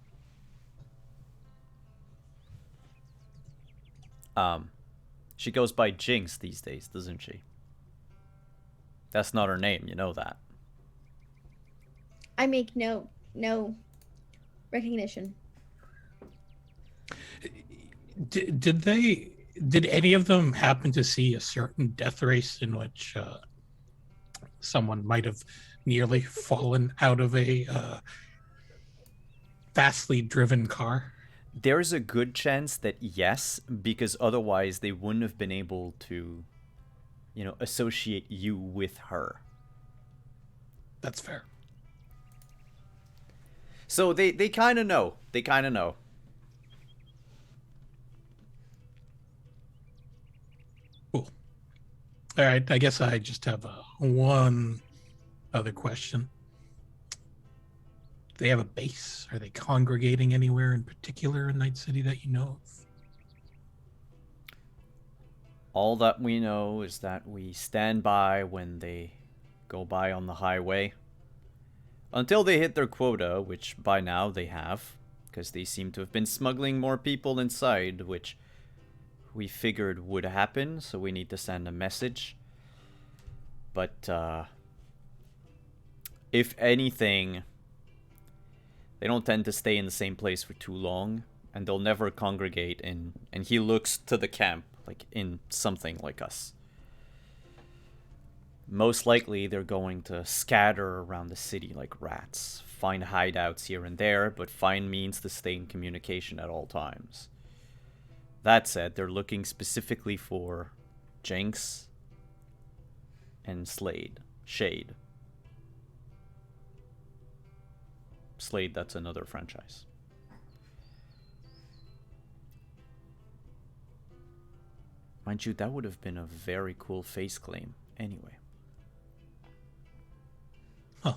she goes by Jinx these days, doesn't she? That's not her name, you know that. I make no recognition. Did any of them happen to see a certain death race in which someone might have nearly fallen out of a fastly driven car? There's a good chance that yes, because otherwise they wouldn't have been able to, associate you with her. That's fair. So they kind of know. They kind of know. Cool. All right. I guess I just have one other question. Do they have a base? Are they congregating anywhere in particular in Night City that you know of? All that we know is that we stand by when they go by on the highway. Until they hit their quota, which by now they have, because they seem to have been smuggling more people inside, which we figured would happen, so we need to send a message. But, if anything, they don't tend to stay in the same place for too long, and they'll never congregate in, and he looks to the camp, like in something like us. Most likely they're going to scatter around the city like rats, find hideouts here and there, but find means to stay in communication at all times. That said, they're looking specifically for Jinx and Shade. Slade, that's another franchise. Mind you, that would have been a very cool face claim anyway. Huh.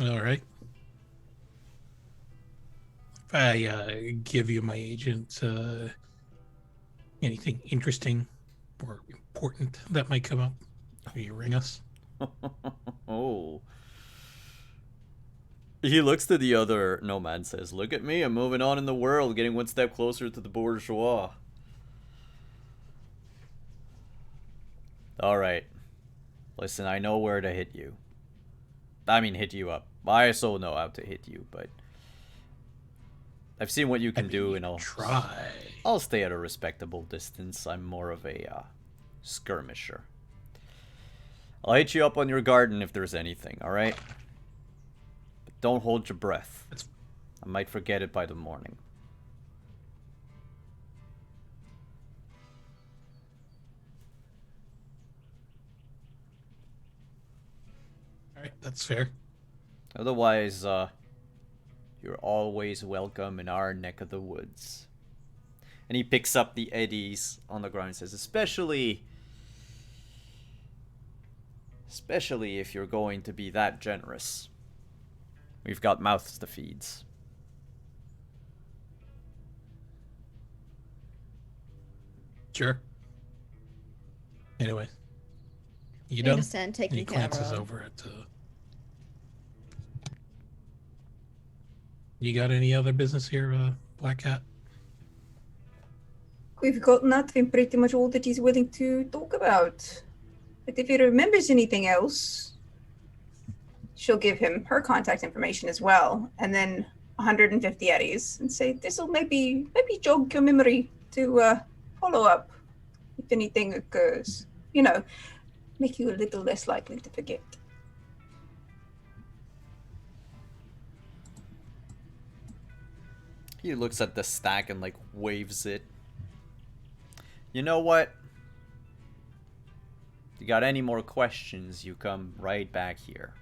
All right. If I give you my agent, anything interesting or important that might come up, will you ring us? Oh. He looks to the other nomad and says, "Look at me, I'm moving on in the world, getting one step closer to the bourgeois." Alright. Listen, I know where to hit you. I mean, hit you up. I also know how to hit you, but I've seen what you can do, and I'll stay at a respectable distance. I'm more of a skirmisher. I'll hit you up on your garden if there's anything, alright? But don't hold your breath. I might forget it by the morning. Alright, that's fair. Otherwise, you're always welcome in our neck of the woods. And he picks up the eddies on the ground and says, especially if you're going to be that generous. We've got mouths to feed. Sure. Anyway, you I done? understand And taking he care of glances her. over at. You got any other business here, Black Cat? We've gotten that from pretty much all that he's willing to talk about. But if he remembers anything else, she'll give him her contact information as well, and then 150 eddies, and say this'll maybe jog your memory to follow up if anything occurs. You know, make you a little less likely to forget. He looks at the stack and like waves it. You know what? If you got any more questions, you come right back here.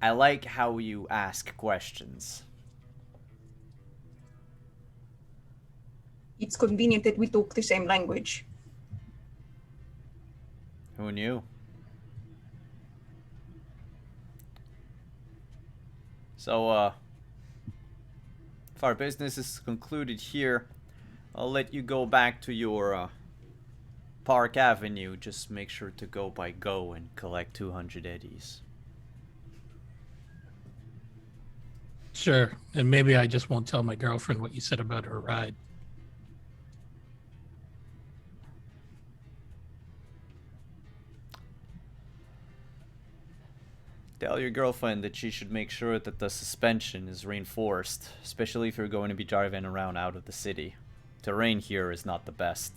I like how you ask questions. It's convenient that we talk the same language. Who knew? So, if our business is concluded here, I'll let you go back to your, Park Avenue. Just make sure to go by Go and collect 200 eddies. Sure. And maybe I just won't tell my girlfriend what you said about her ride. Tell your girlfriend that she should make sure that the suspension is reinforced, especially if you're going to be driving around out of the city. Terrain here is not the best.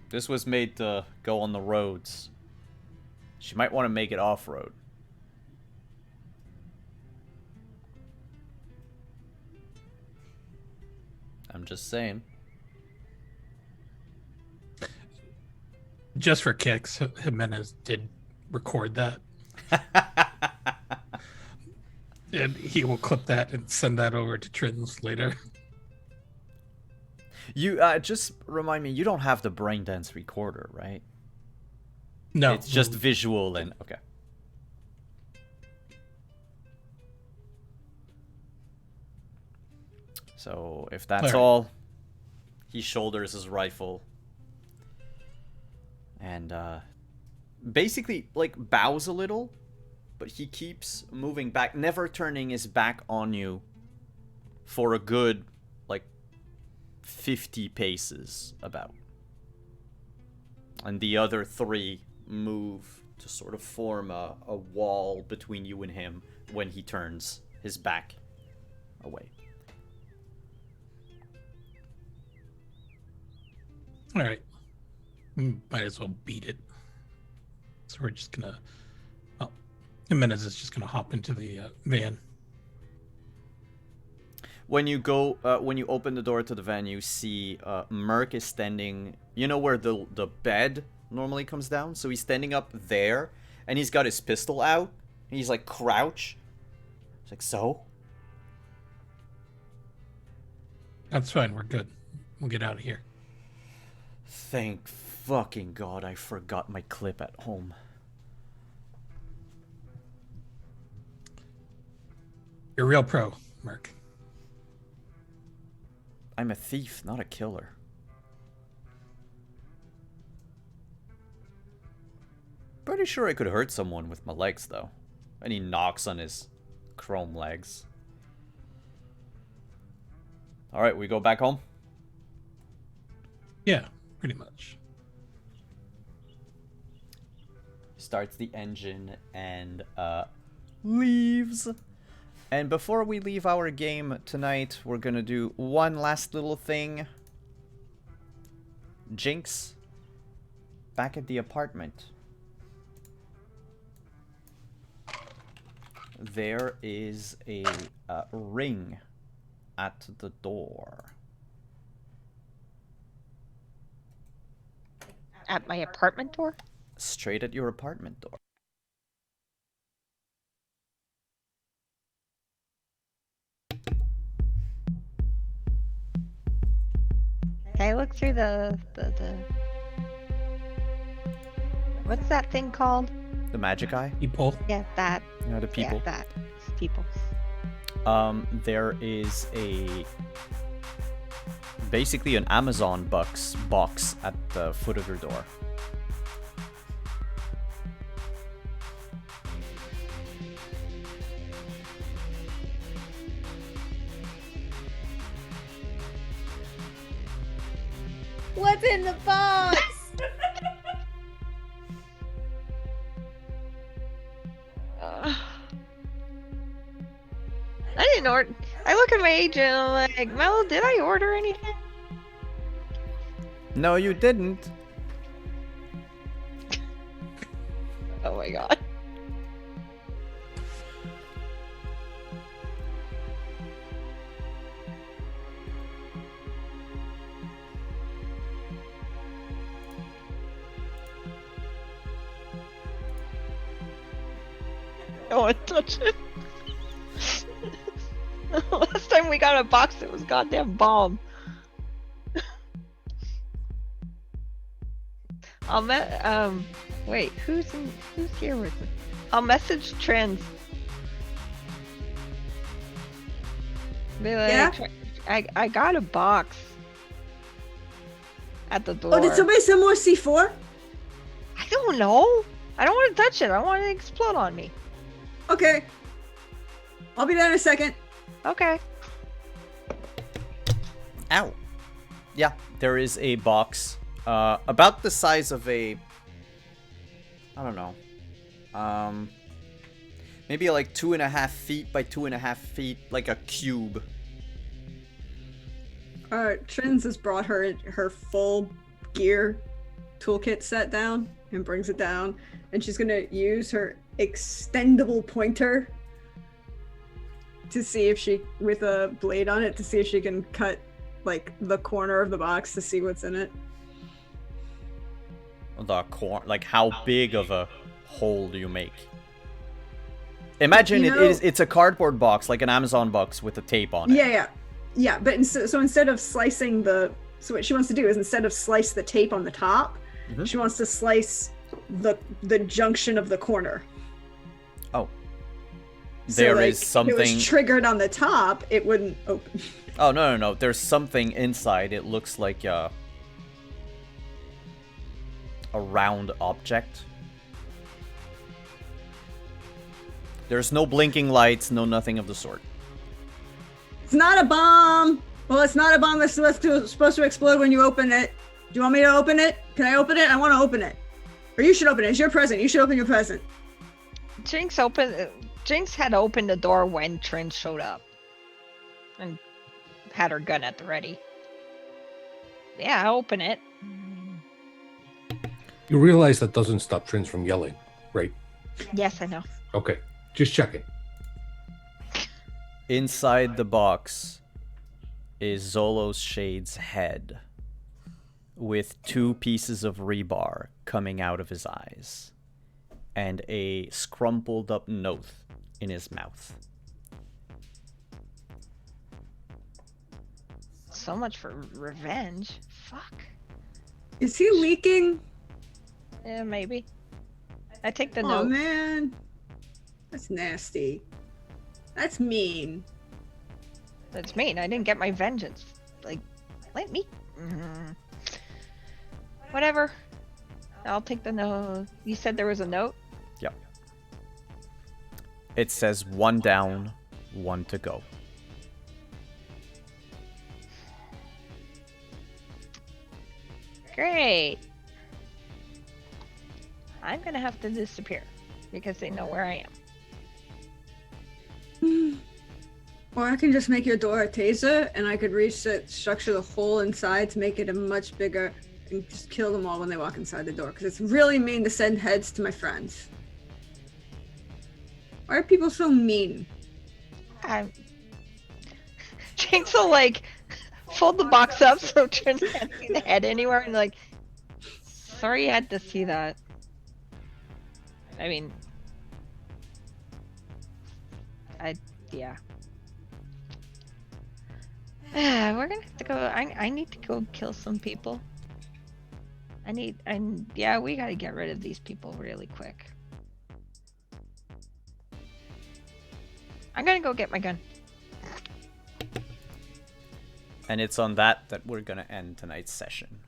This was made to go on the roads. She might want to make it off-road. I'm just saying. Just for kicks, Jimenez did record that. And he will clip that and send that over to Trins later. You just remind me, you don't have the Braindance recorder, right? No. It's just visual and okay. So if that's all, he shoulders his rifle and basically like bows a little, but he keeps moving back, never turning his back on you for a good like 50 paces about. And the other three move to sort of form a wall between you and him when he turns his back away. All right. Might as well beat it. So we're just gonna. Oh, Jimenez is just gonna hop into the van. When you go, when you open the door to the van, you see Merc is standing. You know where the bed normally comes down? So he's standing up there, and he's got his pistol out. And he's like crouch. It's like so. That's fine. We're good. We'll get out of here. Thank fucking God I forgot my clip at home. You're a real pro, Merc. I'm a thief, not a killer. Pretty sure I could hurt someone with my legs, though. And he knocks on his chrome legs. Alright, we go back home? Yeah, pretty much. Starts the engine and leaves. And before we leave our game tonight, we're gonna do one last little thing. Jinx, back at the apartment. There is a ring at the door. At my apartment door? Straight at your apartment door. Can I look through the what's that thing called? The magic eye? People. Yeah, that. You know, the people. Yeah, that. It's people. There is basically an Amazon box at the foot of your door. What's in the box? I didn't order. I look at my agent and I'm like, Mel, did I order anything? No, you didn't. Oh my god. I want to touch it. Last time we got a box, it was goddamn bomb. Wait, who's here with me? I'll message Trends. Be like, Yeah? I got a box at the door. Oh, did somebody send more C4? I don't know. I don't want to touch it. I want it to explode on me. Okay. I'll be there in a second. Okay. Ow. Yeah, there is a box about the size of a, I don't know, maybe like 2.5 feet by 2.5 feet, like a cube. Trins has brought her full gear toolkit set down and brings it down, and she's gonna use her extendable pointer to see if she, with a blade on it, to see if she can cut like the corner of the box to see what's in it. the corn? Like, how big of a hole do you make? Imagine it's a cardboard box, like an Amazon box with a tape on it. Yeah. But instead of slicing so what she wants to do is instead of slice the tape on the top, she wants to slice the junction of the corner. Oh. So, There like, is something. If it was triggered on the top, it wouldn't open. Oh, no. There's something inside. It looks like a round object. There's no blinking lights, no nothing of the sort. It's not a bomb. Well, it's not a bomb that's supposed to explode when you open it. Do you want me to open it? Can I open it? I want to open it. Or you should open it. It's your present. You should open your present. Jinx had opened the door when Trin showed up. And had her gun at the ready. Yeah, I'll open it. You realize that doesn't stop Trins from yelling, right? Yes, I know. Okay, just checking. Inside the box is Zolo's Shade's head, with 2 pieces of rebar coming out of his eyes, and a scrumpled up note in his mouth. So much for revenge. Fuck. Is he leaking? Yeah, maybe. I take the Oh note. man, that's nasty. That's mean. That's mean. I didn't get my vengeance. Like, let me. Whatever. I'll take the note. You said there was a note? Yep. It says 1 down, 1 to go. Great. I'm gonna have to disappear because they know where I am. Or I can just make your door a taser, and I could structure the hole inside to make it a much bigger, and just kill them all when they walk inside the door. Because it's really mean to send heads to my friends. Why are people so mean? Jinx will like fold the box up so Trin can't see the head anywhere, and like, sorry you had to see that. I mean, yeah. We're gonna have to go. I need to go kill some people. Yeah, we gotta get rid of these people really quick. I'm gonna go get my gun. And it's on that we're gonna end tonight's session.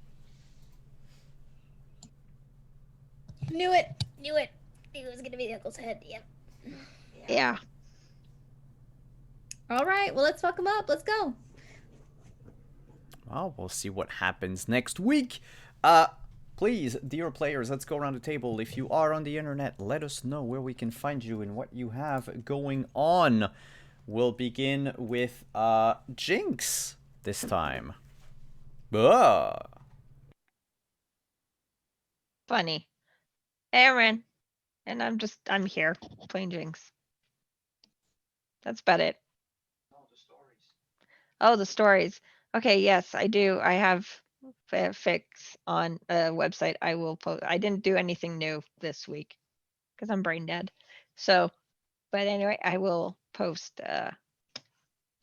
Knew it. Knew it was gonna be Uncle's head. Yep. Yeah. All right. Well, let's fuck him up. Let's go. Well, we'll see what happens next week. Please, dear players, let's go around the table. If you are on the internet, let us know where we can find you and what you have going on. We'll begin with Jinx this time. Funny. Aaron. And I'm here playing Jinx. That's about it. Oh, the stories. Okay, yes, I do. I have fanfics on a website. I will post. I didn't do anything new this week because I'm brain dead. So, but anyway, I will post the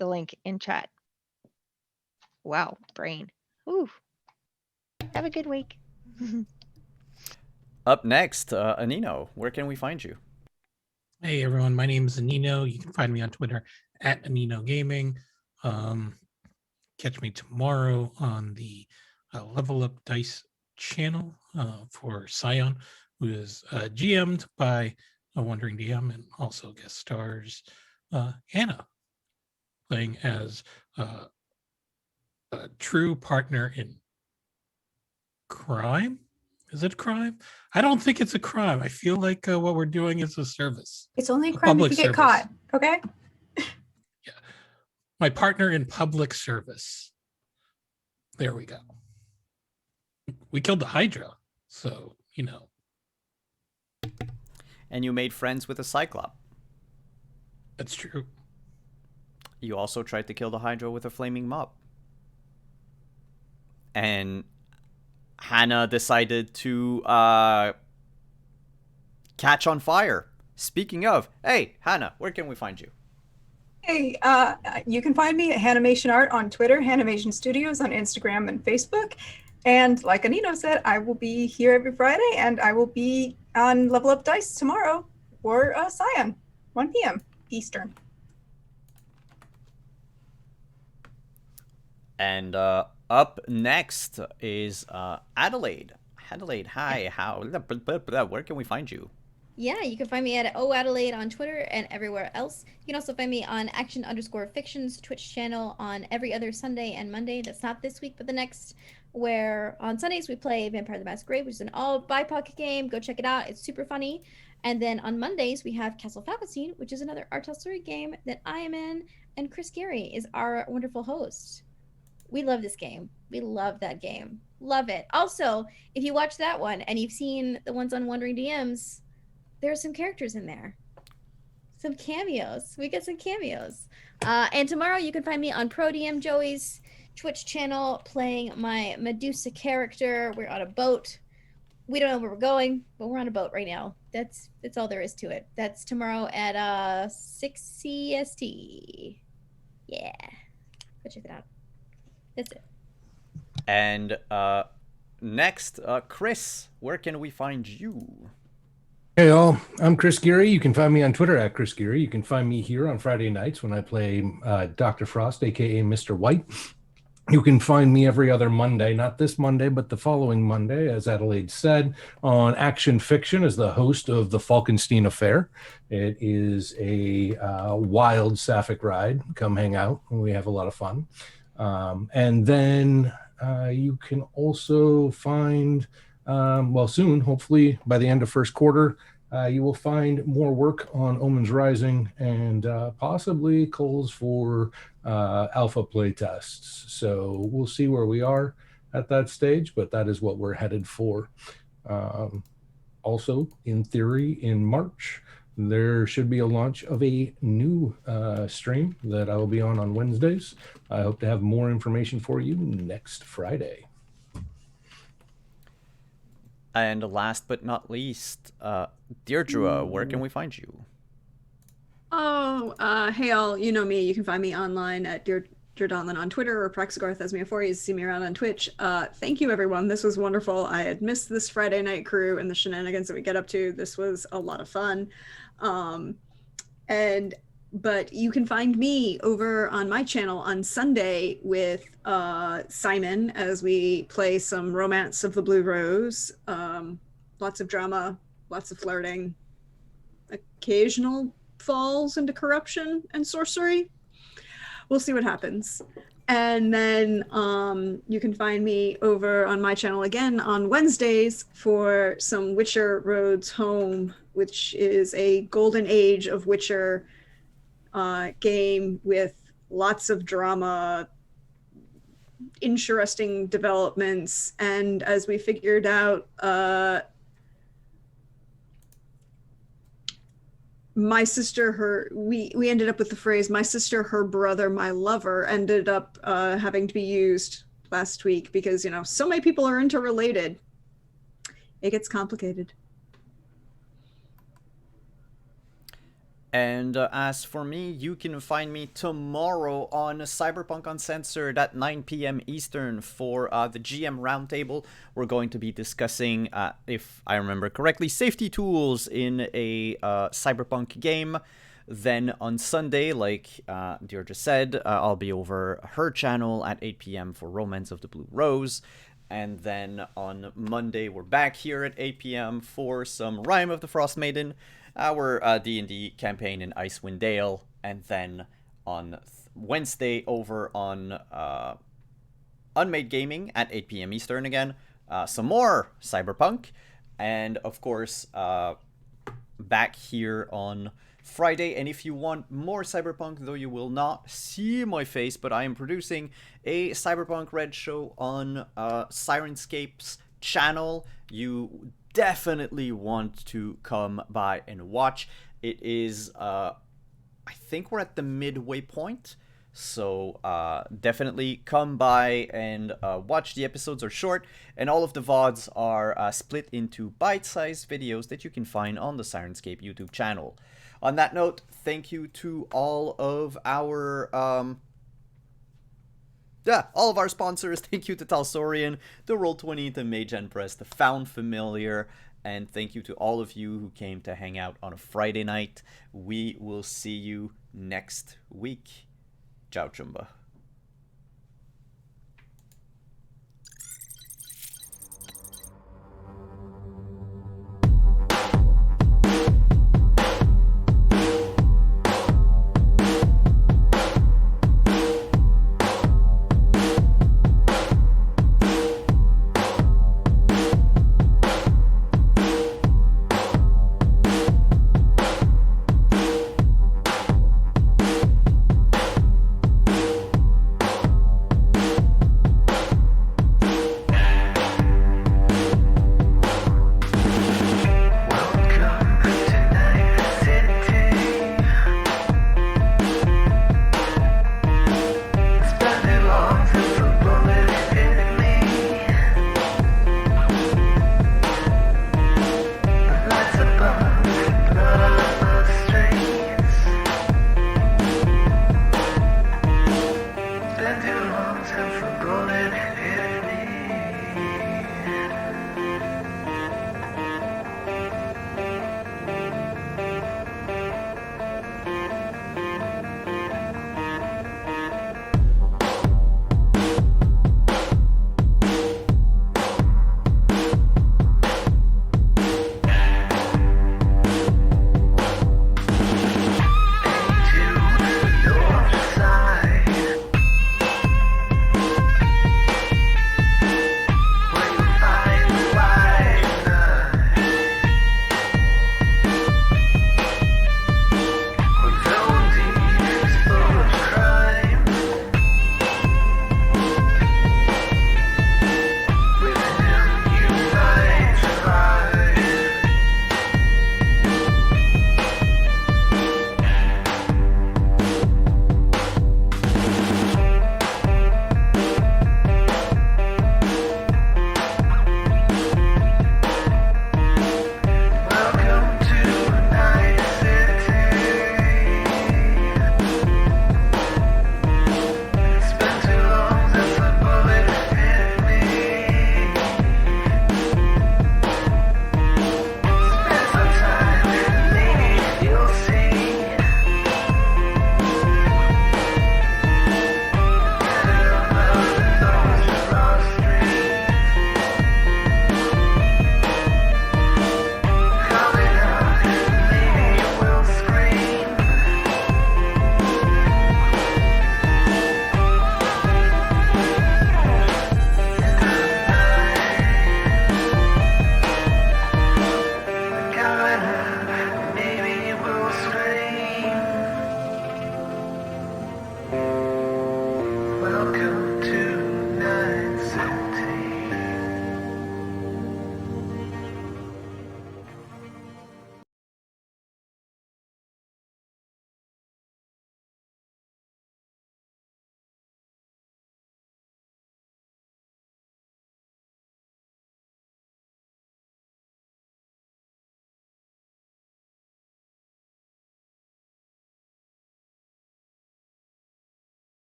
link in chat. Wow, brain. Ooh. Have a good week. Up next, Anino, where can we find you? Hey everyone, my name is Anino. You can find me on Twitter at Anino Gaming. Catch me tomorrow on the Level Up Dice channel for Scion, who is GM'd by a Wandering DM and also guest stars Hannah, playing as a true partner in crime. Is it a crime? I don't think it's a crime. I feel like what we're doing is a service. It's only a crime if you get caught, okay? Yeah. My partner in public service. There we go. We killed the Hydra, so, you know. And you made friends with a Cyclop. That's true. You also tried to kill the Hydra with a flaming mop. And Hannah decided to catch on fire. Speaking of, hey, Hannah, where can we find you? Hey, you can find me at Hanimation Art on Twitter, Hanimation Studios on Instagram and Facebook. And like Anino said, I will be here every Friday, and I will be on Level Up Dice tomorrow for Scion, 1 p.m. Eastern. And up next is Adelaide. Adelaide, hi. Where can we find you? Yeah, you can find me at Adelaide on Twitter and everywhere else. You can also find me on Action_Fictions Twitch channel on every other Sunday and Monday. That's not this week, but the next, where on Sundays we play Vampire the Masquerade, which is an all BIPOC game. Go check it out. It's super funny. And then on Mondays we have Castle Falcon, which is another art story game that I am in, and Chris Geary is our wonderful host. We love this game. We love that game. Love it. Also, if you watch that one and you've seen the ones on Wandering DMs, there are some characters in there. Some cameos. We get some cameos. And tomorrow you can find me on ProDM Joey's Twitch channel playing my Medusa character. We're on a boat. We don't know where we're going, but we're on a boat right now. That's all there is to it. That's tomorrow at 6 CST. Yeah. Go check it out. That's it. And next, Chris, where can we find you? Hey all, I'm Chris Geary. You can find me on Twitter at Chris Geary. You can find me here on Friday nights when I play Dr. Frost, aka Mr. White. You can find me every other Monday, not this Monday, but the following Monday, as Adelaide said, on Action Fiction as the host of the Falkenstein Affair. It is a wild sapphic ride. Come hang out, and we have a lot of fun. And then you can also find, soon, hopefully by the end of first quarter, you will find more work on Omen's Rising and possibly calls for alpha play tests. So we'll see where we are at that stage, but that is what we're headed for. Also, in theory, in March, there should be a launch of a new stream that I will be on Wednesdays. I hope to have more information for you next Friday. And last but not least, Deirdre, where can we find you? Hey all, you know me. You can find me online at Deirdre Donlin on Twitter, or Praxagarth as me see me around on Twitch. Thank you everyone. This was wonderful. I had missed this Friday night crew and the shenanigans that we get up to. This was a lot of fun. But you can find me over on my channel on Sunday with Simon as we play some Romance of the Blue Rose. Lots of drama, lots of flirting, occasional falls into corruption and sorcery. We'll see what happens. And then you can find me over on my channel again on Wednesdays for some Witcher Roads Home, which is a golden age of Witcher game with lots of drama, interesting developments, and as we figured out, my sister, we ended up with the phrase "my sister, her brother, my lover" ended up having to be used last week because, you know, so many people are interrelated. It gets complicated. And as for me, you can find me tomorrow on Cyberpunk Uncensored at 9 p.m. Eastern for the GM Roundtable. We're going to be discussing, if I remember correctly, safety tools in a Cyberpunk game. Then on Sunday, like Deirdre said, I'll be over her channel at 8 p.m. for Romance of the Blue Rose. And then on Monday, we're back here at 8 p.m. for some Rime of the Frost Maiden, our D&D campaign in Icewind Dale, and then on Wednesday over on Unmade Gaming at 8 p.m. Eastern again, some more Cyberpunk, and of course back here on Friday. And if you want more Cyberpunk, though you will not see my face, but I am producing a Cyberpunk Red show on Sirenscape's channel. You definitely want to come by and watch. It is I think we're at the midway point, So definitely come by and watch. The episodes are short, and all of the VODs are split into bite-sized videos that you can find on the Sirenscape YouTube channel. On that note, thank you to all of our all of our sponsors. Thank you to Talsorian, the Roll20, the Mage Empress, the Found Familiar, and thank you to all of you who came to hang out on a Friday night. We will see you next week. Ciao, Chumba.